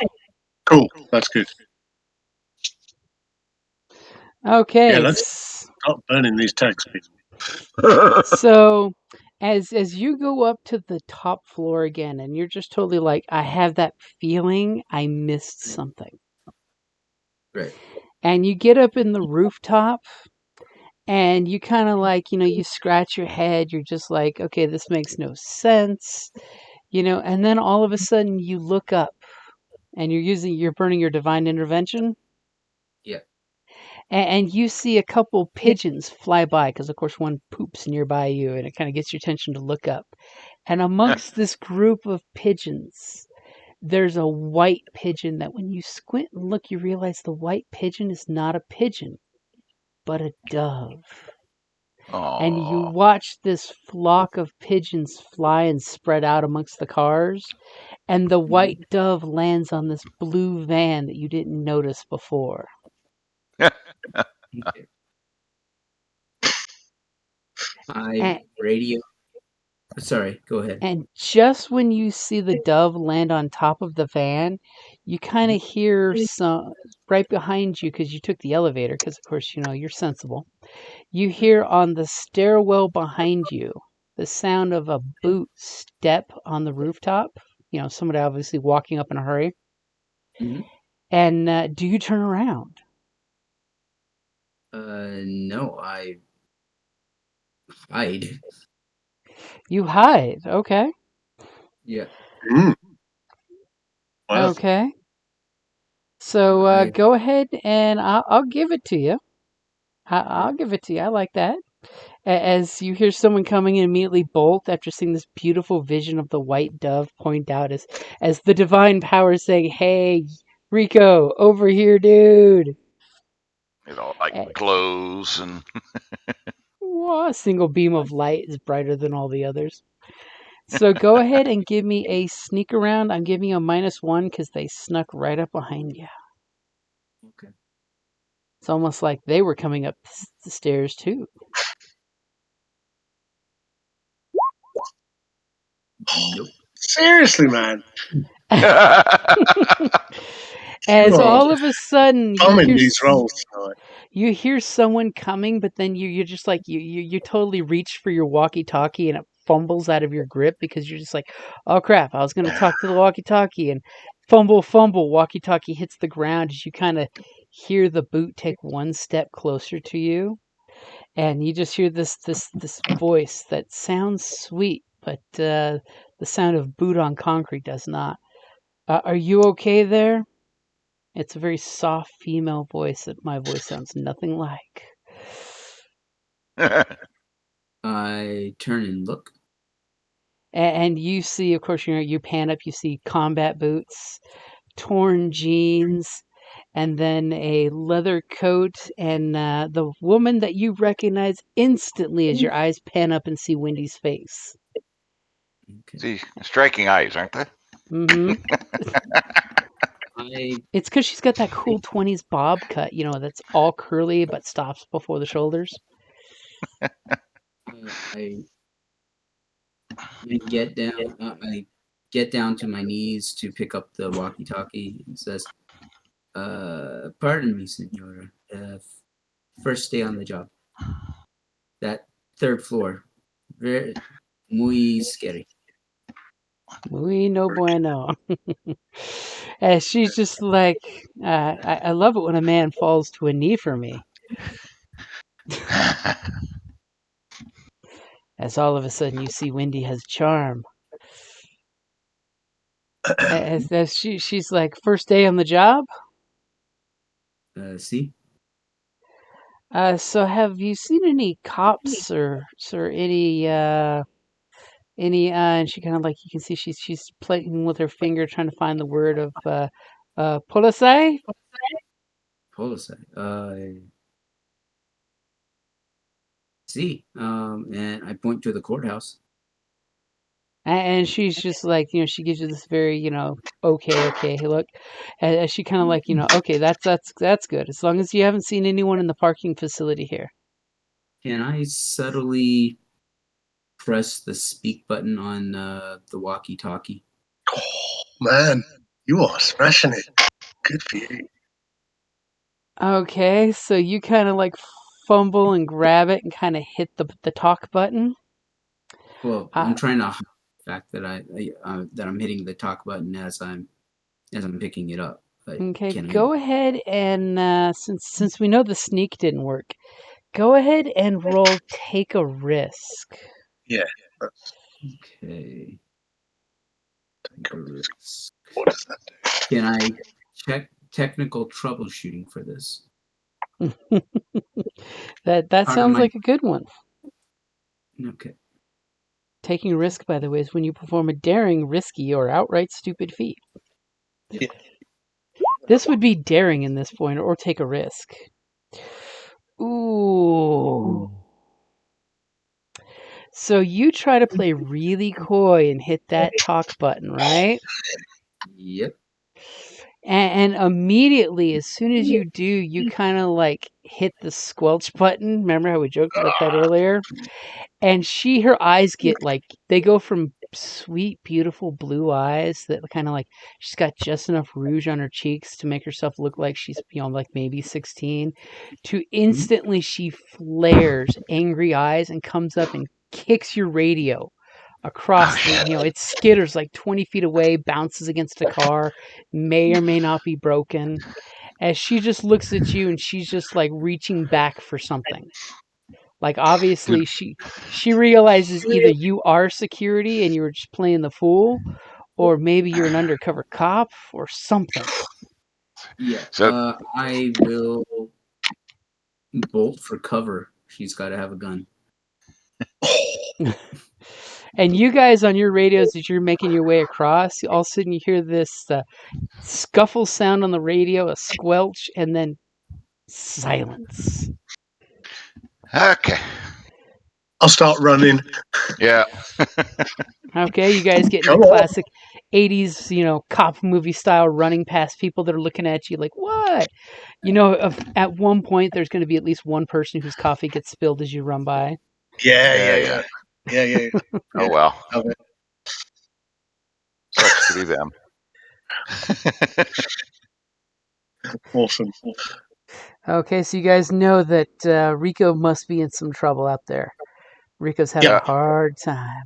[SPEAKER 2] Cool. That's good.
[SPEAKER 1] Okay.
[SPEAKER 2] Yeah, let's start burning these tags.
[SPEAKER 1] So, as you go up to the top floor again, and you're just totally like, I have that feeling I missed something.
[SPEAKER 3] Right.
[SPEAKER 1] And you get up in the rooftop, and you kind of like, you scratch your head. You're just like, okay, this makes no sense, And then all of a sudden, you look up, and you're burning your divine intervention.
[SPEAKER 3] Yeah.
[SPEAKER 1] And you see a couple pigeons fly by, because of course one poops nearby you, and it kind of gets your attention to look up. And amongst this group of pigeons, there's a white pigeon that when you squint and look, you realize the white pigeon is not a pigeon. but a dove.
[SPEAKER 4] Oh.
[SPEAKER 1] And you watch this flock of pigeons fly and spread out amongst the cars, and the white dove lands on this blue van that you didn't notice before.
[SPEAKER 3] Okay. I radio. Sorry, go ahead.
[SPEAKER 1] And just when you see the dove land on top of the van, you kind of hear some right behind you because you took the elevator, because of course, you're sensible. You hear on the stairwell behind you the sound of a boot step on the rooftop. Somebody obviously walking up in a hurry.
[SPEAKER 3] Mhm.
[SPEAKER 1] And do you turn around?
[SPEAKER 3] No, I hide.
[SPEAKER 1] You hide. Okay.
[SPEAKER 3] Yeah.
[SPEAKER 2] Mm. Wow.
[SPEAKER 1] Okay. So
[SPEAKER 3] I-
[SPEAKER 1] go ahead and I'll give it to you. I'll give it to you. I like that. As you hear someone coming and immediately bolt after seeing this beautiful vision of the white dove point out as the divine power saying, "Hey, Rico, over here, dude."
[SPEAKER 4] It all like
[SPEAKER 1] Eh,
[SPEAKER 4] glows and
[SPEAKER 1] a single beam of light is brighter than all the others. So go ahead and give me a sneak around. I'm giving you a -1 because they snuck right up behind you.
[SPEAKER 3] Okay.
[SPEAKER 1] It's almost like they were coming up the stairs too.
[SPEAKER 3] Nope.
[SPEAKER 2] Seriously, man.
[SPEAKER 1] As
[SPEAKER 2] You are
[SPEAKER 1] all of a sudden
[SPEAKER 2] bombing these roles tonight.
[SPEAKER 1] you hear someone coming, but then you're just like you totally reach for your walkie-talkie and it fumbles out of your grip because you're just like, oh crap, I was going to talk to the walkie-talkie, and fumble, walkie-talkie hits the ground as you kind of hear the boot take one step closer to you, and you just hear this voice that sounds sweet, but the sound of boot on concrete does not. Are you okay there? It's a very soft female voice that my voice sounds nothing like.
[SPEAKER 3] I turn and look.
[SPEAKER 1] And you see, of course, you pan up, you see combat boots, torn jeans, and then a leather coat, and the woman that you recognize instantly as your eyes pan up and see Wendy's face.
[SPEAKER 3] Okay.
[SPEAKER 4] See, striking eyes, aren't they?
[SPEAKER 1] Mm-hmm.
[SPEAKER 3] I
[SPEAKER 1] It's because she's got that cool 20s bob cut, that's all curly but stops before the shoulders.
[SPEAKER 3] I get down. I get down to my knees to pick up the walkie-talkie. It says, "Pardon me, Senora. First day on the job. That third floor, very muy scary."
[SPEAKER 1] Muy no bueno. And she's just like, I love it when a man falls to a knee for me. As all of a sudden you see Wendy has charm. As she's like, first day on the job?
[SPEAKER 3] See?
[SPEAKER 1] So have you seen any cops or any and she kind of like, you can see she's playing with her finger trying to find the word of police?
[SPEAKER 3] Policy. See. And I point to the courthouse.
[SPEAKER 1] And she's just like, she gives you this very, okay look. As she kind of like, okay, that's good. As long as you haven't seen anyone in the parking facility here.
[SPEAKER 3] Can I subtly press the speak button on the walkie-talkie?
[SPEAKER 2] Oh, man, you are smashing it. Good for you.
[SPEAKER 1] Okay, so you kind of like fumble and grab it and kind of hit the talk button.
[SPEAKER 3] Well, I'm trying to hide the fact that that I'm hitting the talk button as I'm picking it up. But
[SPEAKER 1] Okay,
[SPEAKER 3] can
[SPEAKER 1] go ahead and since we know the sneak didn't work, go ahead and roll take a risk.
[SPEAKER 2] Yeah.
[SPEAKER 3] Okay.
[SPEAKER 2] Take a
[SPEAKER 3] risk.
[SPEAKER 2] What does that do?
[SPEAKER 3] Can I check technical troubleshooting for this?
[SPEAKER 1] That sounds like a good one.
[SPEAKER 3] Okay.
[SPEAKER 1] Taking a risk, by the way, is when you perform a daring, risky, or outright stupid feat.
[SPEAKER 2] Yeah.
[SPEAKER 1] This would be daring in this point, or take a risk. Ooh, Ooh. So you try to play really coy and hit that talk button, right?
[SPEAKER 3] Yep.
[SPEAKER 1] And immediately, as soon as you do, you kind of like hit the squelch button. Remember how we joked about that earlier? And her eyes get like, they go from sweet, beautiful blue eyes that kind of like, she's got just enough rouge on her cheeks to make herself look like she's, like maybe 16, to instantly she flares angry eyes and comes up and kicks your radio across the, it skitters like 20 feet away, bounces against a car, may or may not be broken. As she just looks at you and she's just like reaching back for something. Like obviously she realizes either you are security and you were just playing the fool, or maybe you're an undercover cop or something.
[SPEAKER 3] Yeah.
[SPEAKER 4] So-
[SPEAKER 3] I will bolt for cover. She's got to have a gun.
[SPEAKER 1] And you guys on your radios, as you're making your way across, all of a sudden you hear this scuffle sound on the radio, a squelch, and then silence.
[SPEAKER 4] Okay.
[SPEAKER 2] I'll start running.
[SPEAKER 4] Yeah.
[SPEAKER 1] Okay, you guys get in the
[SPEAKER 2] Come on.
[SPEAKER 1] classic 80s, cop movie style running past people that are looking at you like, what? At one point, there's going to be at least one person whose coffee gets spilled as you run by.
[SPEAKER 2] Yeah.
[SPEAKER 4] Oh well.
[SPEAKER 2] Love it.
[SPEAKER 4] Sucks to be them.
[SPEAKER 2] Awesome.
[SPEAKER 1] Okay, so you guys know that Rico must be in some trouble out there. Rico's having
[SPEAKER 4] Yeah.
[SPEAKER 1] a hard time.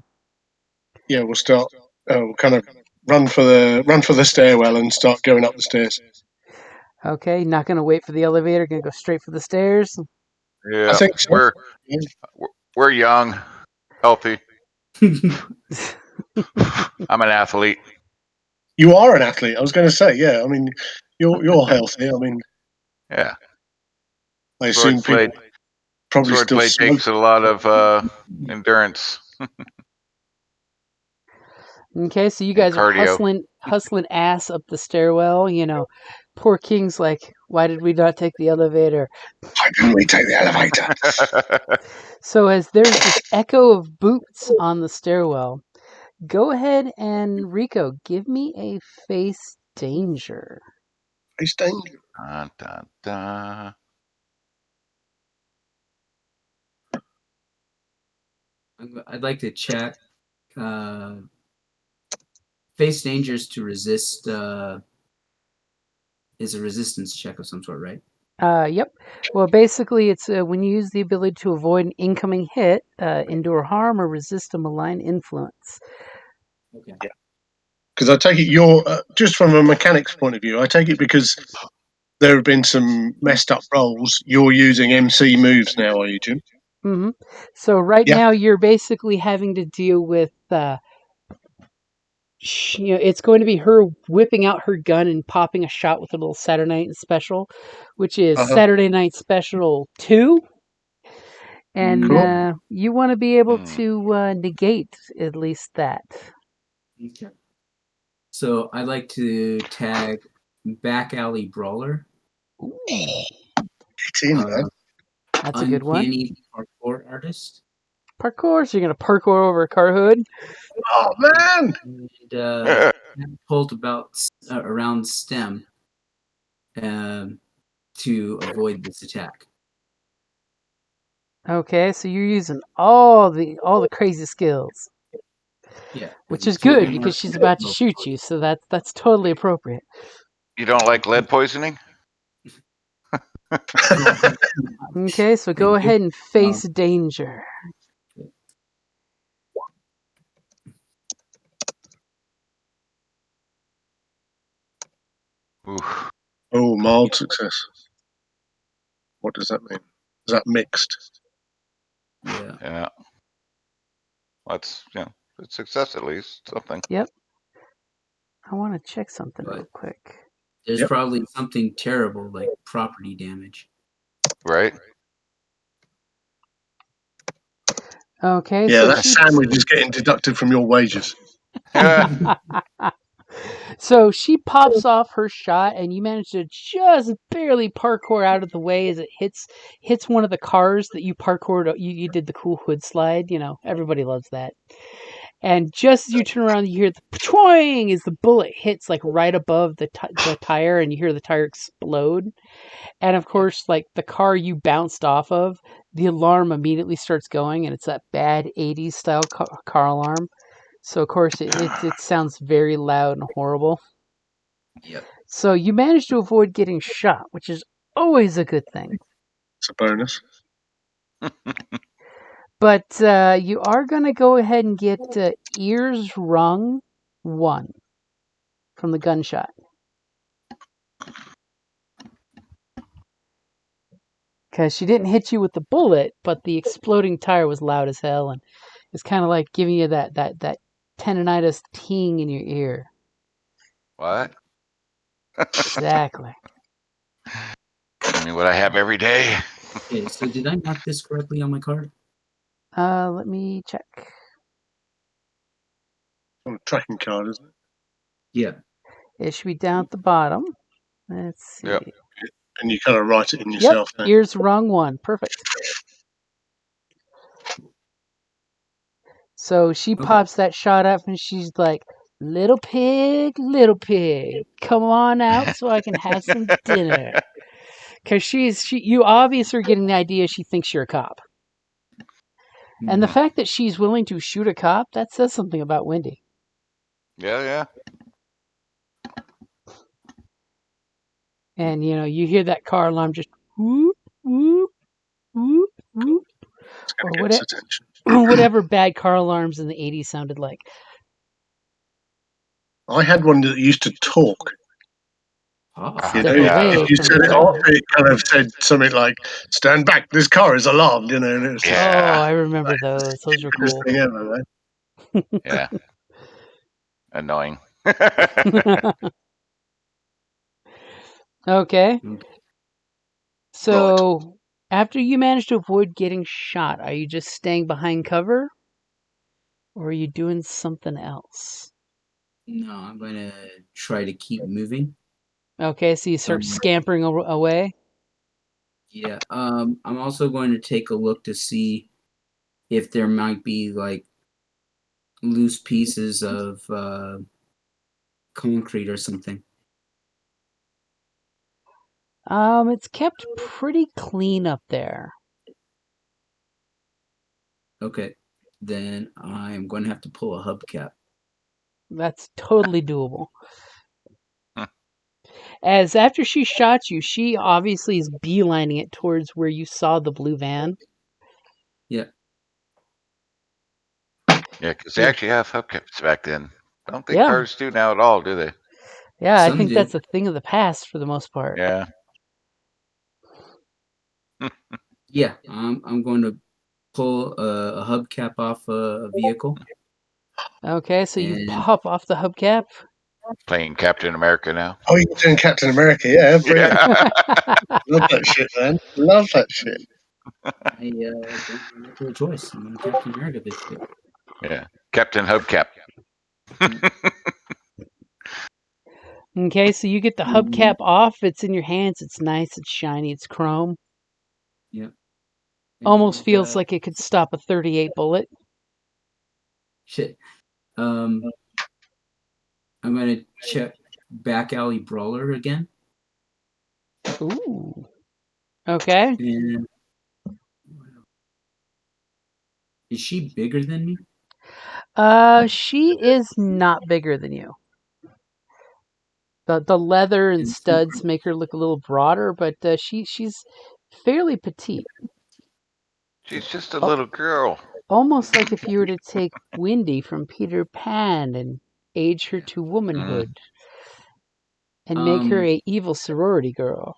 [SPEAKER 2] Yeah, we'll start. We'll kind of run for the stairwell and start going up the stairs.
[SPEAKER 1] Okay, not going to wait for the elevator, going to go straight for the stairs.
[SPEAKER 4] Yeah.
[SPEAKER 2] I think so.
[SPEAKER 4] We're young, healthy. I'm an athlete.
[SPEAKER 2] You are an athlete. I was going to say, yeah. I mean, you're healthy. I mean,
[SPEAKER 4] Yeah.
[SPEAKER 2] I assume people probably still
[SPEAKER 4] Swordplay
[SPEAKER 2] smoke.
[SPEAKER 4] takes a lot of endurance.
[SPEAKER 1] Okay, so you guys are
[SPEAKER 4] cardio.
[SPEAKER 1] hustling ass up the stairwell. Poor King's like, why did we not take the elevator?
[SPEAKER 2] Why didn't we take the elevator?
[SPEAKER 1] So as there's this echo of boots on the stairwell, go ahead and Rico, give me a face danger.
[SPEAKER 2] Face danger.
[SPEAKER 4] Dun, dun, dun.
[SPEAKER 3] I'd like to check face dangers to resist. Is a resistance check of some sort, right?
[SPEAKER 1] Yep. Well, basically, it's when you use the ability to avoid an incoming hit, endure harm, or resist a malign influence.
[SPEAKER 3] Okay.
[SPEAKER 2] Yeah. Because I take it you're just from a mechanics point of view. I take it because there have been some messed up rolls. You're using MC moves now, are you, Jim?
[SPEAKER 1] Mm-hmm. So right now, you're basically having to deal with. It's going to be her whipping out her gun and popping a shot with a little Saturday Night Special, which is Saturday Night Special 2. And
[SPEAKER 2] Cool.
[SPEAKER 1] you want to be able to negate at least that.
[SPEAKER 3] Okay. So I'd like to tag Back Alley Brawler.
[SPEAKER 1] Ooh,
[SPEAKER 2] Get in, man.
[SPEAKER 1] that's a good one.
[SPEAKER 3] Uncanny Parkour Artist.
[SPEAKER 1] Parkour, so you're going to parkour over a car hood?
[SPEAKER 2] Oh, man.
[SPEAKER 3] And pulled around stem to avoid this attack.
[SPEAKER 1] Okay, so you're using all the crazy skills.
[SPEAKER 3] Yeah.
[SPEAKER 1] Which is good because she's about to shoot you, so that's totally appropriate.
[SPEAKER 4] You don't like lead poisoning?
[SPEAKER 1] Okay, so go ahead and face danger.
[SPEAKER 4] Oof.
[SPEAKER 2] Oh, mild success. What does that mean? Is that mixed?
[SPEAKER 3] Yeah.
[SPEAKER 4] Yeah. That's a success at least. Something.
[SPEAKER 1] Yep. I want to check something real quick.
[SPEAKER 3] There's probably something terrible like property damage.
[SPEAKER 4] Right?
[SPEAKER 1] Okay,
[SPEAKER 2] Yeah,
[SPEAKER 1] so
[SPEAKER 2] that sandwich is getting deducted from your wages.
[SPEAKER 1] So she pops off her shot, and you manage to just barely parkour out of the way as it hits one of the cars that you parkoured. You did the cool hood slide. Everybody loves that. And just as you turn around, you hear the choing as the bullet hits like right above the tire, and you hear the tire explode. And of course, like the car you bounced off of, the alarm immediately starts going, and it's that bad '80s style car alarm. So of course, it sounds very loud and horrible.
[SPEAKER 3] Yep.
[SPEAKER 1] So you managed to avoid getting shot, which is always a good thing.
[SPEAKER 2] It's a bonus.
[SPEAKER 1] But you are going to go ahead and get ears rung 1 from the gunshot. Because she didn't hit you with the bullet, but the exploding tire was loud as hell, and it's kind of like giving you that tendonitis ting in your ear.
[SPEAKER 4] What?
[SPEAKER 1] Exactly.
[SPEAKER 4] I mean, what I have every day.
[SPEAKER 3] Okay, so did I mark this correctly on my card?
[SPEAKER 1] Let me check.
[SPEAKER 2] On a tracking card, isn't it?
[SPEAKER 3] Yeah.
[SPEAKER 1] It should be down at the bottom. Let's see.
[SPEAKER 4] Yep.
[SPEAKER 2] And you kind of write it in
[SPEAKER 1] Yep,
[SPEAKER 2] yourself. Then.
[SPEAKER 1] ears rung 1. Perfect. So she pops that shot up, and she's like, little pig, come on out so I can have some dinner. Because you obviously are getting the idea she thinks you're a cop. And the fact that she's willing to shoot a cop, that says something about Wendy.
[SPEAKER 4] Yeah.
[SPEAKER 1] And, you hear that car alarm just whoop, whoop, whoop, whoop.
[SPEAKER 2] It's going to get its attention.
[SPEAKER 1] Whatever bad car alarms in the 80s sounded like.
[SPEAKER 2] I had one that used to talk.
[SPEAKER 1] Step away
[SPEAKER 2] if you
[SPEAKER 1] from
[SPEAKER 2] said
[SPEAKER 1] the
[SPEAKER 2] it off, it kind of said something like, "Stand back, this car is alarmed," and it was
[SPEAKER 4] Yeah.
[SPEAKER 1] Oh, I remember those. Those were cool.
[SPEAKER 2] thing ever, man.
[SPEAKER 4] Yeah. Annoying.
[SPEAKER 1] Okay. So, after you manage to avoid getting shot, are you just staying behind cover? Or are you doing something else?
[SPEAKER 3] No, I'm going to try to keep moving.
[SPEAKER 1] Okay, so you start scampering away?
[SPEAKER 3] Yeah. I'm also going to take a look to see if there might be like loose pieces of concrete or something.
[SPEAKER 1] It's kept pretty clean up there.
[SPEAKER 3] Okay. Then I'm going to have to pull a hubcap.
[SPEAKER 1] That's totally doable. As after she shot you, she obviously is beelining it towards where you saw the blue van.
[SPEAKER 3] Yeah.
[SPEAKER 4] Yeah, because they actually have hubcaps back then. I don't think
[SPEAKER 1] Yeah.
[SPEAKER 4] cars do now at all, do they?
[SPEAKER 1] Yeah, I
[SPEAKER 3] Some
[SPEAKER 1] think
[SPEAKER 3] do.
[SPEAKER 1] that's a thing of the past for the most part.
[SPEAKER 4] Yeah.
[SPEAKER 3] Yeah, I'm going to pull a hubcap off a vehicle.
[SPEAKER 1] Okay, so you pop off the hubcap.
[SPEAKER 4] Playing Captain America now.
[SPEAKER 2] Oh, you're doing Captain America, yeah, brilliant.
[SPEAKER 4] Yeah.
[SPEAKER 2] Love that shit, man. Love that shit.
[SPEAKER 3] I don't have much of a choice. I'm going to Captain America this shit.
[SPEAKER 4] Yeah. Captain Hubcap.
[SPEAKER 1] Okay, so you get the hubcap off. It's in your hands. It's nice. It's shiny. It's chrome.
[SPEAKER 3] Yep.
[SPEAKER 1] Almost feels like it could stop a .38 bullet.
[SPEAKER 3] Shit. I'm going to check Back Alley Brawler again.
[SPEAKER 1] Ooh. Okay.
[SPEAKER 3] And is she bigger than me?
[SPEAKER 1] She is not bigger than you. The leather and studs make her look a little broader, but she's fairly petite.
[SPEAKER 4] She's just a little girl.
[SPEAKER 1] Almost like if you were to take Wendy from Peter Pan and age her to womanhood and make her a evil sorority girl.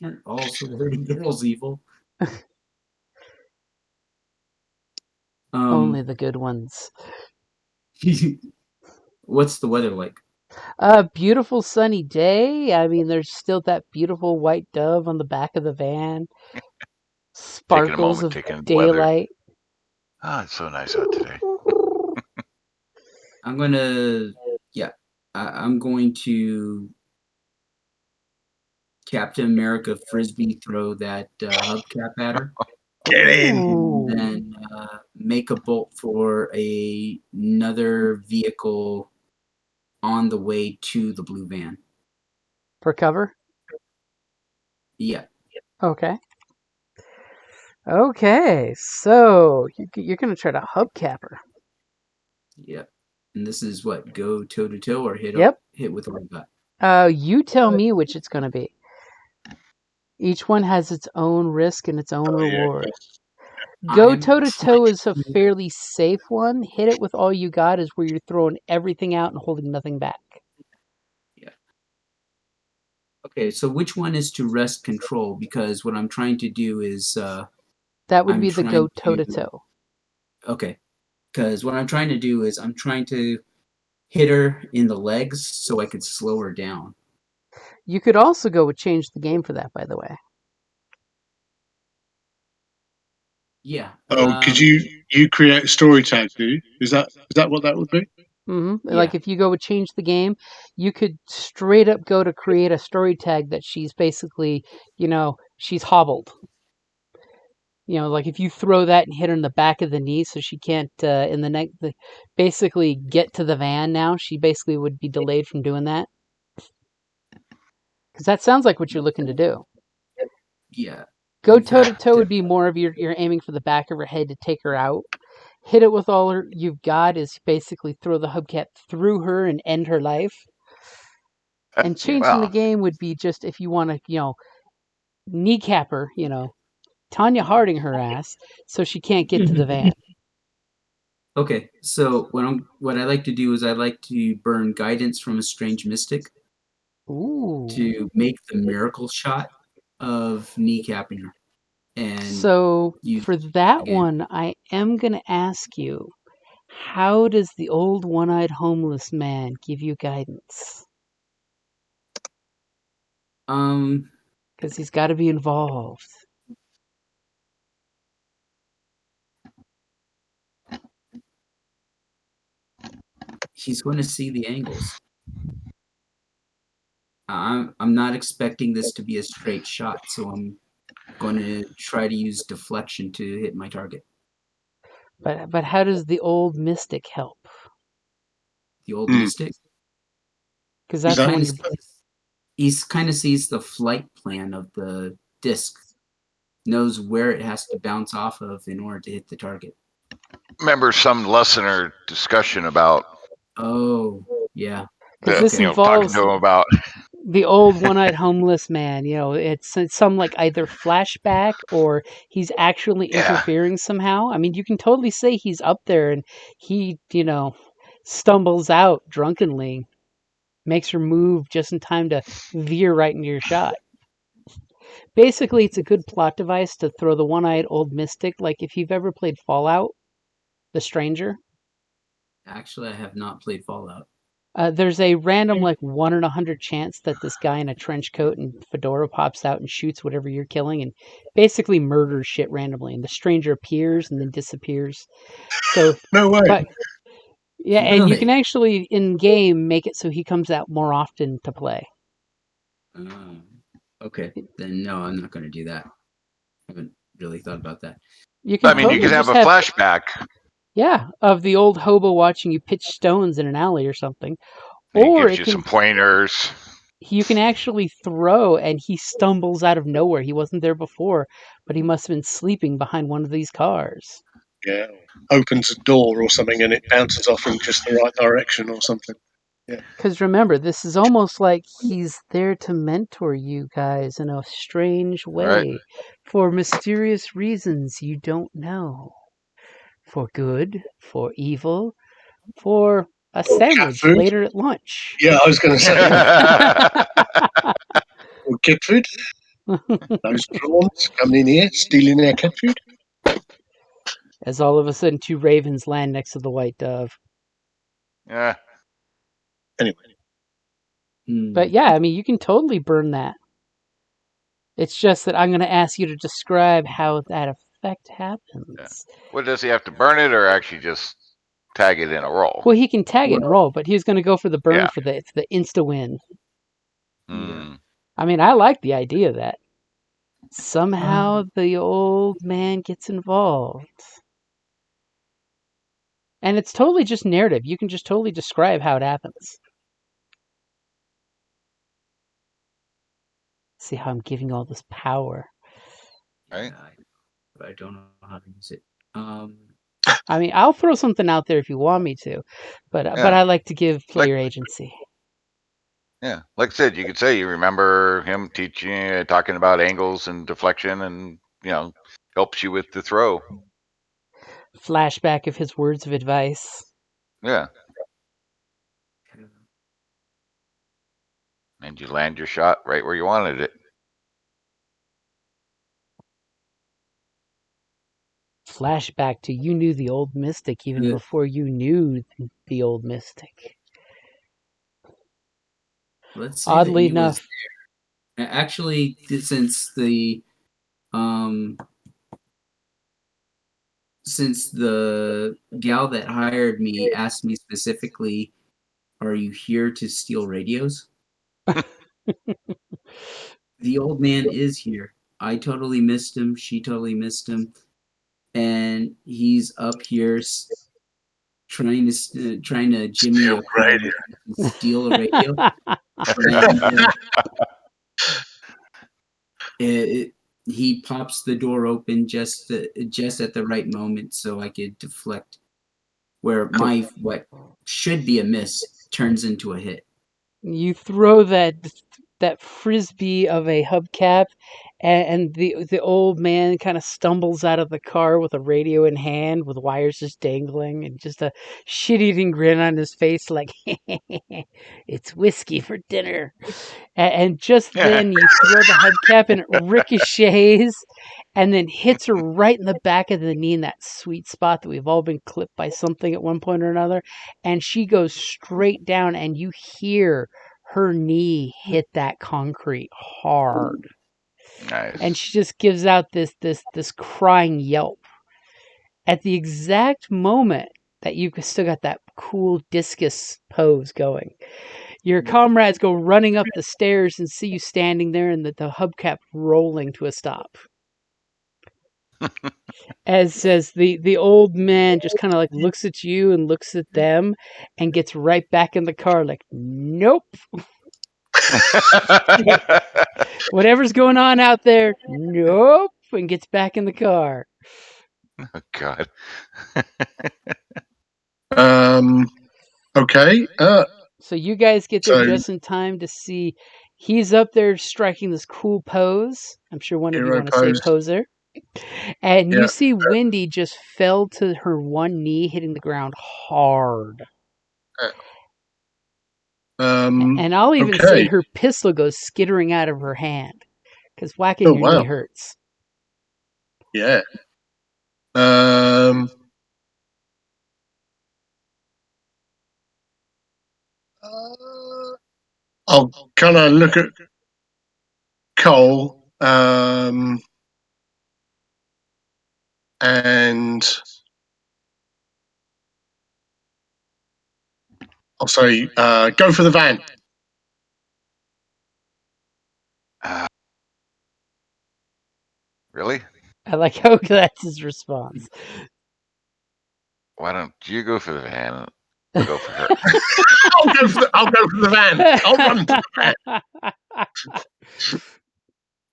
[SPEAKER 3] Aren't all sorority girls evil?
[SPEAKER 1] Only the good ones.
[SPEAKER 3] What's the weather like?
[SPEAKER 1] A beautiful sunny day. I mean, there's still that beautiful white dove on the back of the van. Sparkles of daylight.
[SPEAKER 4] Oh, it's so nice out today.
[SPEAKER 3] I'm gonna, yeah, I'm going to Captain America frisbee throw that hubcap at her,
[SPEAKER 2] Get in.
[SPEAKER 1] Ooh.
[SPEAKER 3] then make a bolt for another vehicle on the way to the blue van.
[SPEAKER 1] For cover?
[SPEAKER 3] Yeah.
[SPEAKER 1] Okay. Okay, so you're going to try to hubcap her.
[SPEAKER 3] Yep. And this is what, go toe to toe or
[SPEAKER 1] Yep.
[SPEAKER 3] hit with all you got?
[SPEAKER 1] You tell me which it's going to be. Each one has its own risk and its own
[SPEAKER 2] Oh, yeah.
[SPEAKER 1] reward. Go
[SPEAKER 3] I'm
[SPEAKER 1] toe to toe
[SPEAKER 3] trying
[SPEAKER 1] is a
[SPEAKER 3] to-
[SPEAKER 1] fairly safe one. Hit it with all you got is where you're throwing everything out and holding nothing back.
[SPEAKER 3] Yeah. Okay, so which one is to wrest control? Because what I'm trying to do is
[SPEAKER 1] That would
[SPEAKER 3] I'm
[SPEAKER 1] be the go
[SPEAKER 3] trying
[SPEAKER 1] toe to
[SPEAKER 3] to
[SPEAKER 1] toe.
[SPEAKER 3] okay. Because what I'm trying to do is I'm trying to hit her in the legs so I could slow her down.
[SPEAKER 1] You could also go with change the game for that, by the way.
[SPEAKER 3] Yeah.
[SPEAKER 2] Oh, could you create a story tag? Do you? Is that what that would be?
[SPEAKER 3] Yeah.
[SPEAKER 1] Like if you go with change the game, you could straight up go to create a story tag that she's basically, she's hobbled. Like if you throw that and hit her in the back of the knee, so she can't in the neck, basically get to the van. Now she basically would be delayed from doing that because that sounds like what you're looking to do.
[SPEAKER 3] Yeah.
[SPEAKER 1] Go
[SPEAKER 3] In
[SPEAKER 1] toe to
[SPEAKER 3] fact,
[SPEAKER 1] toe would be more of you're aiming for the back of her head to take her out. Hit it with all you've got is basically throw the hubcap through her and end her life. And
[SPEAKER 3] yeah.
[SPEAKER 1] changing the
[SPEAKER 4] Well,
[SPEAKER 1] game would be just if you want to, kneecap her, Tanya Harding her ass so she can't get to the van.
[SPEAKER 3] Okay, so what I like to do is I like to burn guidance from a strange mystic
[SPEAKER 1] Ooh.
[SPEAKER 3] to make the miracle shot of kneecapping her and
[SPEAKER 1] So
[SPEAKER 3] use
[SPEAKER 1] for
[SPEAKER 3] the
[SPEAKER 1] that
[SPEAKER 3] game.
[SPEAKER 1] one, I am going to ask you, how does the old one-eyed homeless man give you guidance? Because he's got to be involved.
[SPEAKER 3] He's going to see the angles. I'm not expecting this to be a straight shot, so I'm going to try to use deflection to hit my target.
[SPEAKER 1] But how does the old mystic help?
[SPEAKER 3] The old mystic.
[SPEAKER 1] Because
[SPEAKER 2] Is
[SPEAKER 1] that's the
[SPEAKER 2] that
[SPEAKER 1] one
[SPEAKER 3] Kind
[SPEAKER 1] you're.
[SPEAKER 3] of he's kind of sees the flight plan of the disc, knows where it has to bounce off of in order to hit the target.
[SPEAKER 4] remember some lesson or discussion about
[SPEAKER 3] Oh, yeah.
[SPEAKER 1] Because this
[SPEAKER 4] talking
[SPEAKER 1] involves
[SPEAKER 4] to him about
[SPEAKER 1] the old one-eyed homeless man. It's some like either flashback or he's actually
[SPEAKER 4] yeah.
[SPEAKER 1] interfering somehow. I mean, you can totally say he's up there and he, stumbles out drunkenly, makes her move just in time to veer right into your shot. Basically, it's a good plot device to throw the one-eyed old mystic. Like if you've ever played Fallout, The Stranger.
[SPEAKER 3] Actually, I have not played Fallout.
[SPEAKER 1] There's a random, like 1 in 100 chance that this guy in a trench coat and fedora pops out and shoots whatever you're killing and basically murders shit randomly. And the stranger appears and then disappears. So,
[SPEAKER 2] No way.
[SPEAKER 1] but yeah, and you can
[SPEAKER 3] Really?
[SPEAKER 1] actually in game make it so he comes out more often to play.
[SPEAKER 3] Okay, then no, I'm not going to do that. I haven't really thought about that.
[SPEAKER 1] You can
[SPEAKER 4] I mean, you
[SPEAKER 1] totally
[SPEAKER 4] could have
[SPEAKER 1] just
[SPEAKER 4] a
[SPEAKER 1] have,
[SPEAKER 4] flashback.
[SPEAKER 1] yeah, of the old hobo watching you pitch stones in an alley or something.
[SPEAKER 4] And he
[SPEAKER 1] Or
[SPEAKER 4] gives
[SPEAKER 1] it
[SPEAKER 4] you
[SPEAKER 1] can
[SPEAKER 4] some pointers.
[SPEAKER 1] you can actually throw and he stumbles out of nowhere. He wasn't there before, but he must have been sleeping behind one of these cars.
[SPEAKER 2] Yeah. Opens a door or something and it bounces off in just the right direction or something. Yeah.
[SPEAKER 1] Because remember, this is almost like he's there to mentor you guys in a strange
[SPEAKER 4] Right.
[SPEAKER 1] way for mysterious reasons you don't know. For good, for evil, for a
[SPEAKER 2] Or cat
[SPEAKER 1] sandwich
[SPEAKER 2] food.
[SPEAKER 1] later at lunch.
[SPEAKER 2] Yeah, I was going to say.
[SPEAKER 4] Yeah.
[SPEAKER 2] Or cat food. Those prawns coming in here, stealing our cat food.
[SPEAKER 1] As all of a sudden, two ravens land next to the white dove.
[SPEAKER 2] Anyway.
[SPEAKER 1] But yeah, I mean, you can totally burn that. It's just that I'm going to ask you to describe how that effect happens.
[SPEAKER 4] What does he have to burn it or actually just tag it in a roll.
[SPEAKER 1] Well, he can tag it and roll, but he's going to go for the burn
[SPEAKER 4] Yeah.
[SPEAKER 1] for the insta win.
[SPEAKER 4] Mm.
[SPEAKER 1] I mean, I like the idea of that. Somehow the old man gets involved. And it's totally just narrative. You can just totally describe how it happens. See how I'm giving all this power.
[SPEAKER 3] Right. But I don't know how to use it.
[SPEAKER 1] I mean, I'll throw something out there if you want me to, but I like to give player agency.
[SPEAKER 4] Yeah, like I said, you could say you remember him talking about angles and deflection, and helps you with the throw.
[SPEAKER 1] Flashback of his words of advice.
[SPEAKER 4] Yeah. And you land your shot right where you wanted it.
[SPEAKER 1] Flashback to you knew the old mystic even before you knew the old mystic.
[SPEAKER 3] Let's say
[SPEAKER 1] Oddly
[SPEAKER 3] that he
[SPEAKER 1] enough,
[SPEAKER 3] was there. Actually, since the gal that hired me asked me specifically, "Are you here to steal radios?" The old man is here. I totally missed him. She totally missed him, and he's up here trying to jimmy a car with me to steal a radio. And he pops the door open just at the right moment so I could deflect, where my what should be a miss turns into a hit.
[SPEAKER 1] you throw that frisbee of a hubcap, and the old man kind of stumbles out of the car with a radio in hand, with wires just dangling, and just a shit-eating grin on his face, like it's whiskey for dinner. And just then you throw the hubcap, and it ricochets, and then hits her right in the back of the knee, in that sweet spot that we've all been clipped by something at one point or another. And she goes straight down, and you hear her knee hit that concrete hard.
[SPEAKER 4] Nice.
[SPEAKER 1] And she just gives out this crying yelp. At the exact moment that you've still got that cool discus pose going, your comrades go running up the stairs and see you standing there, and the hubcap rolling to a stop. As the old man just kind of like looks at you and looks at them and gets right back in the car, like, nope. Whatever's going on out there, nope, and gets back in the car.
[SPEAKER 4] Oh, God.
[SPEAKER 2] Okay.
[SPEAKER 1] So you guys get there just in time to see he's up there striking this cool pose. I'm sure one of you
[SPEAKER 2] Hero
[SPEAKER 1] want to say
[SPEAKER 2] pose.
[SPEAKER 1] poser. And
[SPEAKER 2] Yeah.
[SPEAKER 1] you see Wendy just fell to her one knee, hitting the ground hard. And I'll even say
[SPEAKER 2] Okay.
[SPEAKER 1] her pistol goes skittering out of her hand, because whacking your knee hurts.
[SPEAKER 2] Yeah. I'll kind of look at Cole, and I'll say, go for the van.
[SPEAKER 4] Really?
[SPEAKER 1] I like how that's his response.
[SPEAKER 4] Why don't you go for the van? I'll go for her.
[SPEAKER 2] I'll go for the van. I'll run to the van.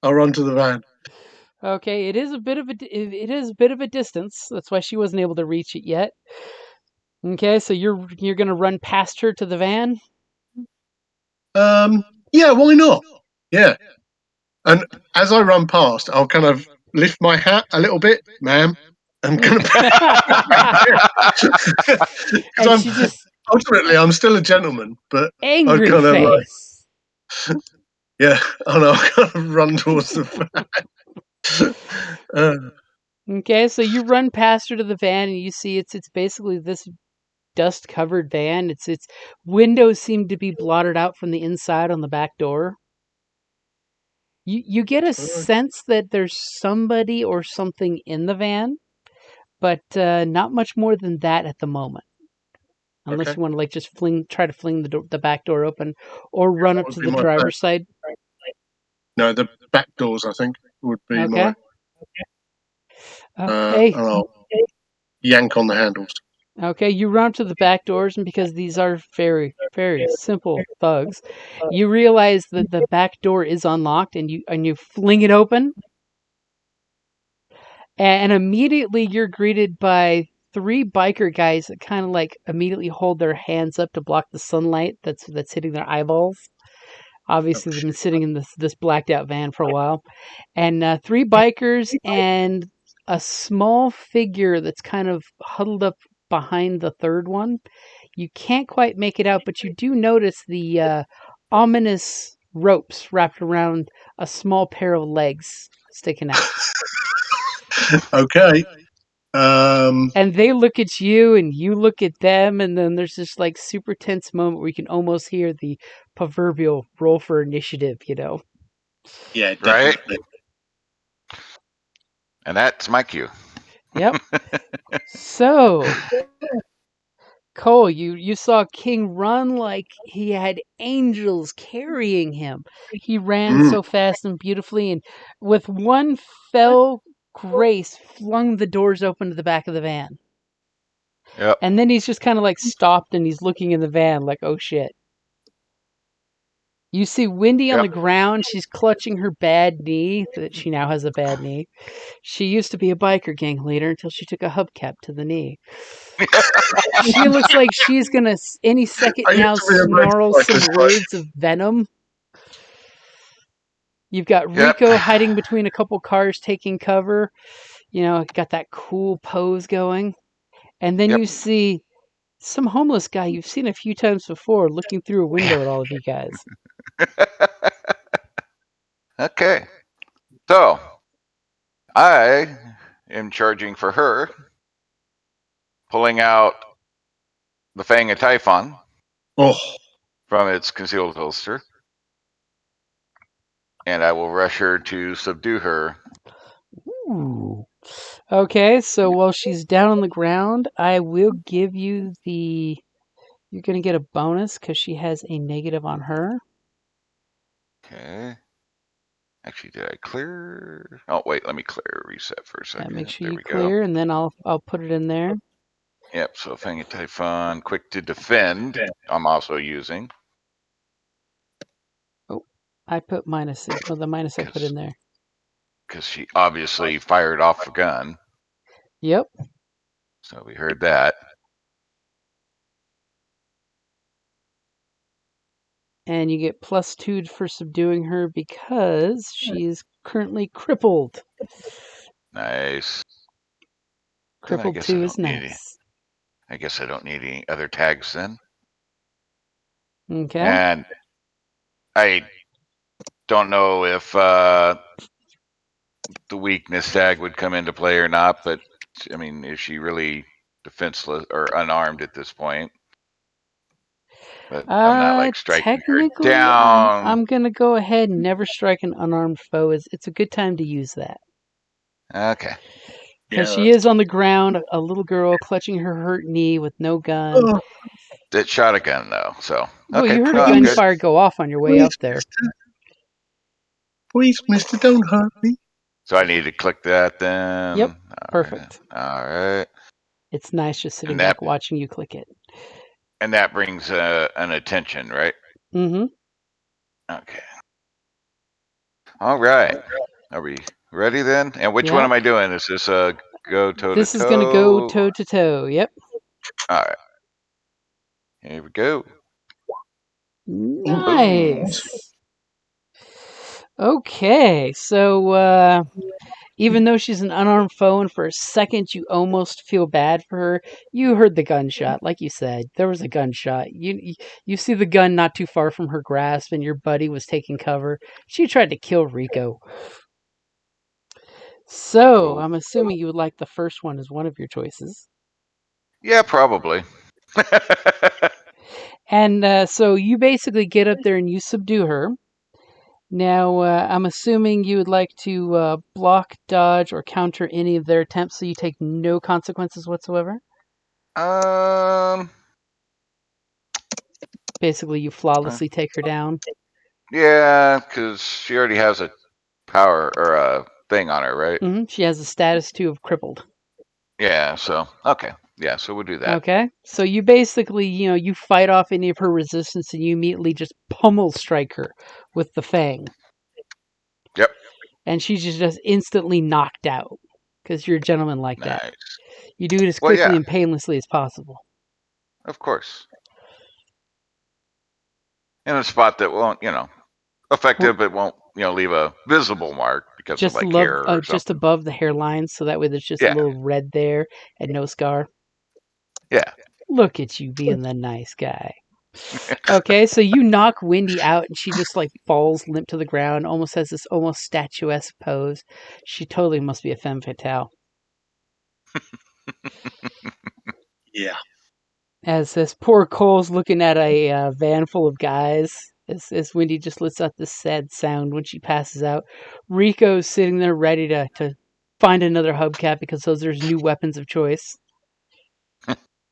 [SPEAKER 2] I'll run to the van.
[SPEAKER 1] Okay, it is a bit of a distance. That's why she wasn't able to reach it yet. Okay, so you're gonna run past her to the van.
[SPEAKER 2] Yeah, why not? Yeah. And as I run past, I'll kind of lift my hat a little bit, ma'am. I'm kind of
[SPEAKER 1] and she just
[SPEAKER 2] ultimately I'm still a gentleman, but
[SPEAKER 1] angry
[SPEAKER 2] kind of
[SPEAKER 1] face.
[SPEAKER 2] Yeah, and I'll kind of run towards the van.
[SPEAKER 1] Okay, so you run past her to the van, and you see it's basically this dust-covered van. Its windows seem to be blotted out from the inside on the back door. You get a sense that there's somebody or something in the van, but not much more than that at the moment. unless
[SPEAKER 2] Okay.
[SPEAKER 1] you want to just try to fling the back door open, or run
[SPEAKER 2] That
[SPEAKER 1] up
[SPEAKER 2] would
[SPEAKER 1] to
[SPEAKER 2] be
[SPEAKER 1] the
[SPEAKER 2] my plan.
[SPEAKER 1] driver's side.
[SPEAKER 2] No, the back doors, I think, would be my.
[SPEAKER 1] Okay. Okay.
[SPEAKER 2] And I'll yank on the handles.
[SPEAKER 1] Okay, you run up to the back doors, and because these are very, very simple thugs, you realize that the back door is unlocked, and you fling it open, and immediately you're greeted by three biker guys that kind of immediately hold their hands up to block the sunlight that's hitting their eyeballs. Obviously, they've been sitting in this blacked out van for a while, and three bikers and a small figure that's kind of huddled up behind the third one. You can't quite make it out, but you do notice the ominous ropes wrapped around a small pair of legs sticking out.
[SPEAKER 2] Okay.
[SPEAKER 1] And they look at you, and you look at them, and then there's this super tense moment where you can almost hear the proverbial roll for initiative,
[SPEAKER 2] Yeah,
[SPEAKER 4] Right?
[SPEAKER 2] definitely.
[SPEAKER 4] And that's my cue.
[SPEAKER 1] Yep. So, Cole, you saw King run like he had angels carrying him. He ran so fast and beautifully, and with one fell grace, flung the doors open to the back of the van.
[SPEAKER 4] Yep.
[SPEAKER 1] And then he's just kind of stopped, and he's looking in the van like, oh shit. You see Wendy on the ground. She's clutching her bad knee, that she now has a bad knee. She used to be a biker gang leader until she took a hubcap to the knee. She looks like she's going to any second
[SPEAKER 2] I used
[SPEAKER 1] now
[SPEAKER 2] to be a
[SPEAKER 1] snarl some
[SPEAKER 2] motorcyclist,
[SPEAKER 1] words of venom. You've got
[SPEAKER 4] Yep.
[SPEAKER 1] Rico hiding between a couple cars taking cover. Got that cool pose going. And then you see some homeless guy you've seen a few times before looking through a window at all of you guys.
[SPEAKER 4] Okay. So I am charging for her, pulling out the Fang of Typhon
[SPEAKER 2] Oh,
[SPEAKER 4] from its concealed holster, and I will rush her to subdue her.
[SPEAKER 1] Ooh. Okay, so while she's down on the ground, I will give you you're going to get a bonus because she has a negative on her.
[SPEAKER 4] Okay. Actually, did I clear? Oh, wait, let me clear reset for a
[SPEAKER 1] Yeah,
[SPEAKER 4] second.
[SPEAKER 1] make sure
[SPEAKER 4] There
[SPEAKER 1] you
[SPEAKER 4] we
[SPEAKER 1] clear,
[SPEAKER 4] go.
[SPEAKER 1] and then I'll put it in there.
[SPEAKER 4] Yep, so Fang of Typhon, quick to defend, I'm also using.
[SPEAKER 1] Oh, I put minuses. Oh, the minus I put in there.
[SPEAKER 4] Because she obviously fired off a gun.
[SPEAKER 1] Yep.
[SPEAKER 4] So we heard that.
[SPEAKER 1] And you get +2 for subduing her because she is currently crippled.
[SPEAKER 4] Nice. Then I
[SPEAKER 1] Crippled
[SPEAKER 4] guess I
[SPEAKER 1] 2
[SPEAKER 4] don't
[SPEAKER 1] is nice.
[SPEAKER 4] I guess I don't need any other tags then.
[SPEAKER 1] Okay.
[SPEAKER 4] And I don't know if the weakness tag would come into play or not, but I mean, is she really defenseless or unarmed at this point? But I'm not striking her
[SPEAKER 1] Technically,
[SPEAKER 4] down.
[SPEAKER 1] I'm gonna go ahead and never strike an unarmed foe. It's a good time to use that.
[SPEAKER 4] Okay.
[SPEAKER 1] Because she is on the ground, a little girl clutching her hurt knee with no gun.
[SPEAKER 4] It shot a gun though, so
[SPEAKER 1] Well,
[SPEAKER 4] okay.
[SPEAKER 1] you heard
[SPEAKER 4] No,
[SPEAKER 1] a
[SPEAKER 4] I'm good.
[SPEAKER 1] gunfire go off on your way up there.
[SPEAKER 2] Please, mister, don't hurt me.
[SPEAKER 4] So I need to click that then.
[SPEAKER 1] Yep, perfect.
[SPEAKER 4] All right.
[SPEAKER 1] It's nice just sitting
[SPEAKER 4] And that
[SPEAKER 1] back watching you click it.
[SPEAKER 4] and that brings an attention, right?
[SPEAKER 1] Mm-hmm.
[SPEAKER 4] Okay. All right. Are we ready then? And which one
[SPEAKER 1] Yeah.
[SPEAKER 4] am I doing? Is this a go toe to toe?
[SPEAKER 1] This is gonna go toe to toe. Yep.
[SPEAKER 4] All right. Here we go.
[SPEAKER 1] Nice. Okay, so even though she's an unarmed foe, and for a second you almost feel bad for her, you heard the gunshot. Like you said, there was a gunshot. You see the gun not too far from her grasp, and your buddy was taking cover. She tried to kill Rico. So,
[SPEAKER 4] Cool.
[SPEAKER 1] I'm assuming you would like the first one as one of your choices.
[SPEAKER 4] Yeah, probably.
[SPEAKER 1] And so you basically get up there and you subdue her. Now, I'm assuming you would like to block, dodge, or counter any of their attempts, so you take no consequences whatsoever?
[SPEAKER 4] um,
[SPEAKER 1] Basically, you flawlessly take her down.
[SPEAKER 4] Yeah, because she already has a power or a thing on her, right?
[SPEAKER 1] She has a status 2 of crippled.
[SPEAKER 4] Yeah. So okay. Yeah. So we'll do that.
[SPEAKER 1] Okay, so you basically, you fight off any of her resistance and you immediately just pummel strike her with the fang.
[SPEAKER 4] Yep.
[SPEAKER 1] And she's just instantly knocked out because you're a gentleman like that.
[SPEAKER 4] Nice.
[SPEAKER 1] You do it as
[SPEAKER 4] Well,
[SPEAKER 1] quickly
[SPEAKER 4] yeah.
[SPEAKER 1] and painlessly as possible.
[SPEAKER 4] Of course. In a spot that won't, effective, but won't, leave a visible mark because of like hair or
[SPEAKER 1] Just
[SPEAKER 4] something.
[SPEAKER 1] above the hairline, so that way there's just a
[SPEAKER 4] Yeah.
[SPEAKER 1] little red there and no scar.
[SPEAKER 4] Yeah.
[SPEAKER 1] Look at you being the nice guy. Okay, so you knock Wendy out and she just like falls limp to the ground, almost has this almost statuesque pose. She totally must be a femme fatale.
[SPEAKER 2] Yeah.
[SPEAKER 1] As this poor Cole's looking at a van full of guys, as Wendy just lets out this sad sound when she passes out. Rico's sitting there ready to find another hubcap because there's new weapons of choice.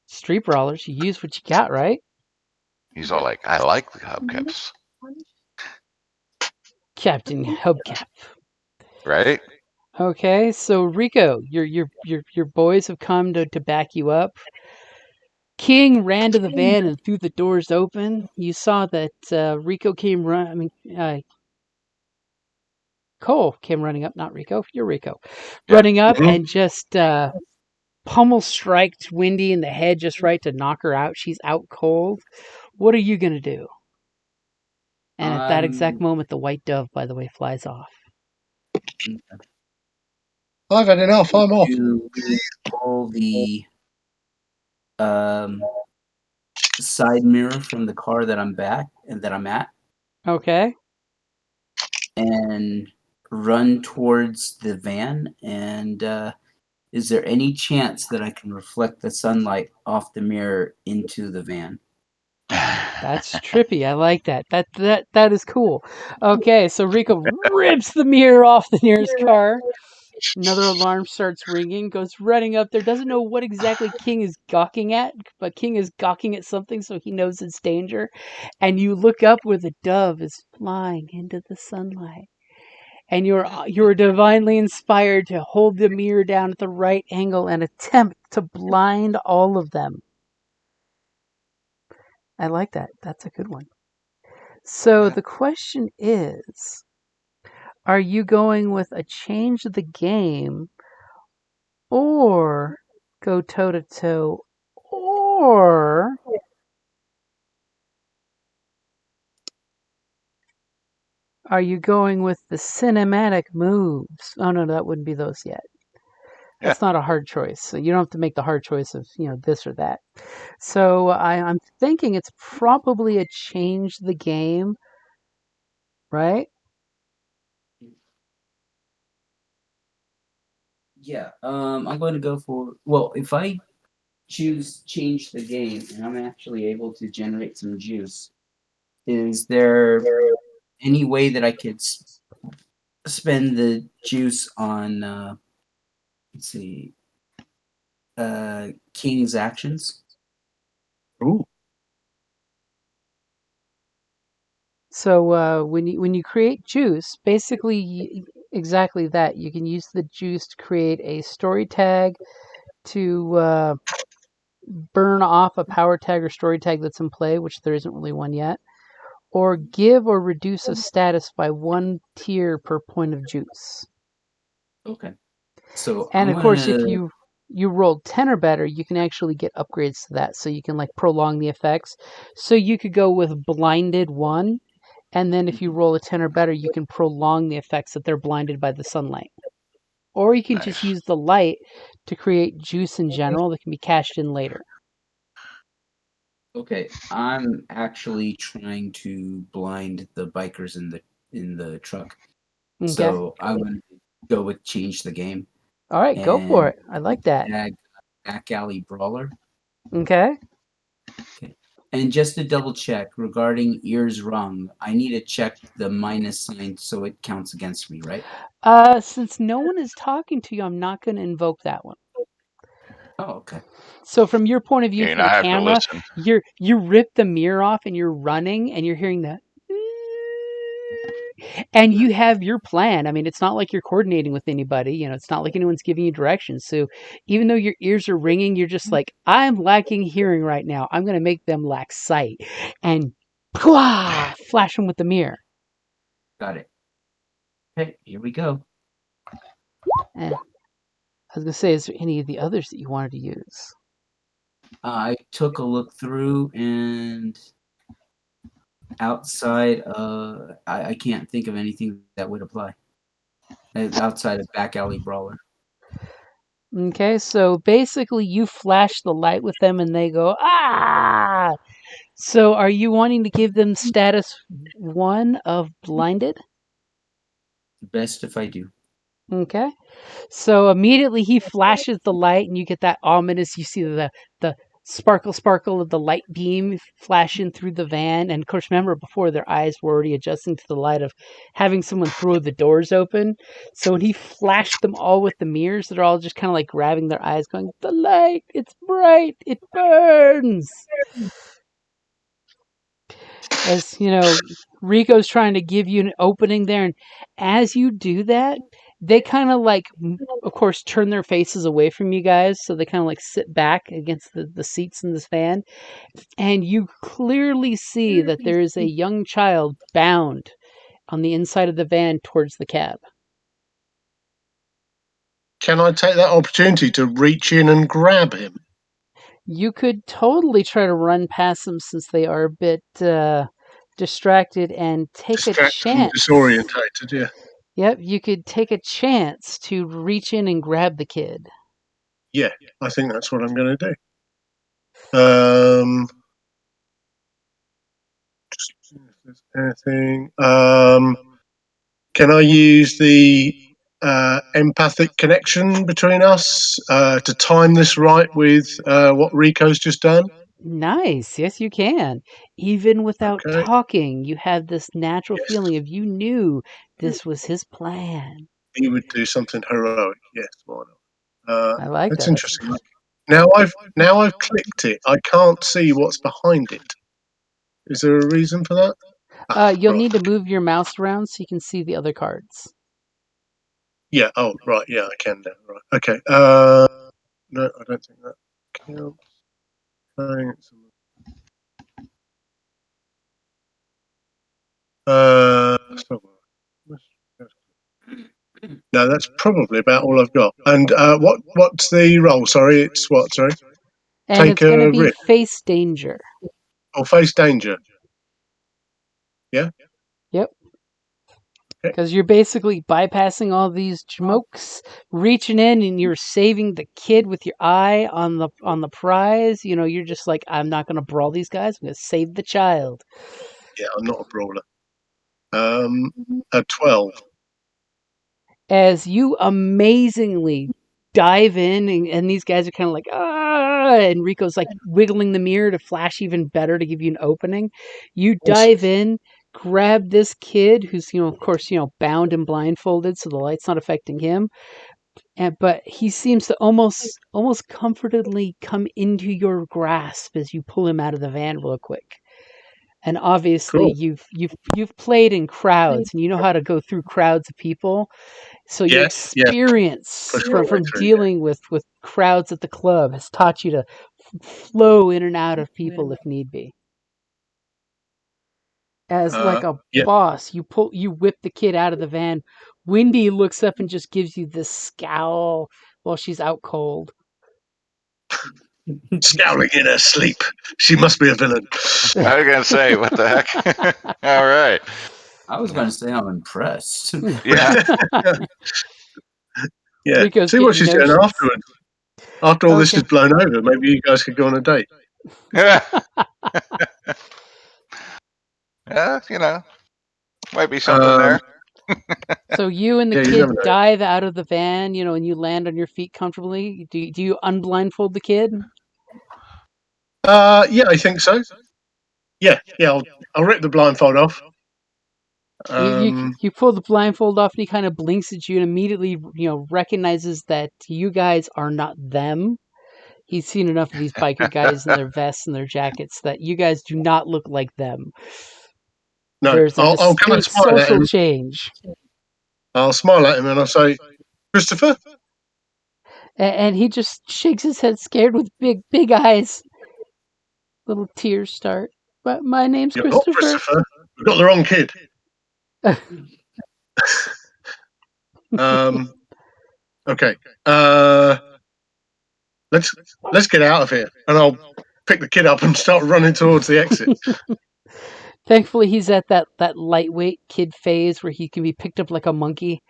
[SPEAKER 1] Street brawlers, you use what you got, right?
[SPEAKER 4] He's all like, I like the hubcaps.
[SPEAKER 1] Captain Hubcap.
[SPEAKER 4] Right?
[SPEAKER 1] Okay, so Rico, your boys have come to back you up. King ran to the van and threw the doors open. You saw that Rico came Cole came running up, not Rico. You're Rico.
[SPEAKER 4] Yeah.
[SPEAKER 1] Running up
[SPEAKER 2] Mhm.
[SPEAKER 1] and just pummel striked Wendy in the head just right to knock her out. She's out cold. What are you going to do? And at that exact moment, the white dove, by the way, flies off.
[SPEAKER 2] I've had enough. I'm off.
[SPEAKER 3] To pull the side mirror from the car that I'm at,
[SPEAKER 1] Okay.
[SPEAKER 3] and run towards the van. And is there any chance that I can reflect the sunlight off the mirror into the van?
[SPEAKER 1] That's trippy. I like that. That is cool. Okay, so Rico rips the mirror off the nearest car. Another alarm starts ringing, goes running up there, doesn't know what exactly King is gawking at, but King is gawking at something so he knows it's danger. And you look up where the dove is flying into the sunlight. And you're divinely inspired to hold the mirror down at the right angle and attempt to blind all of them. I like that. That's a good one. So the question is, are you going with a change of the game or go toe to toe, or are you going with the cinematic moves? Oh no, that wouldn't be those yet.
[SPEAKER 4] Yeah.
[SPEAKER 1] That's not a hard choice. So you don't have to make the hard choice of this or that. So I'm thinking it's probably a change the game, right?
[SPEAKER 3] Yeah, I'm going to go for, well, if I choose change the game and I'm actually able to generate some juice, is there any way that I could spend the juice on, let's see, King's actions?
[SPEAKER 2] Ooh.
[SPEAKER 1] So when you create juice, basically exactly that. You can use the juice to create a story tag, to burn off a power tag or story tag that's in play, which there isn't really one yet, or give or reduce a status by 1 tier per point of juice.
[SPEAKER 3] Okay. So
[SPEAKER 1] And
[SPEAKER 3] I'm
[SPEAKER 1] of course, if
[SPEAKER 3] gonna.
[SPEAKER 1] you rolled 10 or better, you can actually get upgrades to that, so you can like prolong the effects. So you could go with blinded 1, and then if you roll a 10 or better, you can prolong the effects that they're blinded by the sunlight. Or you can just
[SPEAKER 4] Nice.
[SPEAKER 1] use the light to create juice in general that can be cashed in later.
[SPEAKER 3] Okay, I'm actually trying to blind the bikers in the truck.
[SPEAKER 1] Okay.
[SPEAKER 3] So I'm gonna go with change the game
[SPEAKER 1] All right, go for
[SPEAKER 3] and
[SPEAKER 1] it. I like that.
[SPEAKER 3] tag back alley brawler.
[SPEAKER 1] Okay.
[SPEAKER 3] Okay. And just to double check regarding ears rung, I need to check the minus sign so it counts against me, right?
[SPEAKER 1] Since no one is talking to you, I'm not going to invoke that one.
[SPEAKER 3] Oh, okay.
[SPEAKER 1] So from your point of view,
[SPEAKER 4] Yeah,
[SPEAKER 1] from
[SPEAKER 4] I
[SPEAKER 1] the
[SPEAKER 4] have to
[SPEAKER 1] camera,
[SPEAKER 4] listen.
[SPEAKER 1] you rip the mirror off and you're running and you're hearing that. And you have your plan. I mean, it's not like you're coordinating with anybody. You know, it's not like anyone's giving you directions. So even though your ears are ringing, you're just like, I'm lacking hearing right now. I'm going to make them lack sight. And flash them with the mirror.
[SPEAKER 3] Got it. Okay, here we go.
[SPEAKER 1] And I was going to say, is there any of the others that you wanted to use?
[SPEAKER 3] I took a look through, and outside, I can't think of anything that would apply. Outside of Back Alley Brawler.
[SPEAKER 1] Okay, so basically you flash the light with them and they go, ah! So are you wanting to give them status 1 of blinded?
[SPEAKER 3] Best if I do.
[SPEAKER 1] Okay. So immediately he flashes the light and you get that ominous, you see the sparkle of the light beam flashing through the van. And of course, remember before their eyes were already adjusting to the light of having someone throw the doors open. So when he flashed them all with the mirrors, they're all just kind of like grabbing their eyes going, the light, it's bright, it burns. As you know, Rico's trying to give you an opening there, and as you do that, they kind of like, of course, turn their faces away from you guys, so they kind of like sit back against the seats in this van, and you clearly see that there is a young child bound on the inside of the van towards the cab.
[SPEAKER 2] Can I take that opportunity to reach in and grab him?
[SPEAKER 1] You could totally try to run past them since they are a bit distracted and take a
[SPEAKER 2] Distracted and
[SPEAKER 1] chance.
[SPEAKER 2] disorientated, yeah.
[SPEAKER 1] Yep, you could take a chance to reach in and grab the kid.
[SPEAKER 2] Yeah, I think that's what I'm going to do. Just see if there's anything. Can I use the empathic connection between us to time this right with what Rico's just done?
[SPEAKER 1] Nice. Yes, you can. Even without
[SPEAKER 2] Okay.
[SPEAKER 1] talking, you have this natural
[SPEAKER 2] Yes.
[SPEAKER 1] feeling of you knew this was his plan.
[SPEAKER 2] He would do something heroic. Yes, why not?
[SPEAKER 1] I like
[SPEAKER 2] That's
[SPEAKER 1] that.
[SPEAKER 2] interesting. Now I've clicked it. I can't see what's behind it. Is there a reason for that?
[SPEAKER 1] You'll
[SPEAKER 2] Right.
[SPEAKER 1] need to move your mouse around so you can see the other cards.
[SPEAKER 2] Yeah. Oh, right. Yeah, I can now. Right. Okay. No, I don't think that counts. No, that's probably about all I've got. And what's the roll? Sorry, it's what? Sorry,
[SPEAKER 1] And
[SPEAKER 2] take
[SPEAKER 1] it's going to
[SPEAKER 2] a
[SPEAKER 1] be
[SPEAKER 2] risk
[SPEAKER 1] face danger.
[SPEAKER 2] or face danger. Yeah.
[SPEAKER 1] Yep.
[SPEAKER 2] Okay.
[SPEAKER 1] Because you're basically bypassing all these smokes, reaching in, and you're saving the kid with your eye on the prize. You know, you're just like, I'm not going to brawl these guys. I'm going to save the child.
[SPEAKER 2] Yeah, I'm not a brawler. A 12.
[SPEAKER 1] As you amazingly dive in, and these guys are kind of like, ah, and Rico's like wiggling the mirror to flash even better to give you an opening. You
[SPEAKER 2] Awesome.
[SPEAKER 1] dive in, grab this kid who's, of course, bound and blindfolded, so the light's not affecting him. But he seems to almost comfortably come into your grasp as you pull him out of the van real quick. And obviously,
[SPEAKER 2] Cool.
[SPEAKER 1] you've played in crowds, and you know how to go through crowds of people. So your
[SPEAKER 2] Yes. Yeah.
[SPEAKER 1] experience
[SPEAKER 2] Push my way
[SPEAKER 1] from
[SPEAKER 2] through. Yeah.
[SPEAKER 1] dealing with crowds at the club has taught you to flow in and out of people if need be. As like a
[SPEAKER 2] Yeah.
[SPEAKER 1] boss, you whip the kid out of the van. Wendy looks up and just gives you this scowl while she's out cold.
[SPEAKER 2] Scowling in her sleep. She must be a villain.
[SPEAKER 4] I was gonna say, what the heck? All right.
[SPEAKER 3] I was going to say I'm impressed.
[SPEAKER 4] Yeah.
[SPEAKER 2] Yeah.
[SPEAKER 1] Rico's
[SPEAKER 2] See what
[SPEAKER 1] getting
[SPEAKER 2] she's doing
[SPEAKER 1] notions.
[SPEAKER 2] afterwards. After all this
[SPEAKER 1] Okay.
[SPEAKER 2] is blown over, maybe you guys could go on a date.
[SPEAKER 4] Yeah. Might be something there.
[SPEAKER 1] So you and the
[SPEAKER 2] Yeah, you
[SPEAKER 1] kid
[SPEAKER 2] never know.
[SPEAKER 1] dive out of the van, and you land on your feet comfortably. Do you unblindfold the kid?
[SPEAKER 2] Yeah, I think so. Yeah. I'll rip the blindfold off.
[SPEAKER 1] You pull the blindfold off, and he kind of blinks at you, and immediately recognizes that you guys are not them. He's seen enough of these biker guys in their vests and their jackets that you guys do not look like them.
[SPEAKER 2] No,
[SPEAKER 1] There's a
[SPEAKER 2] I'll kind of
[SPEAKER 1] distinct
[SPEAKER 2] smile at
[SPEAKER 1] social
[SPEAKER 2] him.
[SPEAKER 1] change.
[SPEAKER 2] I'll smile at him and I'll say, Christopher?
[SPEAKER 1] And he just shakes his head scared with big eyes. Little tears start. But my name's
[SPEAKER 2] You're not
[SPEAKER 1] Christopher.
[SPEAKER 2] Christopher. We've got the wrong kid. Okay. Let's get out of here. And I'll pick the kid up and start running towards the exit.
[SPEAKER 1] Thankfully, he's at that lightweight kid phase where he can be picked up like a monkey,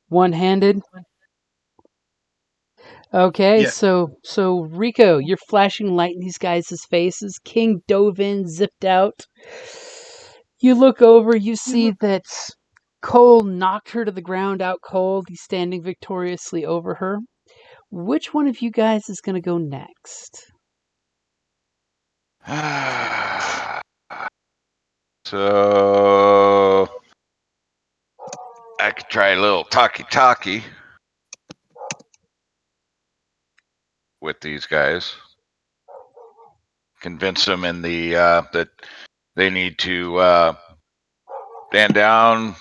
[SPEAKER 1] one-handed. Okay,
[SPEAKER 2] Yeah.
[SPEAKER 1] so Rico, you're flashing light in these guys' faces. King dove in, zipped out. You look over, you see that Cole knocked her to the ground out cold. He's standing victoriously over her. Which one of you guys is going to go next?
[SPEAKER 4] So I could try a little talkie with these guys. Convince them in the that they need to stand down.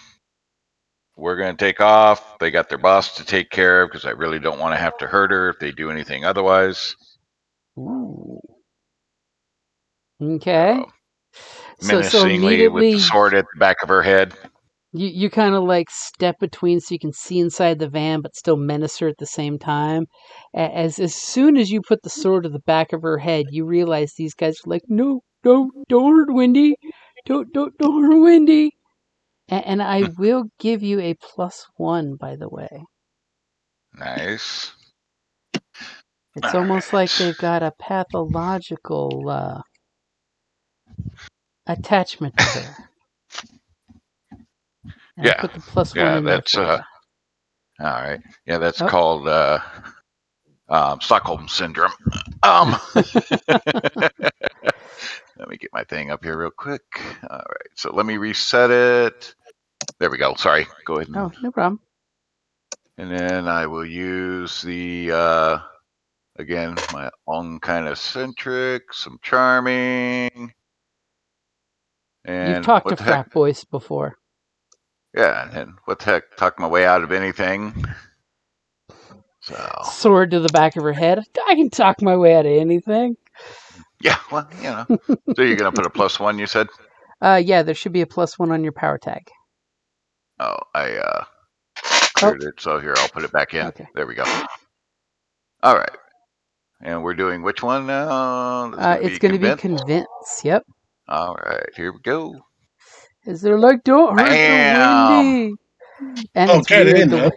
[SPEAKER 4] We're going to take off. They got their boss to take care of because I really don't want to have to hurt her if they do anything otherwise.
[SPEAKER 1] Ooh. Okay. So
[SPEAKER 4] Menacingly with the
[SPEAKER 1] immediately
[SPEAKER 4] sword at the back of her head.
[SPEAKER 1] you kind of like step between so you can see inside the van but still menace her at the same time. As soon as you put the sword to the back of her head, you realize these guys are like, no, don't hurt Wendy. Don't hurt Wendy. And I will give you a +1, by the way.
[SPEAKER 4] Nice.
[SPEAKER 1] It's
[SPEAKER 4] All
[SPEAKER 1] almost
[SPEAKER 4] right.
[SPEAKER 1] like they've got a pathological attachment to her. And I put the +1 in there
[SPEAKER 4] That's
[SPEAKER 1] for you.
[SPEAKER 4] all right. Yeah, that's
[SPEAKER 1] Oh.
[SPEAKER 4] called Stockholm syndrome. Let me get my thing up here real quick. All right, so let me reset it. There we go. Sorry. Go ahead.
[SPEAKER 1] Oh, no problem.
[SPEAKER 4] And then I will use the again my own kind of centric, some charming, and
[SPEAKER 1] You've talked to
[SPEAKER 4] what the heck?
[SPEAKER 1] frat boys before.
[SPEAKER 4] Yeah, and what the heck? Talk my way out of anything. So
[SPEAKER 1] Sword to the back of her head. I can talk my way out of anything.
[SPEAKER 4] yeah, well, you know. So you're gonna put a +1, you said?
[SPEAKER 1] Yeah, there should be a +1 on your power tag.
[SPEAKER 4] Oh, I cleared it. So here, I'll put it back in.
[SPEAKER 1] Okay.
[SPEAKER 4] There we go. All right. And we're doing which one now?
[SPEAKER 1] It's going to be convince. Yep.
[SPEAKER 4] All right, here we go.
[SPEAKER 1] Is they're like, don't hurt the
[SPEAKER 4] Bam!
[SPEAKER 1] Windy. And
[SPEAKER 2] Oh,
[SPEAKER 1] it's
[SPEAKER 2] get
[SPEAKER 1] weird.
[SPEAKER 2] in there.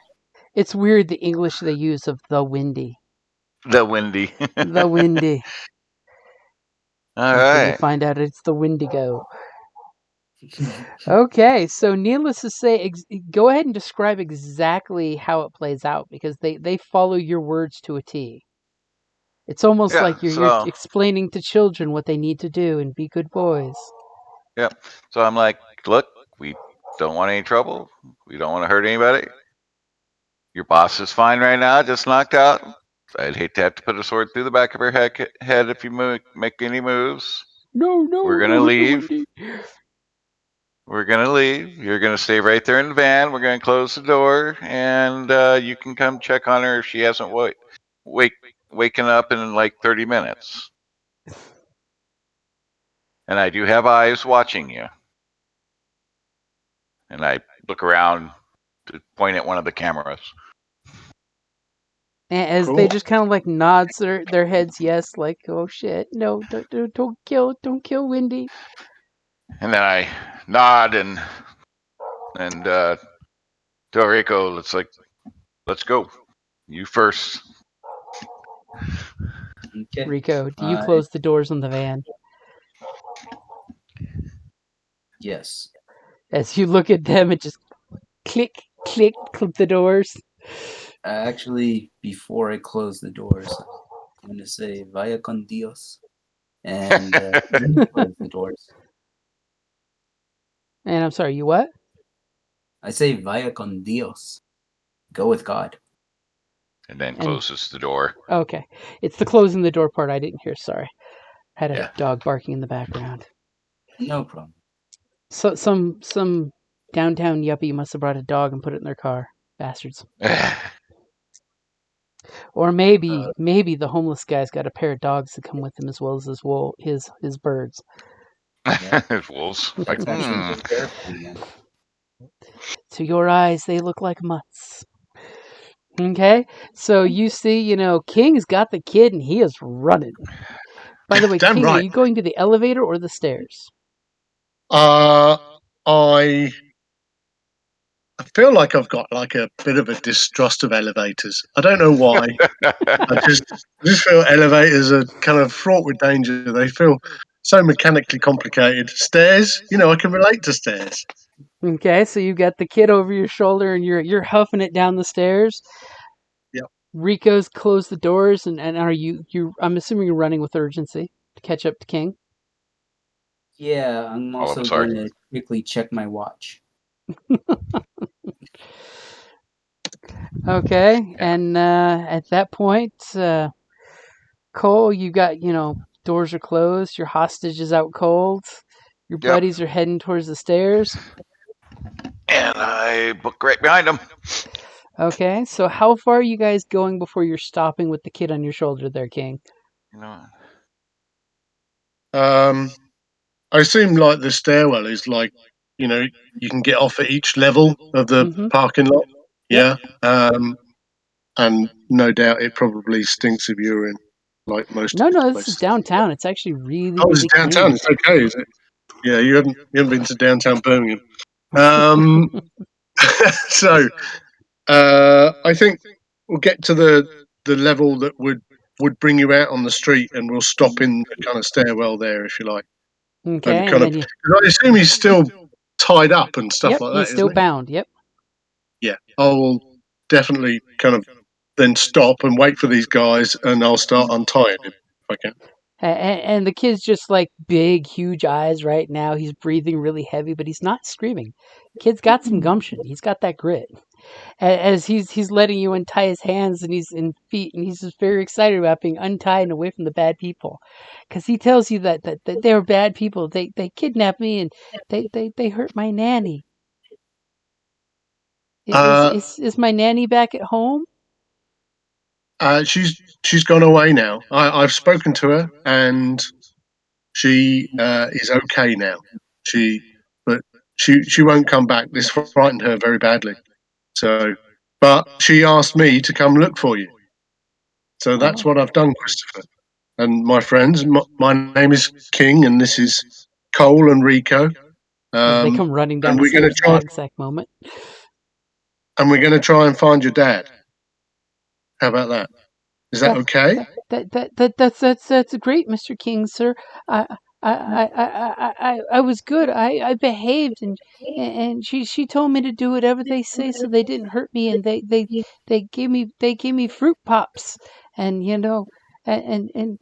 [SPEAKER 1] It's weird the English they use of the Windy.
[SPEAKER 4] The Windy.
[SPEAKER 1] The Windy.
[SPEAKER 4] All
[SPEAKER 1] Until you
[SPEAKER 4] right.
[SPEAKER 1] find out it's the Windigo. Okay, so needless to say, go ahead and describe exactly how it plays out because they follow your words to a T. It's almost
[SPEAKER 4] Yeah.
[SPEAKER 1] like you're explaining to children what they need to do and be good boys.
[SPEAKER 4] Yeah. So I'm like, look, we don't want any trouble. We don't want to hurt anybody. Your boss is fine right now, just knocked out. I'd hate to have to put a sword through the back of her head if you make any moves.
[SPEAKER 1] No,
[SPEAKER 4] We're gonna leave. We're gonna leave. You're gonna stay right there in the van. We're gonna close the door, and you can come check on her if she hasn't waken up in like 30 minutes. And I do have eyes watching you. And I look around to point at one of the cameras.
[SPEAKER 1] As they just kind of like nods their heads yes, like, oh shit, no, don't kill Windy.
[SPEAKER 4] And then I nod and tell Rico, it's like, let's go. You first.
[SPEAKER 3] Okay.
[SPEAKER 1] Rico, do you close the doors on the van?
[SPEAKER 3] Yes.
[SPEAKER 1] As you look at them, it just click the doors.
[SPEAKER 3] Actually, before I close the doors, I'm going to say, Vaya con Dios. And then close the doors.
[SPEAKER 1] And I'm sorry, you what?
[SPEAKER 3] I say, Vaya con Dios. Go with God.
[SPEAKER 4] and then
[SPEAKER 1] And-
[SPEAKER 4] closes the door.
[SPEAKER 1] Okay. It's the closing the door part I didn't hear. Sorry. Had a
[SPEAKER 4] Yeah.
[SPEAKER 1] dog barking in the background.
[SPEAKER 3] No problem.
[SPEAKER 1] So some downtown yuppie must have brought a dog and put it in their car. Bastards. Or maybe the homeless guy's got a pair of dogs that come with him as well as his birds.
[SPEAKER 4] Wolves.
[SPEAKER 3] That's actually very careful again.
[SPEAKER 1] To your eyes, they look like mutts. Okay, so you see, King's got the kid and he is running. By the way,
[SPEAKER 2] Damn
[SPEAKER 1] King, are
[SPEAKER 2] right.
[SPEAKER 1] you going to the elevator or the stairs?
[SPEAKER 2] I feel like I've got like a bit of a distrust of elevators. I don't know why. I just feel elevators are kind of fraught with danger. They feel so mechanically complicated. Stairs, I can relate to stairs.
[SPEAKER 1] Okay, so you got the kid over your shoulder and you're huffing it down the stairs.
[SPEAKER 2] Yep.
[SPEAKER 1] Rico's closed the doors and are you I'm assuming you're running with urgency to catch up to King.
[SPEAKER 3] Yeah, I'm
[SPEAKER 4] Oh, I'm
[SPEAKER 3] also
[SPEAKER 4] sorry.
[SPEAKER 3] going to quickly check my watch.
[SPEAKER 1] Okay, and at that point, Cole, you got, doors are closed, your hostage is out cold, your
[SPEAKER 4] Yep.
[SPEAKER 1] buddies are heading towards the stairs.
[SPEAKER 4] And I book right behind him.
[SPEAKER 1] Okay, so how far are you guys going before you're stopping with the kid on your shoulder there, King?
[SPEAKER 4] You know,
[SPEAKER 2] I assume like the stairwell is like, you can get off at each level of the
[SPEAKER 1] Mhm.
[SPEAKER 2] parking lot.
[SPEAKER 1] Yep.
[SPEAKER 2] Yeah. And no doubt it probably stinks of urine, like most
[SPEAKER 1] No,
[SPEAKER 2] of these
[SPEAKER 1] this is
[SPEAKER 2] places.
[SPEAKER 1] downtown. It's actually really,
[SPEAKER 2] Oh, this is
[SPEAKER 1] really
[SPEAKER 2] downtown.
[SPEAKER 1] clean.
[SPEAKER 2] It's okay, is it? Yeah, you haven't been to downtown Birmingham. Um, so I think we'll get to the level that would bring you out on the street, and we'll stop in the kind of stairwell there, if you like, and
[SPEAKER 1] Okay, and
[SPEAKER 2] kind of.
[SPEAKER 1] then
[SPEAKER 2] 'Cause I assume he's still tied up and stuff
[SPEAKER 1] yep,
[SPEAKER 2] like
[SPEAKER 1] he's
[SPEAKER 2] that,
[SPEAKER 1] still
[SPEAKER 2] isn't he?
[SPEAKER 1] bound. Yep.
[SPEAKER 2] Yeah, I will definitely kind of then stop and wait for these guys, and I'll start untying him if I can.
[SPEAKER 1] And the kid's just like big, huge eyes right now. He's breathing really heavy, but he's not screaming. Kid's got some gumption. He's got that grit. As he's letting you untie his hands and he's in feet, and he's just very excited about being untied and away from the bad people, because he tells you that they're bad people. They kidnapped me and they hurt my nanny. Is,
[SPEAKER 2] Uh,
[SPEAKER 1] is is my nanny back at home?
[SPEAKER 2] she's gone away now. I've spoken to her, and she is okay now. But she won't come back. This frightened her very badly. So, but she asked me to come look for you. So that's
[SPEAKER 1] Oh,
[SPEAKER 2] what I've done, Christopher. And my friends, my name is King, and this is Cole and Rico.
[SPEAKER 1] as they come running down
[SPEAKER 2] And
[SPEAKER 1] the
[SPEAKER 2] we're going to
[SPEAKER 1] stairs,
[SPEAKER 2] try
[SPEAKER 1] bag sack moment.
[SPEAKER 2] and find your dad. How about that? Is that
[SPEAKER 1] That
[SPEAKER 2] okay?
[SPEAKER 1] that's great, Mr. King, sir. I I was good. I behaved, and she told me to do whatever they say, so they didn't hurt me, and they gave me fruit pops, and and and and,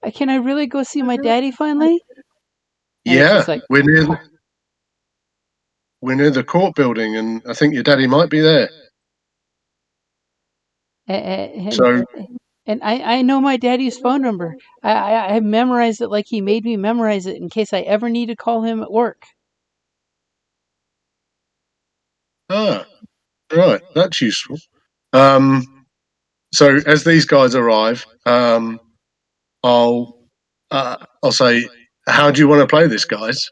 [SPEAKER 1] and can I really go see my daddy finally? And it's just
[SPEAKER 2] Yeah,
[SPEAKER 1] like,
[SPEAKER 2] we're near the court building, and I think your daddy might be there.
[SPEAKER 1] and
[SPEAKER 2] So,
[SPEAKER 1] and I know my daddy's phone number. I memorized it like he made me memorize it in case I ever need to call him at work.
[SPEAKER 2] right, that's useful. Um, so as these guys arrive, I'll I'll say, how do you want to play this, guys?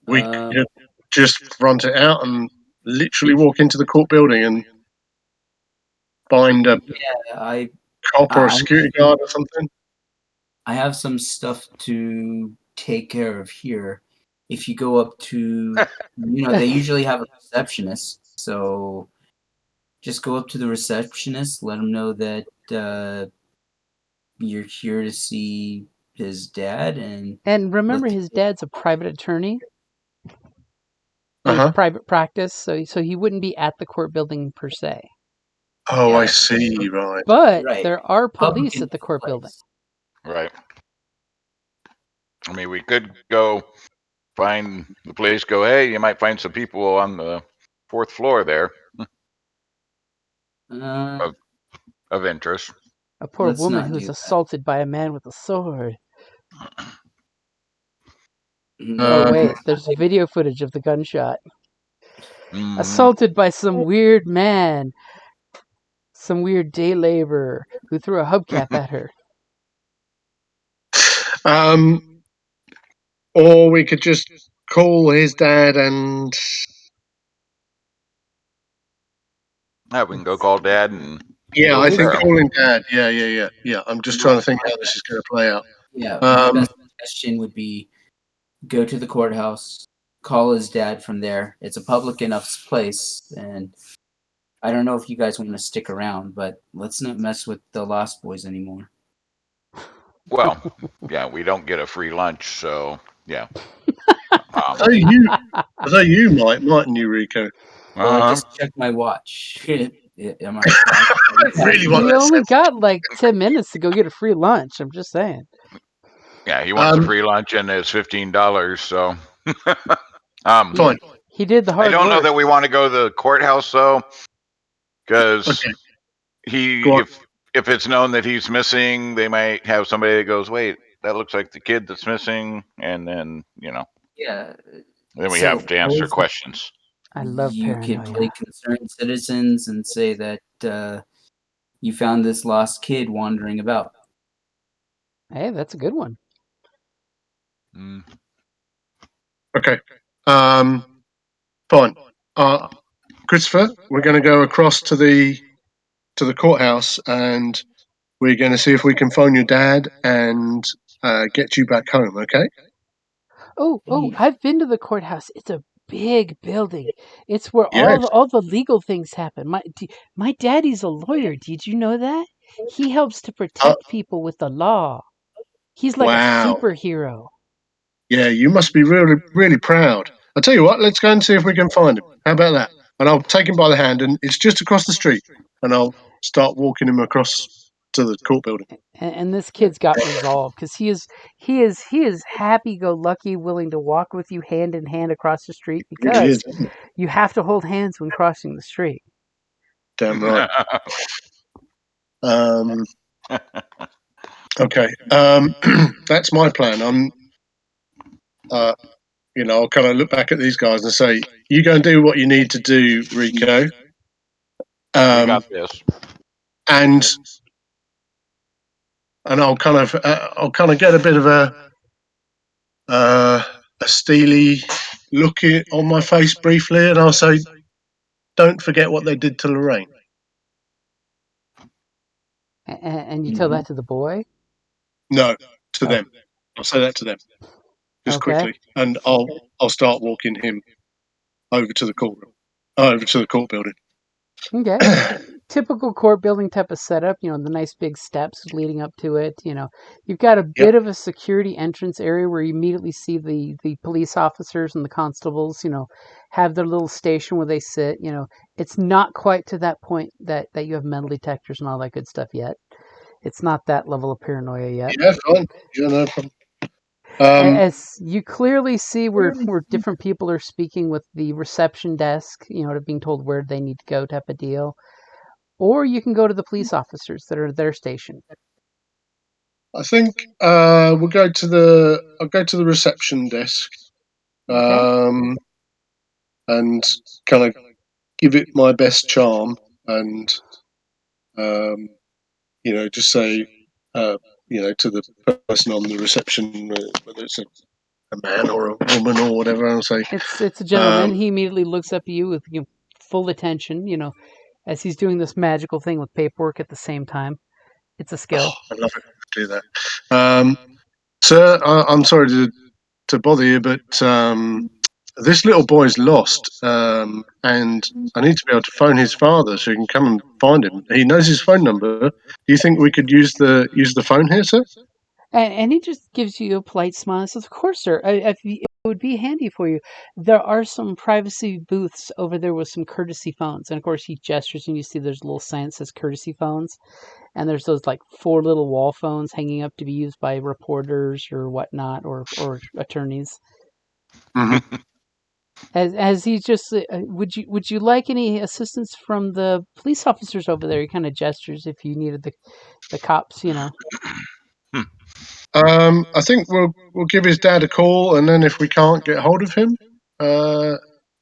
[SPEAKER 2] We
[SPEAKER 3] Uh,
[SPEAKER 2] could just front it out and literally walk into the court building and find a
[SPEAKER 3] yeah, I
[SPEAKER 2] cop or a
[SPEAKER 3] I
[SPEAKER 2] security guard or something.
[SPEAKER 3] I have some stuff to take care of here. If you go up to, they usually have a receptionist, so just go up to the receptionist, let them know that you're here to see his dad, and
[SPEAKER 1] And
[SPEAKER 3] let
[SPEAKER 1] remember, his dad's a private attorney. He
[SPEAKER 2] Uh
[SPEAKER 1] has
[SPEAKER 2] huh.
[SPEAKER 1] private practice, so he wouldn't be at the court building per se.
[SPEAKER 2] Oh, I
[SPEAKER 3] yeah,
[SPEAKER 2] see. Right.
[SPEAKER 1] But
[SPEAKER 3] right,
[SPEAKER 1] there are
[SPEAKER 3] public
[SPEAKER 1] police
[SPEAKER 3] in
[SPEAKER 1] at the
[SPEAKER 3] this
[SPEAKER 1] court building.
[SPEAKER 3] place.
[SPEAKER 4] right. I mean, we could go find the place. Go, hey, you might find some people on the fourth floor there.
[SPEAKER 3] Uh,
[SPEAKER 4] Uh, of interest.
[SPEAKER 1] A poor
[SPEAKER 3] Let's
[SPEAKER 1] woman
[SPEAKER 3] not
[SPEAKER 1] who's
[SPEAKER 3] do that.
[SPEAKER 1] assaulted by a man with a sword.
[SPEAKER 3] No,
[SPEAKER 1] Oh wait, there's video footage of the gunshot.
[SPEAKER 4] Mm.
[SPEAKER 1] Assaulted by some weird man, some weird day laborer who threw a hubcap at her.
[SPEAKER 2] Or we could just call his dad and
[SPEAKER 4] Yeah, we can go call Dad and
[SPEAKER 2] yeah,
[SPEAKER 4] go
[SPEAKER 2] I
[SPEAKER 4] from
[SPEAKER 2] think
[SPEAKER 4] there.
[SPEAKER 2] calling dad. Yeah. I'm just trying to think how this is going to play out.
[SPEAKER 3] my best suggestion would be go to the courthouse, call his dad from there. It's a public enough place, and I don't know if you guys want to stick around, but let's not mess with the Lost Boys anymore.
[SPEAKER 4] Well, yeah, we don't get a free lunch, so yeah.
[SPEAKER 2] So you mightn't you, Rico?
[SPEAKER 3] Well, I just checked my watch. Am I
[SPEAKER 2] Really want
[SPEAKER 1] You
[SPEAKER 2] that
[SPEAKER 1] only
[SPEAKER 2] sense.
[SPEAKER 1] got like 10 minutes to go get a free lunch. I'm just saying.
[SPEAKER 4] Yeah, he wants a free lunch and it's $15. So,
[SPEAKER 2] Fine.
[SPEAKER 1] He did the
[SPEAKER 4] I
[SPEAKER 1] hard
[SPEAKER 4] don't know
[SPEAKER 1] work.
[SPEAKER 4] that we want to go to the courthouse though, because
[SPEAKER 2] Okay. Go on.
[SPEAKER 4] if it's known that he's missing, they might have somebody that goes, "Wait, that looks like the kid that's missing," and then
[SPEAKER 3] Yeah.
[SPEAKER 4] then we
[SPEAKER 3] So,
[SPEAKER 4] have to answer questions.
[SPEAKER 1] I love
[SPEAKER 3] you could
[SPEAKER 1] paranoia.
[SPEAKER 3] play concerned citizens and say that you found this lost kid wandering about.
[SPEAKER 1] Hey, that's a good one.
[SPEAKER 4] Mm.
[SPEAKER 2] Okay. Fine. Christopher, we're going to go across to the courthouse and we're going to see if we can phone your dad and get you back home. Okay.
[SPEAKER 1] Oh, I've been to the courthouse. It's a big building. It's where
[SPEAKER 2] Yes.
[SPEAKER 1] all the legal things happen. My daddy's a lawyer. Did you know that? He helps to protect people with the law. He's like a
[SPEAKER 2] Wow.
[SPEAKER 1] superhero.
[SPEAKER 2] Yeah, you must be really, really proud. I'll tell you what, let's go and see if we can find him. How about that? And I'll take him by the hand, and it's just across the street, and I'll start walking him across to the court building.
[SPEAKER 1] And this kid's got resolve because he is happy go lucky, willing to walk with you hand in hand across the street
[SPEAKER 2] It really
[SPEAKER 1] because
[SPEAKER 2] is, isn't it?
[SPEAKER 1] you have to hold hands when crossing the street.
[SPEAKER 2] Damn right. Okay. That's my plan. I'll kind of look back at these guys and say, "You go and do what you need to do, Rico."
[SPEAKER 4] We got this.
[SPEAKER 2] And I'll kind of get a bit of a steely look on my face briefly, and I'll say, "Don't forget what they did to Lorraine."
[SPEAKER 1] And you tell that to the boy?
[SPEAKER 2] No, to
[SPEAKER 1] Oh.
[SPEAKER 2] them. I'll say that to them just
[SPEAKER 1] Okay.
[SPEAKER 2] quickly, and I'll start walking him over to the courtroom, over to the court building.
[SPEAKER 1] Okay. Typical court building type of setup, the nice big steps leading up to it. You've got a bit of a security entrance area where you immediately see the police officers and the constables, have their little station where they sit. It's not quite to that point that you have metal detectors and all that good stuff yet. It's not that level of paranoia yet.
[SPEAKER 2] Yeah, fine. Yeah, no problem.
[SPEAKER 1] As you clearly see where different people are speaking with the reception desk, being told where they need to go type of deal. Or you can go to the police officers that are at their station.
[SPEAKER 2] I think I'll go to the reception desk,
[SPEAKER 1] Okay.
[SPEAKER 2] and kind of give it my best charm, and just say, to the person on the reception, whether it's a man or a woman or whatever, I'll say,
[SPEAKER 1] It's a gentleman. He immediately looks up at you with full attention, as he's doing this magical thing with paperwork at the same time. It's a skill.
[SPEAKER 2] I love it. Do that. Sir, I'm sorry to bother you, but this little boy's lost, and I need to be able to phone his father so he can come and find him. He knows his phone number. Do you think we could use the phone here, sir?
[SPEAKER 1] And he just gives you a polite smile and says, "Of course, sir. It would be handy for you. There are some privacy booths over there with some courtesy phones." And of course, he gestures and you see there's a little sign that says courtesy phones. And there's those like 4 little wall phones hanging up to be used by reporters or whatnot or attorneys.
[SPEAKER 2] Mm-hmm.
[SPEAKER 1] As he just would you like any assistance from the police officers over there? He kind of gestures if you needed the cops, you know.
[SPEAKER 2] I think we'll give his dad a call, and then if we can't get hold of him,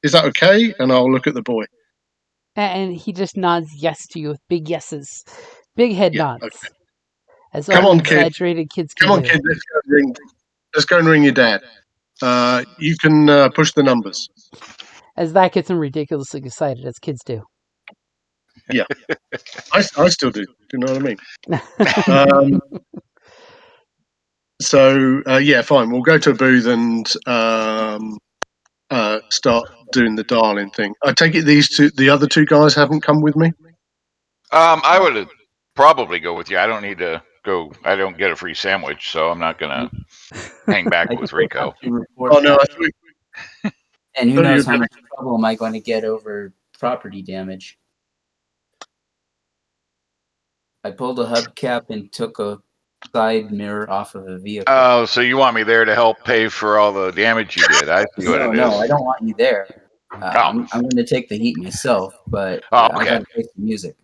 [SPEAKER 2] is that okay? And I'll look at the boy.
[SPEAKER 1] And he just nods yes to you with big yeses, big head
[SPEAKER 2] Yeah.
[SPEAKER 1] nods,
[SPEAKER 2] Okay.
[SPEAKER 1] as
[SPEAKER 2] Come
[SPEAKER 1] only
[SPEAKER 2] on, kid.
[SPEAKER 1] exaggerated kids can
[SPEAKER 2] Come on,
[SPEAKER 1] do.
[SPEAKER 2] kid. Let's go and ring your dad. You can push the numbers.
[SPEAKER 1] As that gets him ridiculously excited, as kids do.
[SPEAKER 2] Yeah, I still do. Do you know what I mean? So yeah, fine. We'll go to a booth and start doing the dialing thing. I take it the other two guys haven't come with me.
[SPEAKER 4] I would probably go with you. I don't need to go. I don't get a free sandwich, so I'm not gonna hang back
[SPEAKER 3] I
[SPEAKER 4] with
[SPEAKER 3] still have
[SPEAKER 4] Rico.
[SPEAKER 3] to report
[SPEAKER 2] Oh no,
[SPEAKER 3] back.
[SPEAKER 2] I
[SPEAKER 3] And who
[SPEAKER 2] thought you
[SPEAKER 3] knows
[SPEAKER 2] were
[SPEAKER 3] how much trouble am I going to get over property damage? I pulled a hubcap and took a side mirror off of a vehicle.
[SPEAKER 4] Oh, so you want me there to help pay for all the damage you did? I see what it
[SPEAKER 3] No,
[SPEAKER 4] is.
[SPEAKER 3] I don't want you there.
[SPEAKER 4] Oh,
[SPEAKER 3] I'm going to take the heat myself, but
[SPEAKER 4] oh,
[SPEAKER 3] I
[SPEAKER 4] okay,
[SPEAKER 3] got to play some music.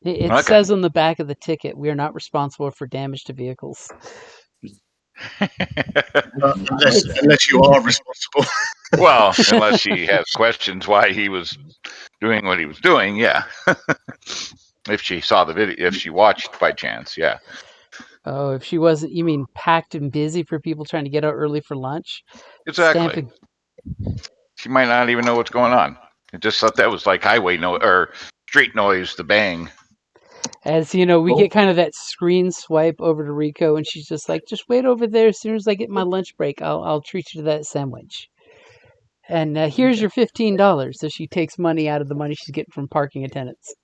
[SPEAKER 1] It
[SPEAKER 4] okay.
[SPEAKER 1] says on the back of the ticket, "We are not responsible for damage to vehicles." It's
[SPEAKER 2] unless you are responsible.
[SPEAKER 4] Well, unless she has questions why he was doing what he was doing, yeah. If she saw the video, if she watched by chance, yeah.
[SPEAKER 1] oh, if she wasn't, you mean packed and busy for people trying to get out early for lunch,
[SPEAKER 4] Exactly.
[SPEAKER 1] stamping.
[SPEAKER 4] She might not even know what's going on. I just thought that was like highway noise or street noise, the bang.
[SPEAKER 1] As you know, we get kind of that screen swipe over to Rico, and she's just like, "Just wait over there. As soon as I get my lunch break, I'll treat you to that sandwich." And here's your $15. So she takes money out of the money she's getting from parking attendants.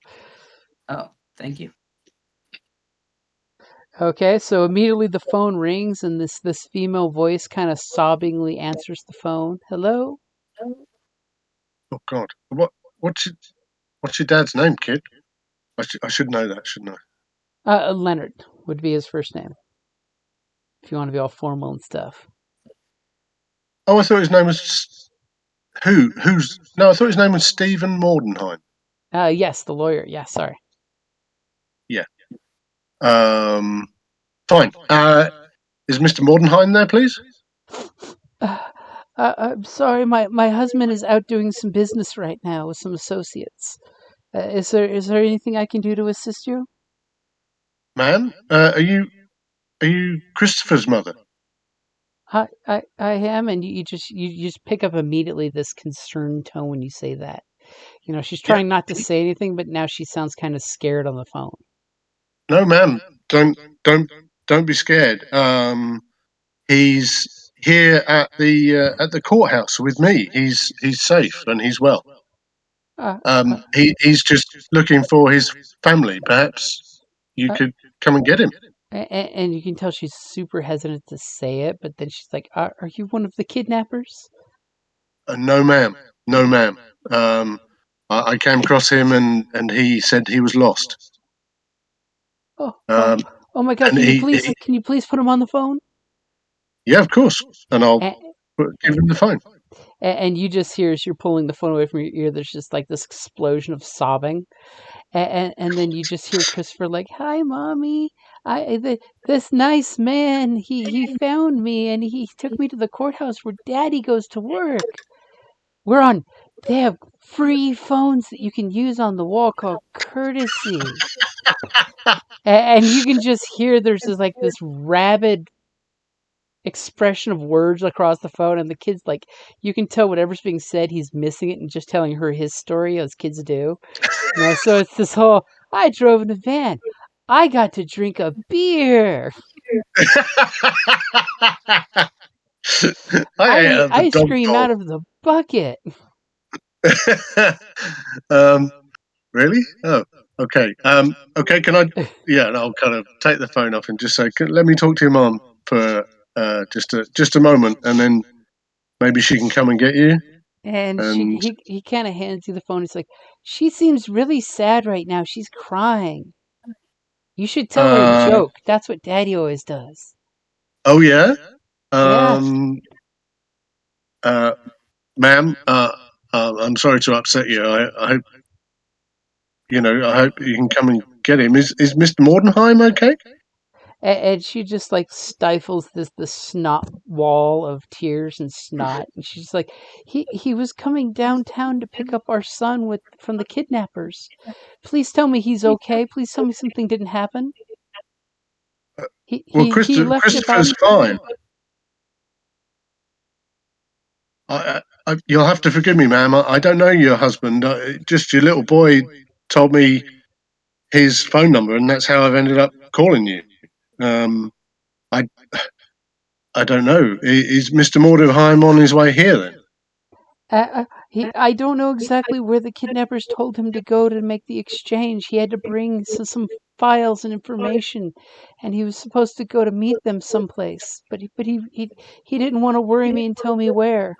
[SPEAKER 3] Oh, thank you.
[SPEAKER 1] Okay, so immediately the phone rings, and this female voice kind of sobbingly answers the phone. Hello.
[SPEAKER 2] Oh God, what's your dad's name, kid? I should know that, shouldn't I?
[SPEAKER 1] Leonard would be his first name. If you want to be all formal and stuff.
[SPEAKER 2] Oh, I thought his name was who? Who's no? I thought his name was Stephen Mordenheim.
[SPEAKER 1] Yes, the lawyer. Yeah, sorry.
[SPEAKER 2] Yeah. Fine. Is Mr. Mordenheim there, please?
[SPEAKER 1] I'm sorry, my husband is out doing some business right now with some associates. Is there anything I can do to assist you?
[SPEAKER 2] Ma'am, are you Christopher's mother?
[SPEAKER 1] I am, and you just pick up immediately this concerned tone when you say that. You know, she's
[SPEAKER 2] Yeah.
[SPEAKER 1] trying not to say anything, but now she sounds kind of scared on the phone.
[SPEAKER 2] No, ma'am. Don't be scared. He's here at the courthouse with me. He's safe and he's well.
[SPEAKER 1] Uh, uh,
[SPEAKER 2] He's just looking for his family. Perhaps you
[SPEAKER 1] uh,
[SPEAKER 2] could come and get him.
[SPEAKER 1] and you can tell she's super hesitant to say it, but then she's like, "Are you one of the kidnappers?"
[SPEAKER 2] No, ma'am. No, ma'am. I came across him and he said he was lost.
[SPEAKER 1] Oh, oh,
[SPEAKER 2] Um,
[SPEAKER 1] oh my God!
[SPEAKER 2] and
[SPEAKER 1] Can you please put him on the phone?
[SPEAKER 2] yeah, of course. And I'll
[SPEAKER 1] And,
[SPEAKER 2] give him the phone.
[SPEAKER 1] and you just hear as you're pulling the phone away from your ear, there's just like this explosion of sobbing, and then you just hear Christopher like, "Hi, mommy. This nice man, he found me and he took me to the courthouse where Daddy goes to work. We're on. They have free phones that you can use on the wall called Courtesy." And you can just hear there's this rabid expression of words across the phone, and the kid's like, you can tell whatever's being said, he's missing it and just telling her his story as kids do. So it's this whole, I drove in a van. I got to drink a beer.
[SPEAKER 2] I
[SPEAKER 1] I
[SPEAKER 2] ate
[SPEAKER 1] ate
[SPEAKER 2] out of the
[SPEAKER 1] ice
[SPEAKER 2] dog
[SPEAKER 1] cream
[SPEAKER 2] bowl.
[SPEAKER 1] out of the bucket.
[SPEAKER 2] um, really? Oh, okay. Okay. Can I? Yeah, and I'll kind of take the phone off and just say, "Let me talk to your mom for just a moment, and then maybe she can come and get you."
[SPEAKER 1] And
[SPEAKER 2] And
[SPEAKER 1] he kind of hands you the phone. He's like, she seems really sad right now. She's crying. You should tell her a
[SPEAKER 2] uh,
[SPEAKER 1] joke. That's what Daddy always does.
[SPEAKER 2] oh yeah.
[SPEAKER 1] Yeah.
[SPEAKER 2] Um, uh, ma'am, I'm sorry to upset you. I hope I hope you can come and get him. Is Mr. Mordenheim okay?
[SPEAKER 1] And she just like stifles the snot wall of tears and snot, and she's like, he was coming downtown to pick up our son from the kidnappers. Please tell me he's okay. Please tell me something didn't happen.
[SPEAKER 2] Well,
[SPEAKER 1] He left about.
[SPEAKER 2] Christopher's fine. You'll have to forgive me, ma'am. I don't know your husband. Just your little boy told me his phone number, and that's how I've ended up calling you. I I don't know. Is Mr. Mordheim on his way here then?
[SPEAKER 1] I don't know exactly where the kidnappers told him to go to make the exchange. He had to bring some files and information, and he was supposed to go to meet them someplace. But he didn't want to worry me and tell me where.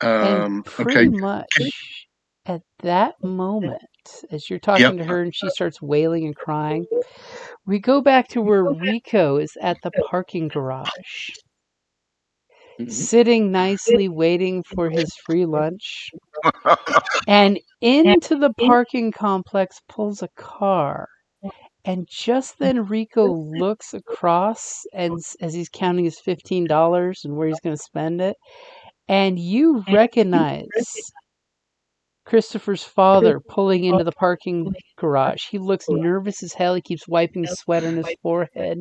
[SPEAKER 1] And
[SPEAKER 2] Okay.
[SPEAKER 1] pretty much at that moment, as you're
[SPEAKER 2] Yep.
[SPEAKER 1] talking to her and she starts wailing and crying, we go back to where Rico is at the parking garage, sitting nicely waiting for his free lunch. And into the parking complex pulls a car. And just then Rico looks across and as he's counting his $15 and where he's going to spend it. And you recognize Christopher's father pulling into the parking garage. He looks nervous as hell. He keeps wiping sweat on his forehead.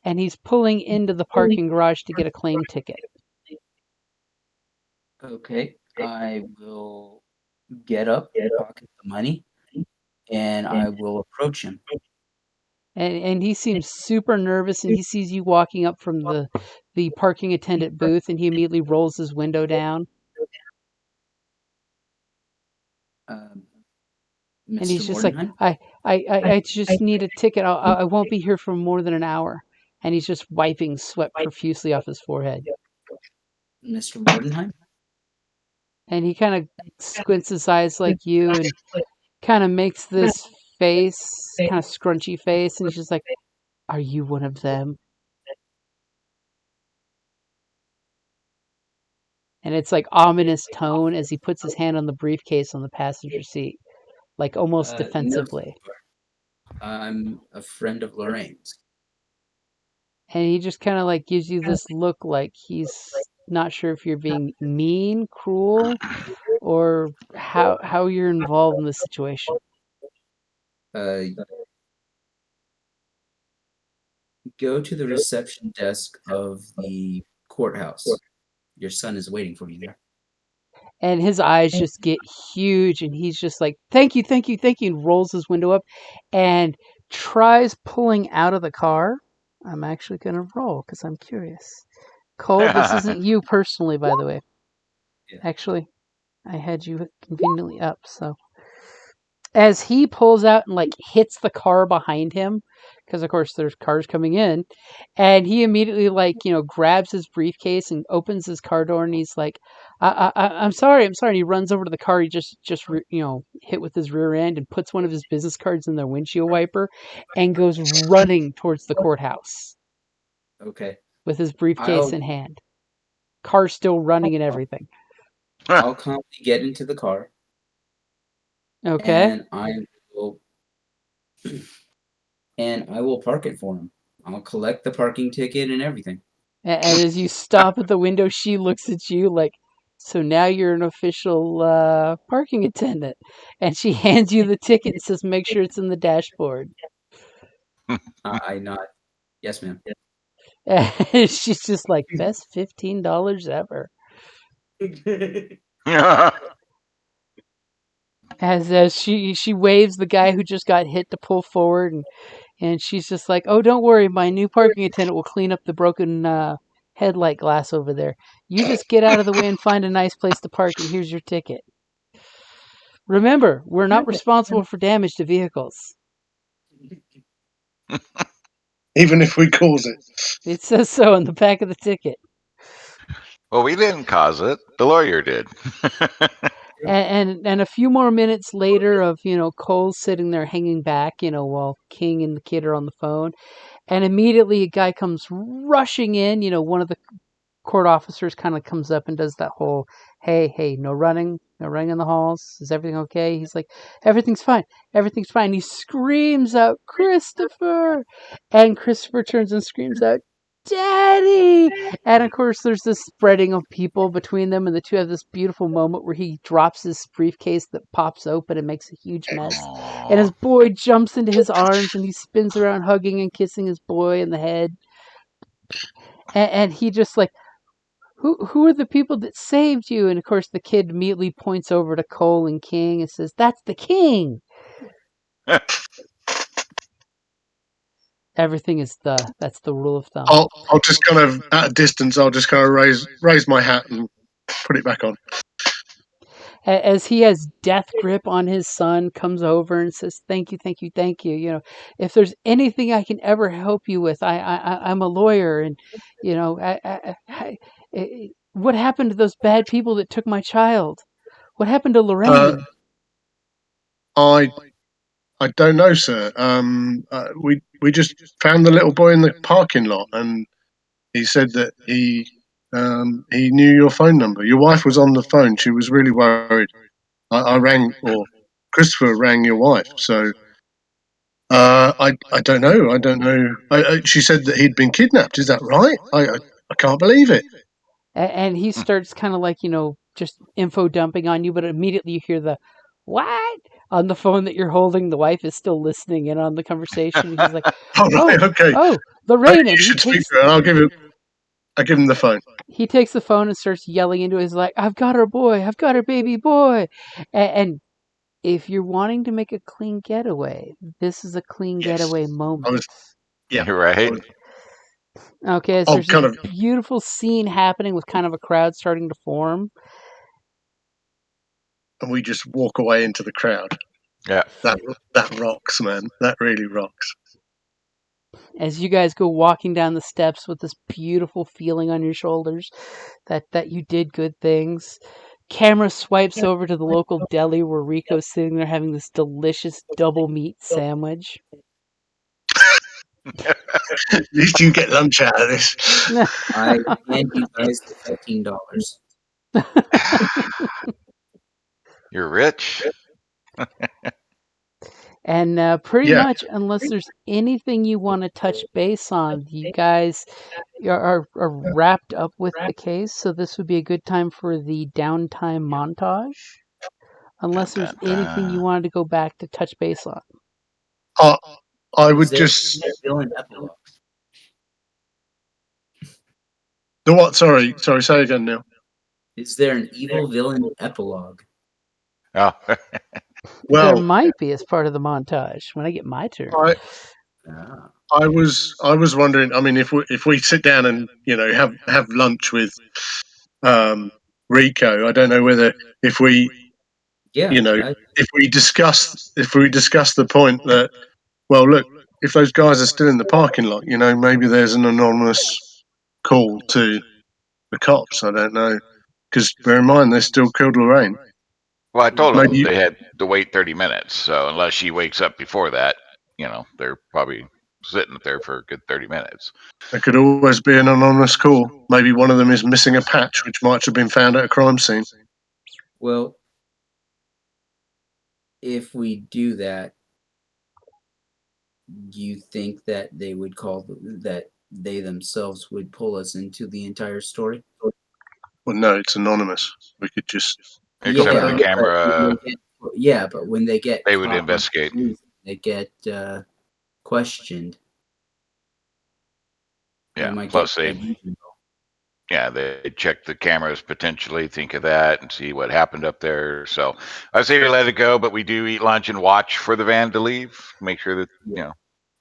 [SPEAKER 1] And he's pulling into the parking garage to get a claim ticket.
[SPEAKER 3] Okay, I will get up, pocket the money, and I will approach him.
[SPEAKER 1] And he seems super nervous, and he sees you walking up from the parking attendant booth, and he immediately rolls his window down. And he's
[SPEAKER 3] Mr.
[SPEAKER 1] just like,
[SPEAKER 3] Mordenheim?
[SPEAKER 1] I just need a ticket. I won't be here for more than an hour. And he's just wiping sweat profusely off his forehead.
[SPEAKER 3] Mr. Mordenheim?
[SPEAKER 1] And he kind of squints his eyes like you and kind of makes this face, kind of scrunchy face, and he's just like, are you one of them? And it's like ominous tone as he puts his hand on the briefcase on the passenger seat, like almost defensively.
[SPEAKER 3] No, I'm a friend of Lorraine's.
[SPEAKER 1] And he just kind of like gives you this look like he's not sure if you're being mean, cruel, or how you're involved in the situation.
[SPEAKER 3] Go to the reception desk of the courthouse. Your son is waiting for you there.
[SPEAKER 1] And his eyes just get huge, and he's just like, thank you, thank you, thank you, and rolls his window up and tries pulling out of the car. I'm actually going to roll because I'm curious. Cole, this isn't you personally, by the way.
[SPEAKER 3] Yeah.
[SPEAKER 1] Actually, I had you conveniently up, so. As he pulls out and like hits the car behind him, because of course there's cars coming in, and he immediately like grabs his briefcase and opens his car door, and he's like, I'm sorry, and he runs over to the car he just hit with his rear end and puts one of his business cards in the windshield wiper and goes running towards the courthouse.
[SPEAKER 3] Okay.
[SPEAKER 1] With his briefcase in hand, car still running and everything.
[SPEAKER 3] I'll calmly get into the car.
[SPEAKER 1] Okay.
[SPEAKER 3] And I will park it for him. I'll collect the parking ticket and everything.
[SPEAKER 1] And as you stop at the window, she looks at you like, so now you're an official parking attendant. And she hands you the ticket and says, make sure it's in the dashboard.
[SPEAKER 3] I nod. Yes, ma'am.
[SPEAKER 1] And she's just like, best $15 ever. As she waves the guy who just got hit to pull forward, and she's just like, oh, don't worry, my new parking attendant will clean up the broken headlight glass over there. You just get out of the way and find a nice place to park, and here's your ticket. Remember, we're not responsible for damage to vehicles.
[SPEAKER 2] Even if we cause it.
[SPEAKER 1] It says so on the back of the ticket.
[SPEAKER 4] Well, we didn't cause it. The lawyer did.
[SPEAKER 1] And a few more minutes later of, Cole sitting there hanging back, while King and the kid are on the phone. And immediately a guy comes rushing in, one of the court officers kind of comes up and does that whole, hey, no running in the halls. Is everything okay? He's like, everything's fine. He screams out, Christopher! And Christopher turns and screams out, Daddy! And of course, there's this spreading of people between them, and the two have this beautiful moment where he drops his briefcase that pops open and makes a huge mess. And his boy jumps into his arms, and he spins around, hugging and kissing his boy in the head. And he just like, who are the people that saved you? And of course, the kid immediately points over to Cole and King and says, "That's the king." Everything is that's the rule of thumb.
[SPEAKER 2] I'll just kind of at a distance. I'll just kind of raise my hat and put it back on.
[SPEAKER 1] As he has death grip on his son, comes over and says, "Thank you, thank you, thank you. You know, if there's anything I can ever help you with, I'm a lawyer, and you know, what happened to those bad people that took my child? What happened to Lorraine?"
[SPEAKER 2] I don't know, sir. We just found the little boy in the parking lot, and he said that he knew your phone number. Your wife was on the phone. She was really worried. I rang, or Christopher rang your wife. So I don't know. I don't know. She said that he'd been kidnapped. Is that right? I can't believe it.
[SPEAKER 1] And he starts kind of like, just info dumping on you, but immediately you hear the what on the phone that you're holding. The wife is still listening in on the conversation. And he's like,
[SPEAKER 2] Oh, right, okay.
[SPEAKER 1] Lorraine, and
[SPEAKER 2] you should speak to her, and I'll give him the phone.
[SPEAKER 1] He takes the phone and starts yelling into his like, I've got her boy, I've got her baby boy. And if you're wanting to make a clean getaway, this is a clean getaway moment.
[SPEAKER 4] You're right.
[SPEAKER 1] Okay, so there's this beautiful scene happening with kind of a crowd starting to form.
[SPEAKER 2] And we just walk away into the crowd.
[SPEAKER 4] Yeah.
[SPEAKER 2] That rocks, man. That really rocks.
[SPEAKER 1] As you guys go walking down the steps with this beautiful feeling on your shoulders that you did good things. Camera swipes over to the local deli where Rico's sitting there having this delicious double meat sandwich.
[SPEAKER 2] At least you get lunch out of this.
[SPEAKER 3] I hand you guys the $15.
[SPEAKER 4] You're rich.
[SPEAKER 1] And pretty much, unless there's anything you want to touch base on, you guys are wrapped up with the case. So this would be a good time for the downtime montage. Unless there's anything you wanted to go back to touch base on.
[SPEAKER 2] I would just.
[SPEAKER 3] Villain epilogue.
[SPEAKER 2] The what? Sorry. Say again, Neil.
[SPEAKER 3] Is there an evil villain epilogue?
[SPEAKER 4] Oh.
[SPEAKER 2] Well,
[SPEAKER 1] there might be as part of the montage when I get my turn.
[SPEAKER 2] I was wondering. I mean, if we sit down and have lunch with Rico, I don't know whether if we discuss the point that, well, look, if those guys are still in the parking lot, maybe there's an anonymous call to the cops. I don't know, because bear in mind they still killed Lorraine.
[SPEAKER 4] Well, I told them they had to wait 30 minutes. So unless she wakes up before that, they're probably sitting there for a good 30 minutes.
[SPEAKER 2] There could always be an anonymous call. Maybe one of them is missing a patch, which might have been found at a crime scene.
[SPEAKER 3] Well, if we do that, do you think that they would that they themselves would pull us into the entire story?
[SPEAKER 2] Well, no, it's anonymous. We could just
[SPEAKER 4] except for the camera.
[SPEAKER 3] But when they get
[SPEAKER 4] they would investigate.
[SPEAKER 3] They get questioned.
[SPEAKER 4] Yeah. Plus they check the cameras potentially, think of that, and see what happened up there. So I say we let it go, but we do eat lunch and watch for the van to leave. Make sure that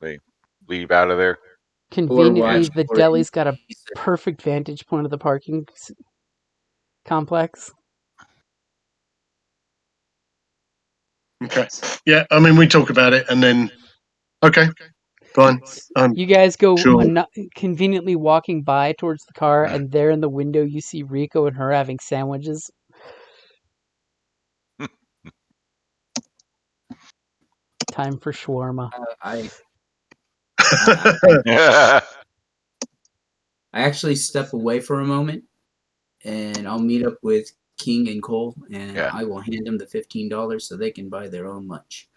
[SPEAKER 4] they leave out of there.
[SPEAKER 1] Conveniently, the deli's got a perfect vantage point of the parking complex.
[SPEAKER 2] Okay. Yeah, I mean, we talk about it, and then okay, fine.
[SPEAKER 1] You guys go conveniently walking by towards the car, and there in the window you see Rico and her having sandwiches. Time for shawarma.
[SPEAKER 3] I actually step away for a moment, and I'll meet up with King and Cole, and
[SPEAKER 4] Yeah.
[SPEAKER 3] I will hand them the $15 so they can buy their own lunch.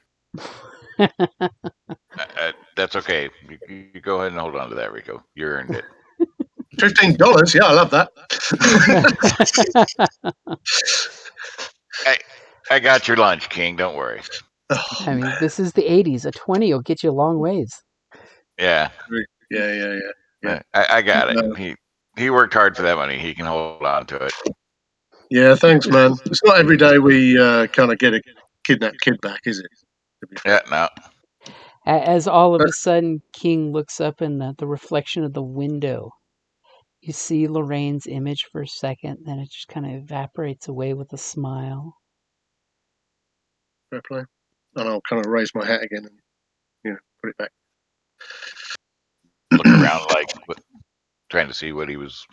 [SPEAKER 4] That's okay. You go ahead and hold on to that, Rico. You earned it.
[SPEAKER 2] $15. Yeah, I love that.
[SPEAKER 4] I got your lunch, King. Don't worry.
[SPEAKER 2] Oh,
[SPEAKER 1] I mean, this is the 80s. A 20 will get you a long ways.
[SPEAKER 4] Yeah,
[SPEAKER 2] yeah.
[SPEAKER 4] I got it.
[SPEAKER 2] Uh,
[SPEAKER 4] He worked hard for that money. He can hold on to it.
[SPEAKER 2] yeah, thanks, man. It's not every day we kind of get a kidnapped kid back, is it? To be
[SPEAKER 4] Yeah,
[SPEAKER 2] fair.
[SPEAKER 4] no.
[SPEAKER 1] As all of a sudden, King looks up in the reflection of the window. You see Lorraine's image for a second, then it just kind of evaporates away with a smile.
[SPEAKER 2] Fair play. And I'll kind of raise my hat again and put it back.
[SPEAKER 4] Look around like trying to see what he was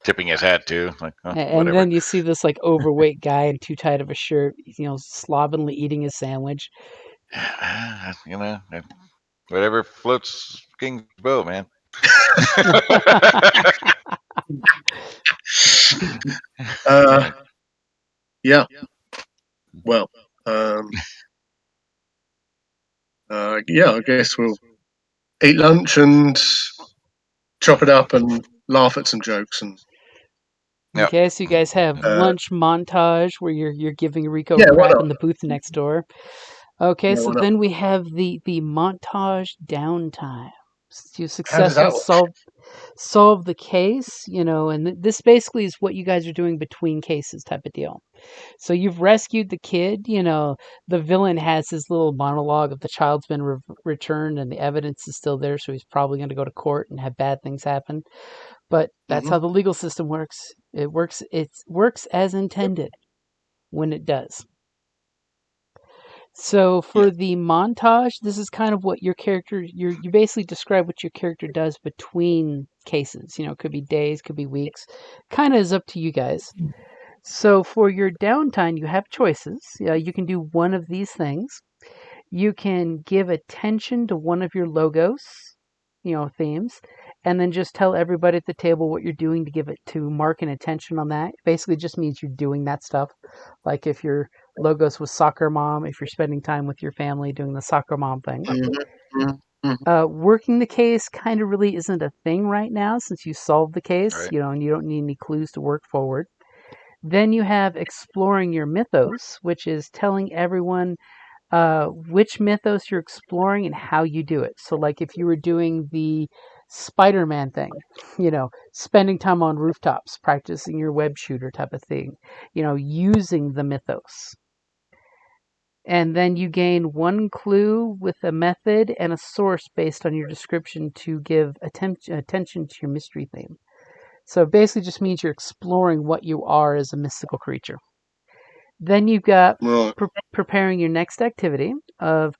[SPEAKER 4] tipping his hat to. Like, oh,
[SPEAKER 1] And
[SPEAKER 4] whatever.
[SPEAKER 1] then you see this like overweight guy in too tight of a shirt, slovenly eating his sandwich.
[SPEAKER 4] You know, whatever floats King's boat, man.
[SPEAKER 2] Yeah. Well, yeah, I guess we'll eat lunch and chop it up and laugh at some jokes and
[SPEAKER 4] Yep.
[SPEAKER 1] Okay, so you guys have lunch montage where you're giving Rico
[SPEAKER 2] yeah, why
[SPEAKER 1] crap
[SPEAKER 2] not?
[SPEAKER 1] in the booth next door. Okay,
[SPEAKER 2] Yeah,
[SPEAKER 1] so
[SPEAKER 2] why not?
[SPEAKER 1] then we have the montage downtime. You
[SPEAKER 2] How does
[SPEAKER 1] successfully
[SPEAKER 2] that work?
[SPEAKER 1] solve the case, and this basically is what you guys are doing between cases type of deal. So you've rescued the kid, the villain has his little monologue of the child's been returned and the evidence is still there, so he's probably going to go to court and have bad things happen. But that's
[SPEAKER 2] Mm-hmm.
[SPEAKER 1] how the legal system works. It works as intended when it does. So for the montage, this is kind of what your character you basically describe what your character does between cases. It could be days, could be weeks. Kind of is up to you guys. So for your downtime, you have choices. You can do one of these things. You can give attention to one of your logos, themes, and then just tell everybody at the table what you're doing to give it to mark and attention on that. Basically, just means you're doing that stuff. Like if your logos was soccer mom, if you're spending time with your family doing the soccer mom thing.
[SPEAKER 2] Mm-hmm.
[SPEAKER 1] Working the case kind of really isn't a thing right now since you solved the case,
[SPEAKER 4] Right.
[SPEAKER 1] and you don't need any clues to work forward. Then you have exploring your mythos, which is telling everyone which mythos you're exploring and how you do it. So, like if you were doing the Spider-Man thing, spending time on rooftops, practicing your web shooter type of thing, using the mythos. And then you gain one clue with a method and a source based on your description to give attention to your mystery theme. So it basically just means you're exploring what you are as a mystical creature. Then you've got
[SPEAKER 2] Right.
[SPEAKER 1] preparing your next activity of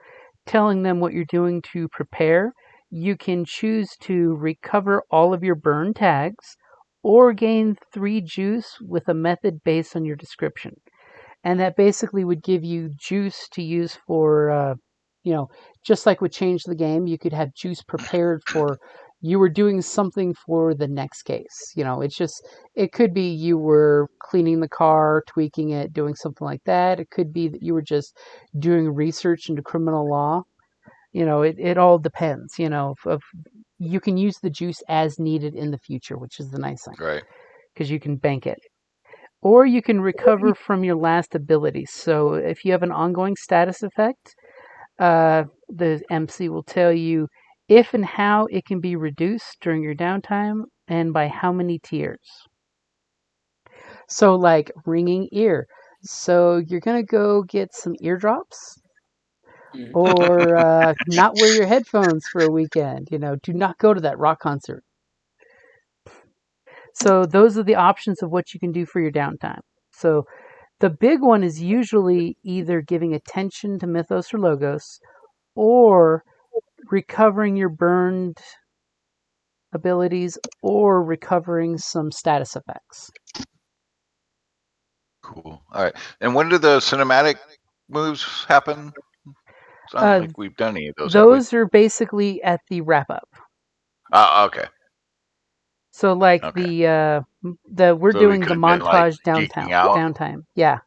[SPEAKER 1] telling them what you're doing to prepare. You can choose to recover all of your burn tags or gain 3 juice with a method based on your description. And that basically would give you juice to use for, just like would change the game, you could have juice prepared for you were doing something for the next case. It could be you were cleaning the car, tweaking it, doing something like that. It could be that you were just doing research into criminal law. It all depends, of you can use the juice as needed in the future, which is the nice thing
[SPEAKER 4] Right.
[SPEAKER 1] because you can bank it. Or you can recover from your last ability. So if you have an ongoing status effect, the MC will tell you if and how it can be reduced during your downtime and by how many tiers. So, like ringing ear. So you're going to go get some eardrops or not wear your headphones for a weekend. Do not go to that rock concert. So those are the options of what you can do for your downtime. So the big one is usually either giving attention to mythos or logos or recovering your burned abilities or recovering some status effects.
[SPEAKER 4] Cool. All right. And when do the cinematic moves happen? It's not like we've done any of those, have we?
[SPEAKER 1] Those are basically at the wrap up.
[SPEAKER 4] Okay.
[SPEAKER 1] So like
[SPEAKER 4] Okay.
[SPEAKER 1] we're
[SPEAKER 4] So we
[SPEAKER 1] doing
[SPEAKER 4] could
[SPEAKER 1] the
[SPEAKER 4] have been like
[SPEAKER 1] montage
[SPEAKER 4] geeking out.
[SPEAKER 1] downtime. Yeah.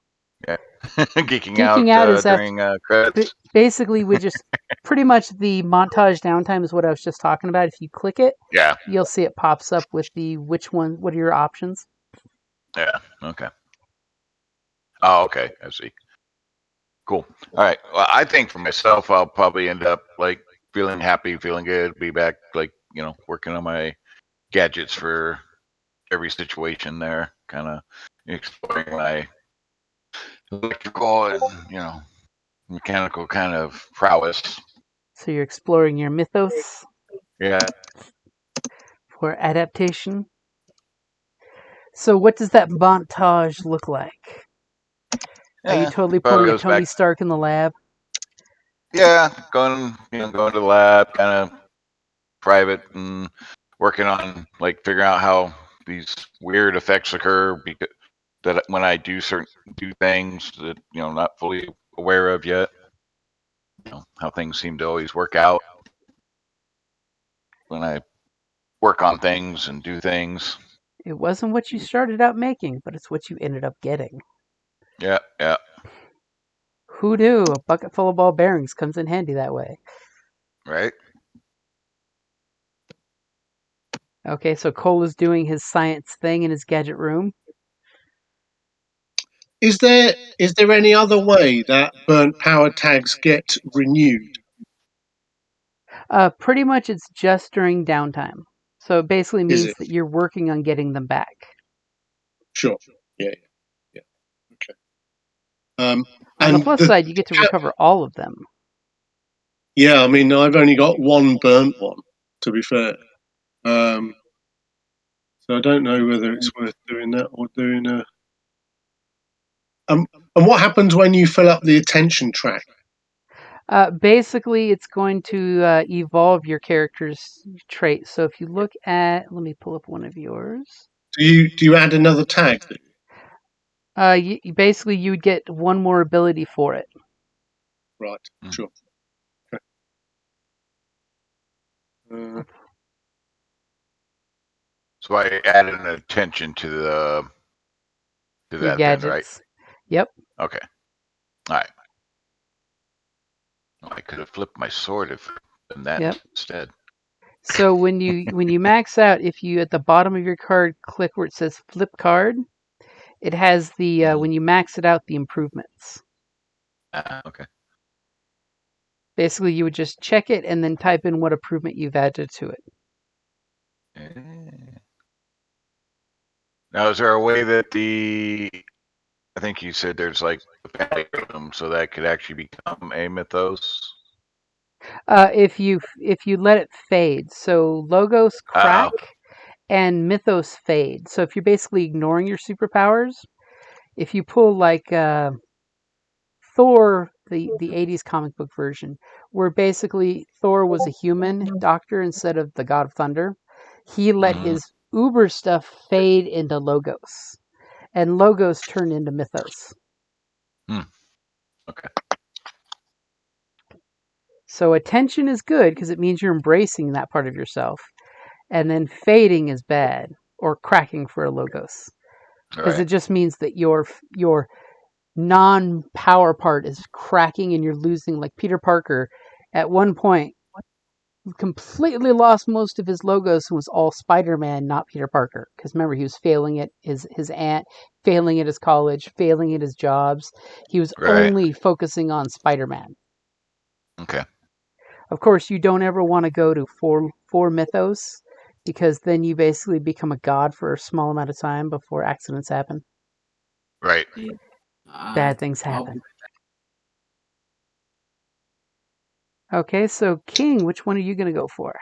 [SPEAKER 4] Yeah. Geeking
[SPEAKER 1] Geeking
[SPEAKER 4] out
[SPEAKER 1] out is after
[SPEAKER 4] during credits.
[SPEAKER 1] basically we just pretty much the montage downtime is what I was just talking about. If you click it,
[SPEAKER 4] Yeah.
[SPEAKER 1] you'll see it pops up with the what are your options.
[SPEAKER 4] Yeah. Okay. Oh, okay. I see. Cool. All right. Well, I think for myself, I'll probably end up like feeling happy, feeling good, be back, like, working on my gadgets for every situation there, kind of exploring my electrical and, mechanical kind of prowess.
[SPEAKER 1] So you're exploring your mythos
[SPEAKER 4] Yeah.
[SPEAKER 1] for adaptation. So what does that montage look like? Are you
[SPEAKER 4] Yeah.
[SPEAKER 1] totally
[SPEAKER 4] Probably
[SPEAKER 1] pulling a
[SPEAKER 4] goes
[SPEAKER 1] Tony
[SPEAKER 4] back.
[SPEAKER 1] Stark in the lab?
[SPEAKER 4] Yeah. Going to the lab, kind of private, and working on like figuring out how these weird effects occur, because that when I do things that not fully aware of yet, how things seem to always work out when I work on things and do things.
[SPEAKER 1] It wasn't what you started out making, but it's what you ended up getting.
[SPEAKER 4] Yeah.
[SPEAKER 1] Who knew a bucket full of ball bearings comes in handy that way?
[SPEAKER 4] Right.
[SPEAKER 1] Okay, so Cole is doing his science thing in his gadget room.
[SPEAKER 2] Is there any other way that burnt power tags get renewed?
[SPEAKER 1] Pretty much it's just during downtime. So it basically
[SPEAKER 2] Is
[SPEAKER 1] means
[SPEAKER 2] it?
[SPEAKER 1] that you're working on getting them back.
[SPEAKER 2] Sure. Yeah. Okay.
[SPEAKER 1] On the
[SPEAKER 2] And
[SPEAKER 1] plus side, you get to recover all of them.
[SPEAKER 2] yeah, I mean, I've only got one burnt one, to be fair. So I don't know whether it's worth doing that or doing a. And what happens when you fill up the attention track?
[SPEAKER 1] Basically, it's going to evolve your character's trait. So if you look at, let me pull up one of yours.
[SPEAKER 2] Do you add another tag?
[SPEAKER 1] Basically, you would get one more ability for it.
[SPEAKER 2] Right. Sure. Okay.
[SPEAKER 4] So I added an attention to
[SPEAKER 1] Your
[SPEAKER 4] that then, right?
[SPEAKER 1] gadgets. Yep.
[SPEAKER 4] Okay. All right. Well, I could have flipped my sword if done that
[SPEAKER 1] Yep.
[SPEAKER 4] instead.
[SPEAKER 1] So when you max out, if you at the bottom of your card click where it says flip card, it has the when you max it out the improvements.
[SPEAKER 4] Okay.
[SPEAKER 1] Basically, you would just check it and then type in what improvement you've added to it.
[SPEAKER 4] Now, is there a way that I think you said there's like a algorithm so that could actually become a mythos?
[SPEAKER 1] If you let it fade, so logos crack and mythos fade. So if you're basically ignoring your superpowers, if you pull like Thor, the 80s comic book version, where basically Thor was a human doctor instead of the god of thunder, he let his uber stuff fade into logos, and logos turn into mythos.
[SPEAKER 4] Okay.
[SPEAKER 1] So attention is good because it means you're embracing that part of yourself, and then fading is bad, or cracking for a logos, because it just means that your non-power part is cracking and you're losing. Like Peter Parker at one point completely lost most of his logos and was all Spider-Man, not Peter Parker, because remember, he was failing at his aunt, failing at his college, failing at his jobs. He was only focusing on Spider-Man.
[SPEAKER 4] Okay.
[SPEAKER 1] Of course, you don't ever want to go to four mythos, because then you basically become a god for a small amount of time before accidents happen.
[SPEAKER 4] Right.
[SPEAKER 1] Bad things happen. Okay, so King, which one are you going to go for?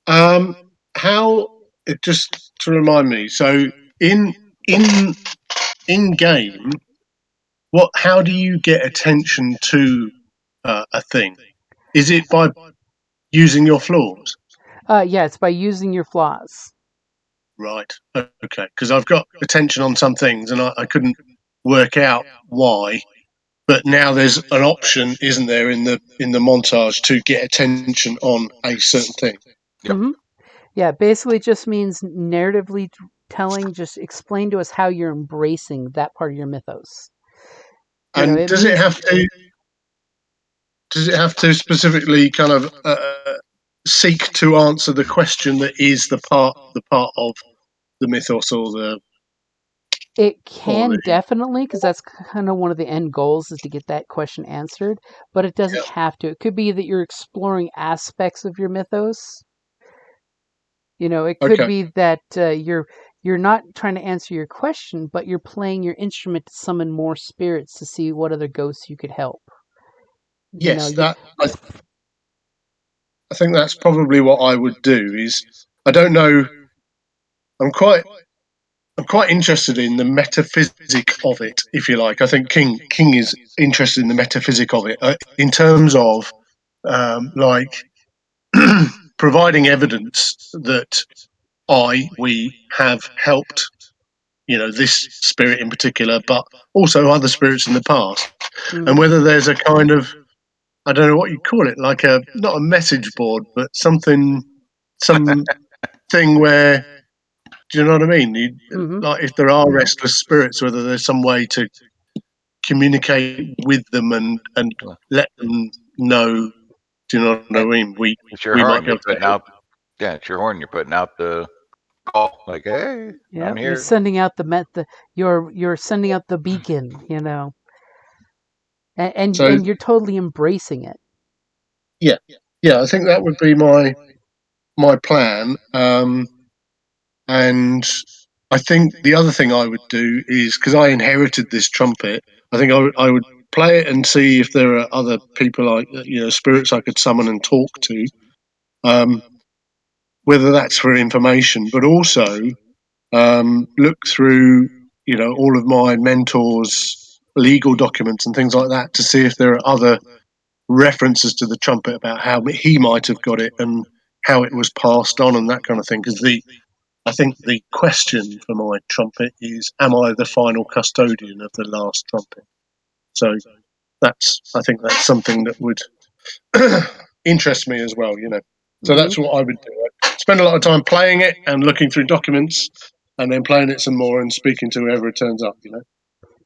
[SPEAKER 2] How just to remind me? So in in in game, how do you get attention to a thing? Is it by using your flaws?
[SPEAKER 1] Yeah, it's by using your flaws.
[SPEAKER 2] Right. Okay. Because I've got attention on some things, and I couldn't work out why. But now there's an option, isn't there, in the montage to get attention on a certain thing?
[SPEAKER 4] Yep.
[SPEAKER 1] Hmm. Yeah, basically, it just means narratively telling. Just explain to us how you're embracing that part of your mythos.
[SPEAKER 2] And
[SPEAKER 1] It means
[SPEAKER 2] does it have to specifically kind of seek to answer the question that is the part of the mythos
[SPEAKER 1] it
[SPEAKER 2] or
[SPEAKER 1] can
[SPEAKER 2] the
[SPEAKER 1] definitely, because that's kind of one of the end goals is to get that question answered, but it doesn't
[SPEAKER 2] yeah.
[SPEAKER 1] have to. It could be that you're exploring aspects of your mythos. It could
[SPEAKER 2] Okay.
[SPEAKER 1] be that you're not trying to answer your question, but you're playing your instrument to summon more spirits to see what other ghosts you could help.
[SPEAKER 2] Yes,
[SPEAKER 1] You
[SPEAKER 2] I think that's probably what I would do. Is I don't know. I'm quite I'm quite interested in the metaphysic of it, if you like. I think King is interested in the metaphysic of it in terms of like providing evidence that we have helped, this spirit in particular, but also other spirits in the past, and
[SPEAKER 1] hmm
[SPEAKER 2] whether there's a kind of, I don't know what you call it, like a not a message board, but something where, do you know what I mean?
[SPEAKER 1] hmm
[SPEAKER 2] Like if there are restless spirits, whether there's some way to communicate with them and
[SPEAKER 4] Well,
[SPEAKER 2] let them know. Do you know what I
[SPEAKER 4] and
[SPEAKER 2] mean?
[SPEAKER 4] it's your
[SPEAKER 2] We might
[SPEAKER 4] horn.
[SPEAKER 2] be
[SPEAKER 4] You're
[SPEAKER 2] able to
[SPEAKER 4] putting
[SPEAKER 2] help.
[SPEAKER 4] out. Yeah, it's your horn. You're putting out the call. Like, hey, I'm
[SPEAKER 1] Yep, you're
[SPEAKER 4] here.
[SPEAKER 1] sending out you're sending out the beacon,
[SPEAKER 2] So
[SPEAKER 1] and you're totally embracing it.
[SPEAKER 2] yeah, yeah, I think that would be my plan. And I think the other thing I would do is, because I inherited this trumpet, I think I would play it and see if there are other people, like, spirits I could summon and talk to. Um, whether that's for information, but also look through, all of my mentors' legal documents and things like that to see if there are other references to the trumpet about how he might have got it and how it was passed on and that kind of thing. Because I think the question for my trumpet is, am I the final custodian of the last trumpet? So I think that's something that would interest me as well. So
[SPEAKER 1] Hmm.
[SPEAKER 2] that's what I would do. I'd spend a lot of time playing it and looking through documents, and then playing it some more and speaking to whoever turns up.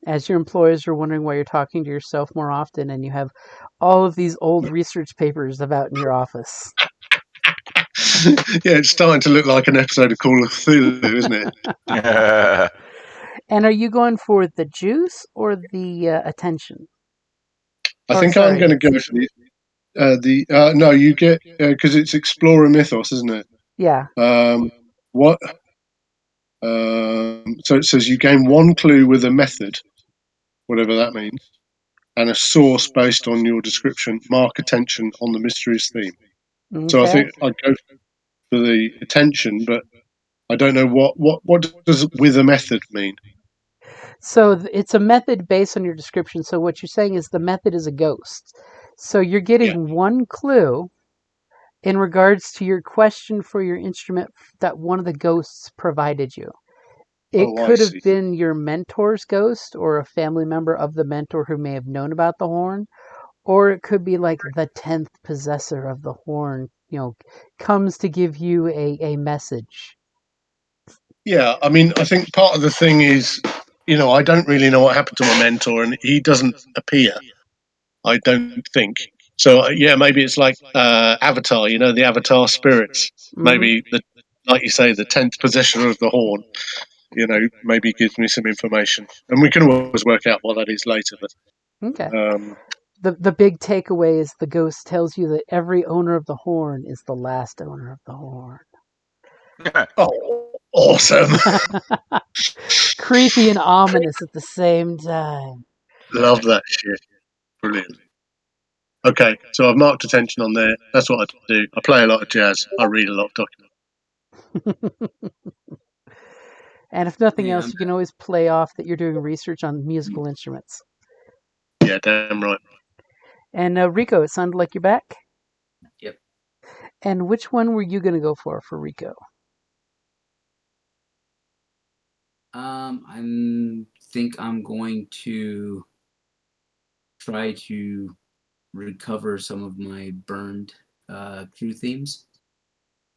[SPEAKER 1] As your employers are wondering why you're talking to yourself more often, and you have all of these old research papers about in your office.
[SPEAKER 2] Yeah, it's starting to look like an episode of Call of Cthulhu, isn't it?
[SPEAKER 1] And are you going for the juice or the attention?
[SPEAKER 2] I
[SPEAKER 1] Or
[SPEAKER 2] think I'm
[SPEAKER 1] sorry,
[SPEAKER 2] going to go for the no. You get, because it's Explorer Mythos, isn't it?
[SPEAKER 1] yeah.
[SPEAKER 2] What? So it says you gain one clue with a method, whatever that means, and a source based on your description. Mark attention on the mysterious theme. So I
[SPEAKER 1] Okay.
[SPEAKER 2] think I'd go for the attention, but I don't know what does with a method mean.
[SPEAKER 1] So it's a method based on your description. So what you're saying is the method is a ghost. So you're
[SPEAKER 2] Yeah.
[SPEAKER 1] getting one clue in regards to your question for your instrument that one of the ghosts provided you. It
[SPEAKER 2] Oh, I
[SPEAKER 1] could have
[SPEAKER 2] see.
[SPEAKER 1] been your mentor's ghost or a family member of the mentor who may have known about the horn, or it could be like the 10th possessor of the horn, comes to give you a message.
[SPEAKER 2] Yeah, I mean, I think part of the thing is, I don't really know what happened to my mentor, and he doesn't appear. I don't think so. Yeah, maybe it's like Avatar. The Avatar spirits.
[SPEAKER 1] Hmm.
[SPEAKER 2] Maybe like you say, the 10th possessor of the horn. Maybe gives me some information, and we can always work out what that is later. But
[SPEAKER 1] Okay.
[SPEAKER 2] um,
[SPEAKER 1] The big takeaway is the ghost tells you that every owner of the horn is the last owner of the horn.
[SPEAKER 2] oh, awesome!
[SPEAKER 1] Creepy and ominous at the same time.
[SPEAKER 2] Love that shit. Brilliant. Okay, so I've marked attention on there. That's what I do. I play a lot of jazz. I read a lot of documents.
[SPEAKER 1] And if nothing
[SPEAKER 3] Hey,
[SPEAKER 1] else, you can always play off that you're doing research on musical instruments.
[SPEAKER 2] Yeah, damn right.
[SPEAKER 1] And Rico, it sounded like you're back.
[SPEAKER 3] yep.
[SPEAKER 1] And which one were you going to go for Rico?
[SPEAKER 3] I think I'm going to try to recover some of my burned crew themes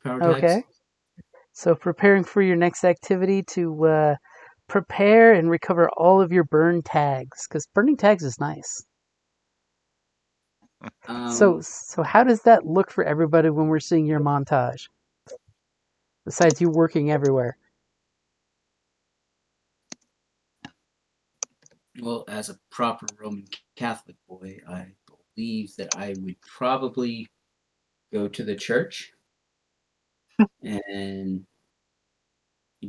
[SPEAKER 3] power tags.
[SPEAKER 1] Okay. So preparing for your next activity to prepare and recover all of your burn tags, because burning tags is nice. So how does that look for everybody when we're seeing your montage? Besides you working everywhere.
[SPEAKER 3] Well, as a proper Roman Catholic boy, I believe that I would probably go to the church and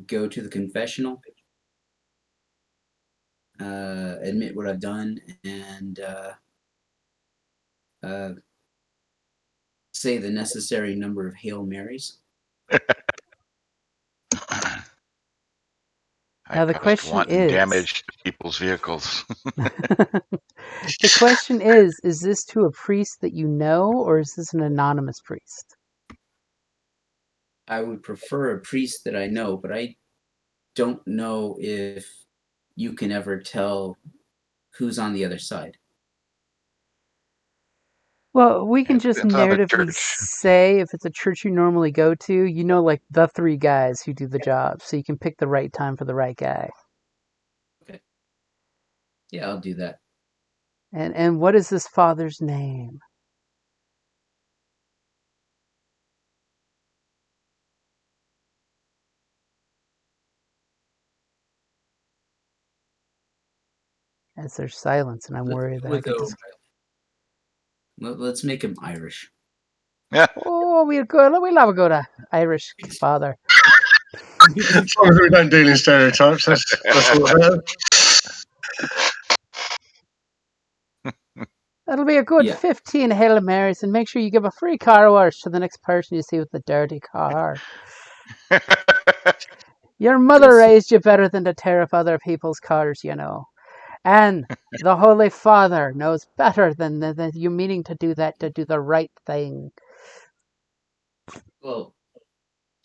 [SPEAKER 3] go to the confessional, admit what I've done, and say the necessary number of Hail Marys.
[SPEAKER 1] Now the
[SPEAKER 4] I caused
[SPEAKER 1] question
[SPEAKER 4] wanton
[SPEAKER 1] is,
[SPEAKER 4] damage to people's vehicles.
[SPEAKER 1] the question is this to a priest that you know, or is this an anonymous priest?
[SPEAKER 3] I would prefer a priest that I know, but I don't know if you can ever tell who's on the other side.
[SPEAKER 1] Well, we can
[SPEAKER 4] It
[SPEAKER 1] just
[SPEAKER 4] depends on the
[SPEAKER 1] narratively
[SPEAKER 4] church.
[SPEAKER 1] say if it's a church you normally go to, you know, like the 3 guys who do the job, so you can pick the right time for the right guy.
[SPEAKER 3] Okay. Yeah, I'll do that.
[SPEAKER 1] And what is this father's name? As there's silence, and I'm worried that I get this.
[SPEAKER 3] Let's make him Irish.
[SPEAKER 4] Yeah.
[SPEAKER 1] Oh, we'll have a go to Irish father.
[SPEAKER 2] As long as we don't deal in stereotypes, that's all that
[SPEAKER 1] That'll be a good
[SPEAKER 3] Yeah.
[SPEAKER 1] 15 Hail Marys, and make sure you give a free car wash to the next person you see with the dirty car. Your mother
[SPEAKER 3] Yes, sir.
[SPEAKER 1] raised you better than to tear up other people's cars, you know. And the Holy Father knows better than you meaning to do that, to do the right thing.
[SPEAKER 3] Well,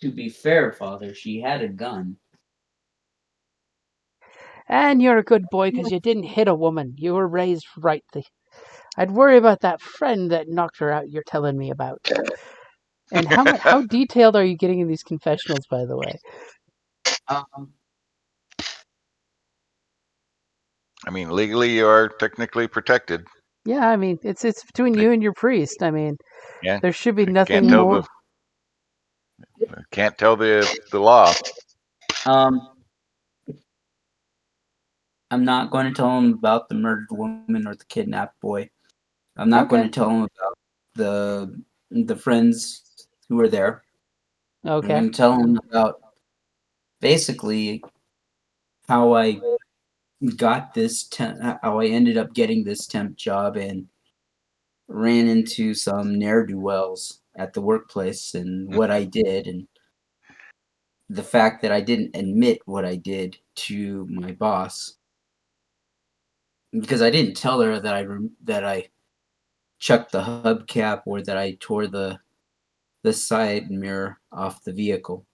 [SPEAKER 3] to be fair, Father, she had a gun.
[SPEAKER 1] And you're a good boy because you didn't hit a woman. You were raised rightly. I'd worry about that friend that knocked her out you're telling me about. And how detailed are you getting in these confessionals, by the way?
[SPEAKER 4] I mean, legally, you are technically protected.
[SPEAKER 1] Yeah, I mean, it's between you and your priest. I mean,
[SPEAKER 4] Yeah.
[SPEAKER 1] there should be
[SPEAKER 4] Can't
[SPEAKER 1] nothing
[SPEAKER 4] tell
[SPEAKER 1] more.
[SPEAKER 4] the law.
[SPEAKER 3] I'm not going to tell him about the murdered woman or the kidnapped boy. I'm not going to tell him about the friends who were there. I'm
[SPEAKER 1] Okay.
[SPEAKER 3] going to tell him about basically how I got this how I ended up getting this temp job and ran into some ne'er-do-wells at the workplace and what I did and the fact that I didn't admit what I did to my boss because I didn't tell her that I chucked the hubcap or that I tore the side mirror off the vehicle.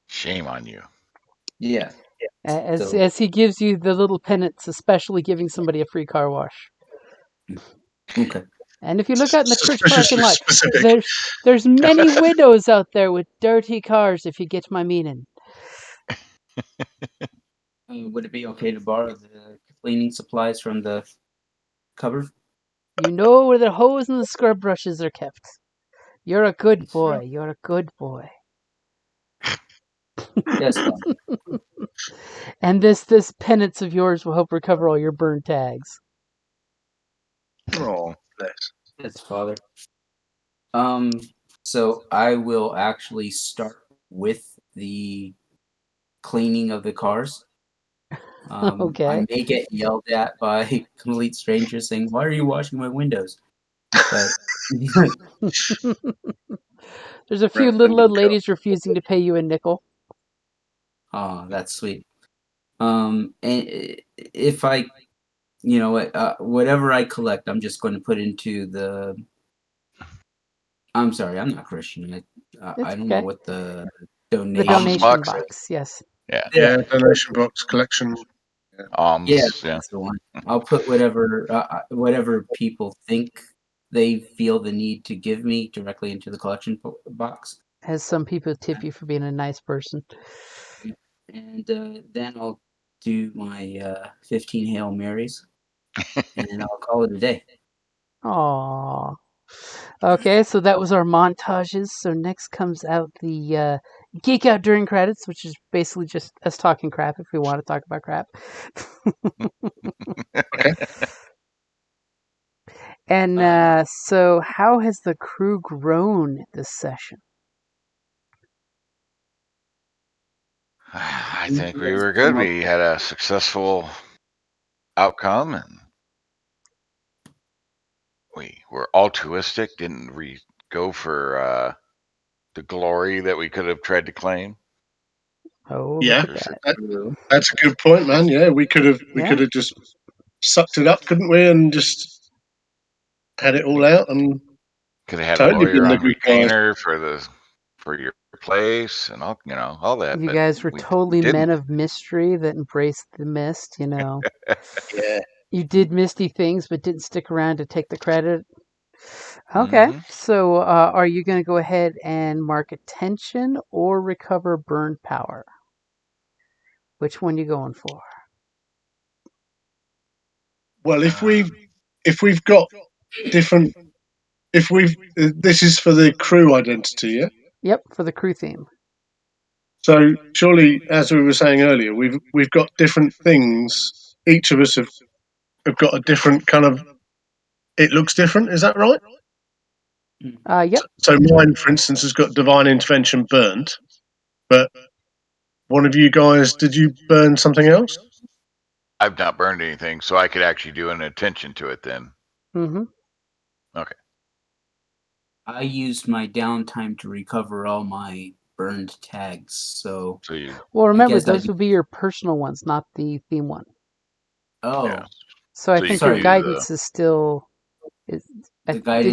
[SPEAKER 4] Shame on you.
[SPEAKER 3] Yeah.
[SPEAKER 1] As he gives you the little penance, especially giving somebody a free car wash.
[SPEAKER 3] Okay.
[SPEAKER 1] And if you look out in the church parking
[SPEAKER 2] suspiciously
[SPEAKER 1] lot,
[SPEAKER 2] specific.
[SPEAKER 1] there's many widows out there with dirty cars, if you get my meaning.
[SPEAKER 3] Would it be okay to borrow the cleaning supplies from the cupboard?
[SPEAKER 1] You know where the hose and the scrub brushes are kept. You're a good boy. You're a good boy.
[SPEAKER 3] Yes, Father.
[SPEAKER 1] And this penance of yours will help recover all your burn tags.
[SPEAKER 2] Oh, bless.
[SPEAKER 3] Yes, Father. So I will actually start with the cleaning of the cars.
[SPEAKER 1] Okay.
[SPEAKER 3] I may get yelled at by complete strangers saying, "Why are you washing my windows?" But
[SPEAKER 1] There's a few little old ladies refusing to pay you a nickel.
[SPEAKER 3] oh, that's sweet. And if I, whatever I collect, I'm just going to put into the. I'm sorry, I'm not Christian. I
[SPEAKER 1] It's
[SPEAKER 3] don't know
[SPEAKER 1] okay.
[SPEAKER 3] what the
[SPEAKER 1] The
[SPEAKER 3] donation.
[SPEAKER 4] Alms
[SPEAKER 1] donation
[SPEAKER 4] box?
[SPEAKER 1] box, yes.
[SPEAKER 4] Yeah.
[SPEAKER 2] Yeah, donation box collection.
[SPEAKER 3] Yeah,
[SPEAKER 4] Alms. Yeah.
[SPEAKER 3] that's the one. I'll put whatever people think they feel the need to give me directly into the collection box.
[SPEAKER 1] As some people tip you for being a nice person.
[SPEAKER 3] And then I'll do my 15 Hail Marys, and I'll call it a day.
[SPEAKER 1] Aww. Okay, so that was our montages. So next comes out the Geek Out during credits, which is basically just us talking crap if we want to talk about crap.
[SPEAKER 2] Okay.
[SPEAKER 1] And so how has the crew grown this session?
[SPEAKER 4] I think we were good. We had a successful outcome, and we were altruistic. Didn't go for the glory that we could have tried to claim.
[SPEAKER 1] Oh,
[SPEAKER 2] Yeah,
[SPEAKER 1] look at that.
[SPEAKER 2] that's a good point, man. Yeah, we could have just sucked it up, couldn't we, and just had it all out and
[SPEAKER 4] could have had
[SPEAKER 2] totally
[SPEAKER 4] a lawyer
[SPEAKER 2] been the
[SPEAKER 4] on
[SPEAKER 2] good guys.
[SPEAKER 4] retainer for your place and all that.
[SPEAKER 1] You
[SPEAKER 4] but
[SPEAKER 1] guys were
[SPEAKER 4] we
[SPEAKER 1] totally
[SPEAKER 4] didn't.
[SPEAKER 1] men of mystery that embraced the mist, you know.
[SPEAKER 2] Yeah.
[SPEAKER 1] You did misty things but didn't stick around to take the credit. Okay, so are you going to go ahead and mark attention or recover burn power? Which one you going for?
[SPEAKER 2] Well, if we've got different, if we've this is for the crew identity, yeah.
[SPEAKER 1] Yep, for the crew theme.
[SPEAKER 2] So surely, as we were saying earlier, we've got different things. Each of us have got a different kind of. It looks different. Is that right?
[SPEAKER 1] Yep.
[SPEAKER 2] So mine, for instance, has got divine intervention burnt, but one of you guys, did you burn something else?
[SPEAKER 4] I've not burned anything, so I could actually do an attention to it then.
[SPEAKER 1] Mm-hmm.
[SPEAKER 4] Okay.
[SPEAKER 3] I used my downtime to recover all my burned tags, so
[SPEAKER 1] well, remember those would be your personal ones, not the theme one.
[SPEAKER 3] Oh, yeah.
[SPEAKER 1] So I think your guidance is still. Did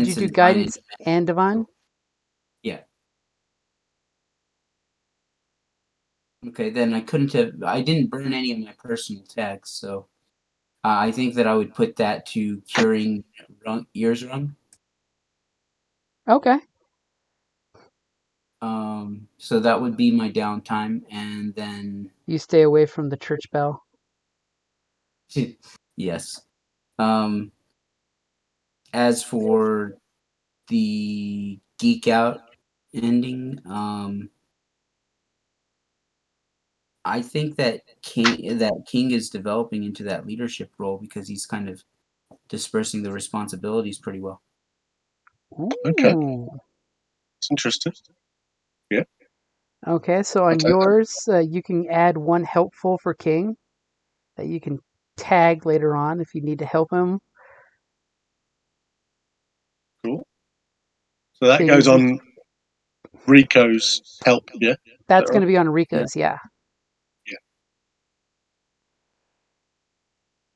[SPEAKER 1] you do guidance and divine?
[SPEAKER 3] Yeah. Okay, then I couldn't have. I didn't burn any of my personal tags, so I think that I would put that to curing ears rung.
[SPEAKER 1] Okay.
[SPEAKER 3] So that would be my downtime, and then
[SPEAKER 1] you stay away from the church bell.
[SPEAKER 3] Yes. As for the Geek Out ending, I think that King is developing into that leadership role because he's kind of dispersing the responsibilities pretty well.
[SPEAKER 2] Okay. It's interesting. Yeah.
[SPEAKER 1] Okay, so on yours, you can add one helpful for King that you can tag later on if you need to help him.
[SPEAKER 2] Cool. So that goes on Rico's help, yeah?
[SPEAKER 1] That's going to be on Rico's, yeah.
[SPEAKER 2] Yeah.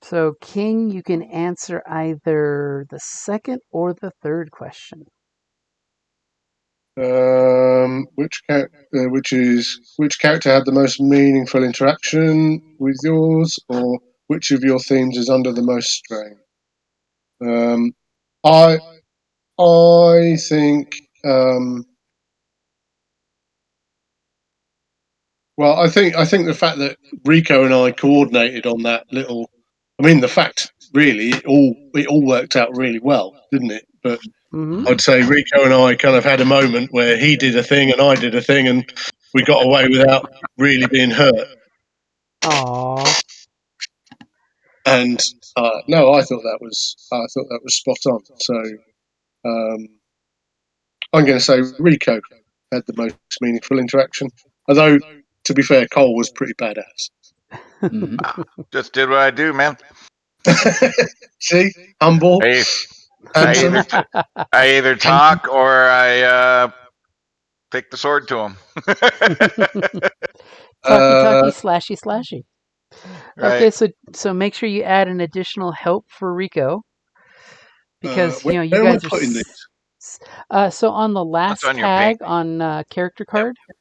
[SPEAKER 1] So King, you can answer either the second or the third question.
[SPEAKER 2] Which character had the most meaningful interaction with yours, or which of your themes is under the most strain? I think. Well, I think the fact that Rico and I coordinated on that little. I mean, the fact really it all worked out really well, didn't it? But I'd say Rico and I kind of had a moment where he did a thing and I did a thing, and we got away without really being hurt.
[SPEAKER 1] Aww.
[SPEAKER 2] And no, I thought that was spot on. So I'm going to say Rico had the most meaningful interaction. Although, to be fair, Cole was pretty badass.
[SPEAKER 4] Just did what I do, man.
[SPEAKER 2] See, humble.
[SPEAKER 4] I either talk or I take the sword to him.
[SPEAKER 1] Talky, slashy, slashy.
[SPEAKER 4] Right.
[SPEAKER 1] Okay, so make sure you add an additional help for Rico because you guys are.
[SPEAKER 2] Putting these?
[SPEAKER 1] So on the last
[SPEAKER 4] on
[SPEAKER 1] tag on character card.
[SPEAKER 4] Yep.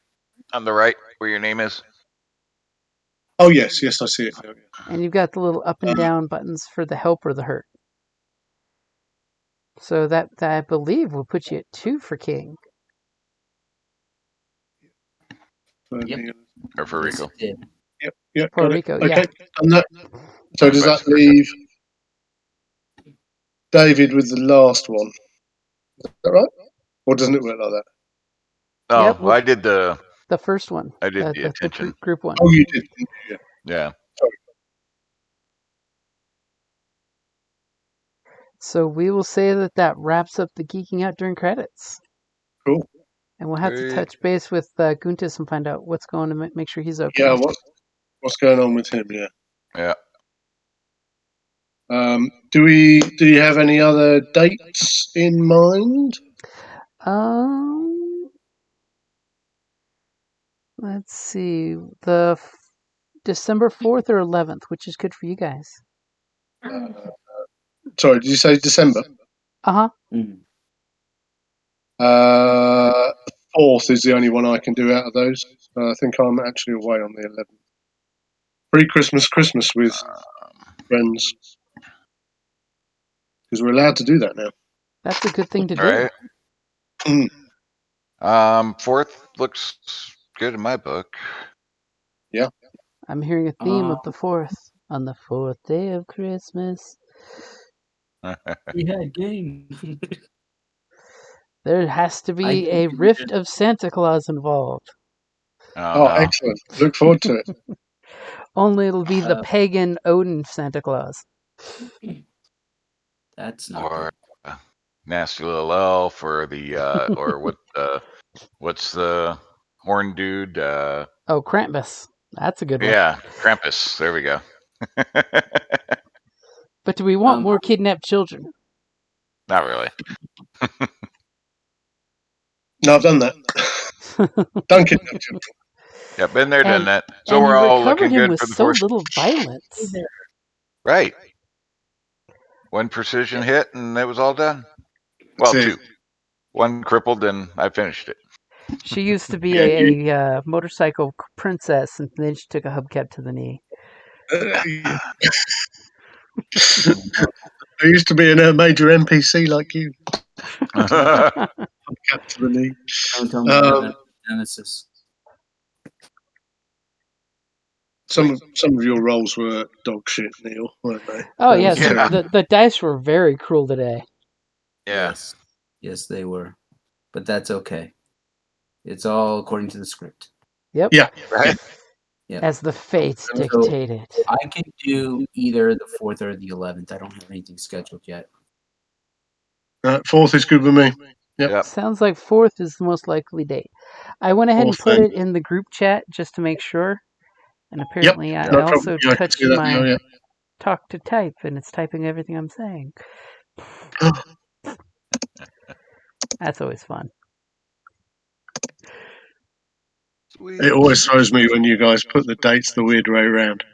[SPEAKER 4] On the right, where your name is.
[SPEAKER 2] Oh yes, I see it now.
[SPEAKER 1] And you've got the little up and down buttons for the help or the hurt. So that I believe will put you at 2 for King.
[SPEAKER 3] Yep.
[SPEAKER 4] Or for
[SPEAKER 3] Yes,
[SPEAKER 4] Rico.
[SPEAKER 3] it did.
[SPEAKER 2] Yep,
[SPEAKER 1] Puerto
[SPEAKER 2] got
[SPEAKER 1] Rico,
[SPEAKER 2] it. Okay,
[SPEAKER 1] yeah.
[SPEAKER 2] done that. So
[SPEAKER 4] And
[SPEAKER 2] does
[SPEAKER 4] vice
[SPEAKER 2] that
[SPEAKER 4] versa.
[SPEAKER 2] leave David with the last one? Is that right? Or doesn't it work like that?
[SPEAKER 4] Oh,
[SPEAKER 1] Yep,
[SPEAKER 4] well, I did the
[SPEAKER 1] first one.
[SPEAKER 4] I did the
[SPEAKER 1] The
[SPEAKER 4] attention.
[SPEAKER 1] group one.
[SPEAKER 2] Oh, you did. Yeah.
[SPEAKER 4] Yeah.
[SPEAKER 1] So we will say that wraps up the geeking out during credits.
[SPEAKER 2] Cool.
[SPEAKER 1] And we'll have to
[SPEAKER 4] Great.
[SPEAKER 1] touch base with Guntis and find out what's going to make sure he's okay.
[SPEAKER 2] Yeah. What's going on with him? Yeah.
[SPEAKER 4] Yeah.
[SPEAKER 2] Do you have any other dates in mind?
[SPEAKER 1] Let's see. December 4th or 11th, which is good for you guys?
[SPEAKER 2] Sorry, did you say December?
[SPEAKER 1] Uh-huh.
[SPEAKER 3] Mm.
[SPEAKER 2] 4th is the only one I can do out of those. I think I'm actually away on the 11th. Pre-Christmas, Christmas with friends. Because we're allowed to do that now.
[SPEAKER 1] That's a good thing to
[SPEAKER 4] All
[SPEAKER 1] do.
[SPEAKER 4] right.
[SPEAKER 2] Mm.
[SPEAKER 4] 4th looks good in my book.
[SPEAKER 2] Yeah.
[SPEAKER 1] I'm hearing a theme of the 4th. On the 4th day of Christmas,
[SPEAKER 3] We had game.
[SPEAKER 1] there has to
[SPEAKER 3] I
[SPEAKER 1] be
[SPEAKER 3] think
[SPEAKER 1] a
[SPEAKER 3] we
[SPEAKER 1] rift
[SPEAKER 3] did.
[SPEAKER 1] of Santa Claus involved.
[SPEAKER 4] Oh,
[SPEAKER 2] Oh,
[SPEAKER 4] no.
[SPEAKER 2] excellent. Look forward to it.
[SPEAKER 1] Only it'll be the pagan Odin Santa Claus.
[SPEAKER 3] That's not
[SPEAKER 4] Or
[SPEAKER 3] good.
[SPEAKER 4] nasty little elf, or the or what's the horn dude?
[SPEAKER 1] Oh, Krampus. That's a good one.
[SPEAKER 4] Yeah, Krampus. There we go.
[SPEAKER 1] But do we want more kidnapped children?
[SPEAKER 4] Not really.
[SPEAKER 2] No, I've done that. Done kidnapped children.
[SPEAKER 4] Yeah, been there, done that. So
[SPEAKER 1] and
[SPEAKER 4] we're
[SPEAKER 1] you
[SPEAKER 4] all
[SPEAKER 1] recovered
[SPEAKER 4] looking
[SPEAKER 1] him
[SPEAKER 4] good
[SPEAKER 1] with
[SPEAKER 4] for the
[SPEAKER 1] so
[SPEAKER 4] first.
[SPEAKER 1] little violence.
[SPEAKER 4] Right. One precision hit, and it was all done. Well,
[SPEAKER 2] That's it.
[SPEAKER 4] 2. One crippled, and I finished it.
[SPEAKER 1] She used to be
[SPEAKER 2] Yeah,
[SPEAKER 1] a motorcycle princess, and then she took a hubcap to the knee.
[SPEAKER 2] Yeah. I used to be in a major NPC like you. Hubcap to the knee.
[SPEAKER 3] Don't tell me about that Genesis.
[SPEAKER 2] Some of your roles were dog shit, Neil, weren't they?
[SPEAKER 1] Oh,
[SPEAKER 2] That
[SPEAKER 1] yes.
[SPEAKER 2] was terrible.
[SPEAKER 1] The dice were very cruel today.
[SPEAKER 4] Yeah.
[SPEAKER 3] Yes, they were. But that's okay. It's all according to the script.
[SPEAKER 1] Yep.
[SPEAKER 2] Yeah.
[SPEAKER 4] Right.
[SPEAKER 3] Yeah.
[SPEAKER 1] As the fates
[SPEAKER 3] So
[SPEAKER 1] dictated.
[SPEAKER 3] I can do either the 4th or the 11th. I don't have anything scheduled yet.
[SPEAKER 2] 4th is good with me. Yep.
[SPEAKER 1] Sounds like 4th is the most likely date. I went ahead and
[SPEAKER 2] 4th
[SPEAKER 1] put
[SPEAKER 2] then.
[SPEAKER 1] it in the group chat just to make sure. And
[SPEAKER 2] Yep.
[SPEAKER 1] apparently I
[SPEAKER 2] No problem.
[SPEAKER 1] also
[SPEAKER 2] Yeah, I can
[SPEAKER 1] touched
[SPEAKER 2] see that
[SPEAKER 1] my
[SPEAKER 2] now, yeah.
[SPEAKER 1] talk to type, and it's typing everything I'm saying. That's always fun.
[SPEAKER 4] Sweet.
[SPEAKER 2] It always throws me when you guys put the dates the weird way around.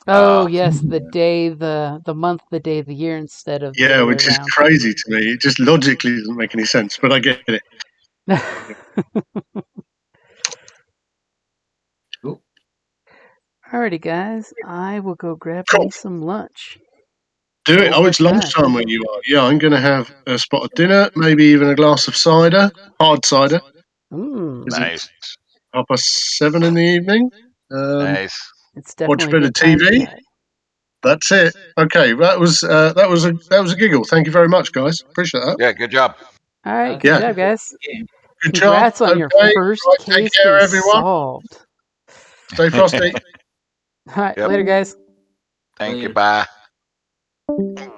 [SPEAKER 1] Oh, yes, the day, the month, the day, the year instead of the
[SPEAKER 2] Yeah,
[SPEAKER 1] other way
[SPEAKER 2] which is
[SPEAKER 1] around.
[SPEAKER 2] crazy to me. It just logically doesn't make any sense, but I get it.
[SPEAKER 3] Cool.
[SPEAKER 1] Alrighty, guys. I will go grab
[SPEAKER 2] Cool.
[SPEAKER 1] me some lunch.
[SPEAKER 2] Do it.
[SPEAKER 1] Hold
[SPEAKER 2] Oh,
[SPEAKER 1] my
[SPEAKER 2] it's lunchtime where you are. Yeah, I'm going to have a spot of dinner, maybe even a glass of cider, hard cider.
[SPEAKER 4] Nice.
[SPEAKER 2] It's 7:30 in the evening.
[SPEAKER 4] Nice.
[SPEAKER 1] It's
[SPEAKER 2] Watch a
[SPEAKER 1] definitely a
[SPEAKER 2] bit of
[SPEAKER 1] good time for
[SPEAKER 2] TV.
[SPEAKER 1] that.
[SPEAKER 2] That's it. Okay, that was a giggle. Thank you very much, guys. Appreciate that.
[SPEAKER 4] Yeah, good job.
[SPEAKER 1] All right,
[SPEAKER 3] Okay.
[SPEAKER 1] good job, guys.
[SPEAKER 2] Good job.
[SPEAKER 1] Congrats on
[SPEAKER 2] Okay.
[SPEAKER 1] your
[SPEAKER 2] Right,
[SPEAKER 1] first
[SPEAKER 2] take
[SPEAKER 1] case
[SPEAKER 2] care,
[SPEAKER 1] being
[SPEAKER 2] everyone.
[SPEAKER 1] solved.
[SPEAKER 2] Stay frosty.
[SPEAKER 1] All right,
[SPEAKER 4] Yep.
[SPEAKER 1] later, guys.
[SPEAKER 4] Thank you.
[SPEAKER 3] Later.
[SPEAKER 4] Bye.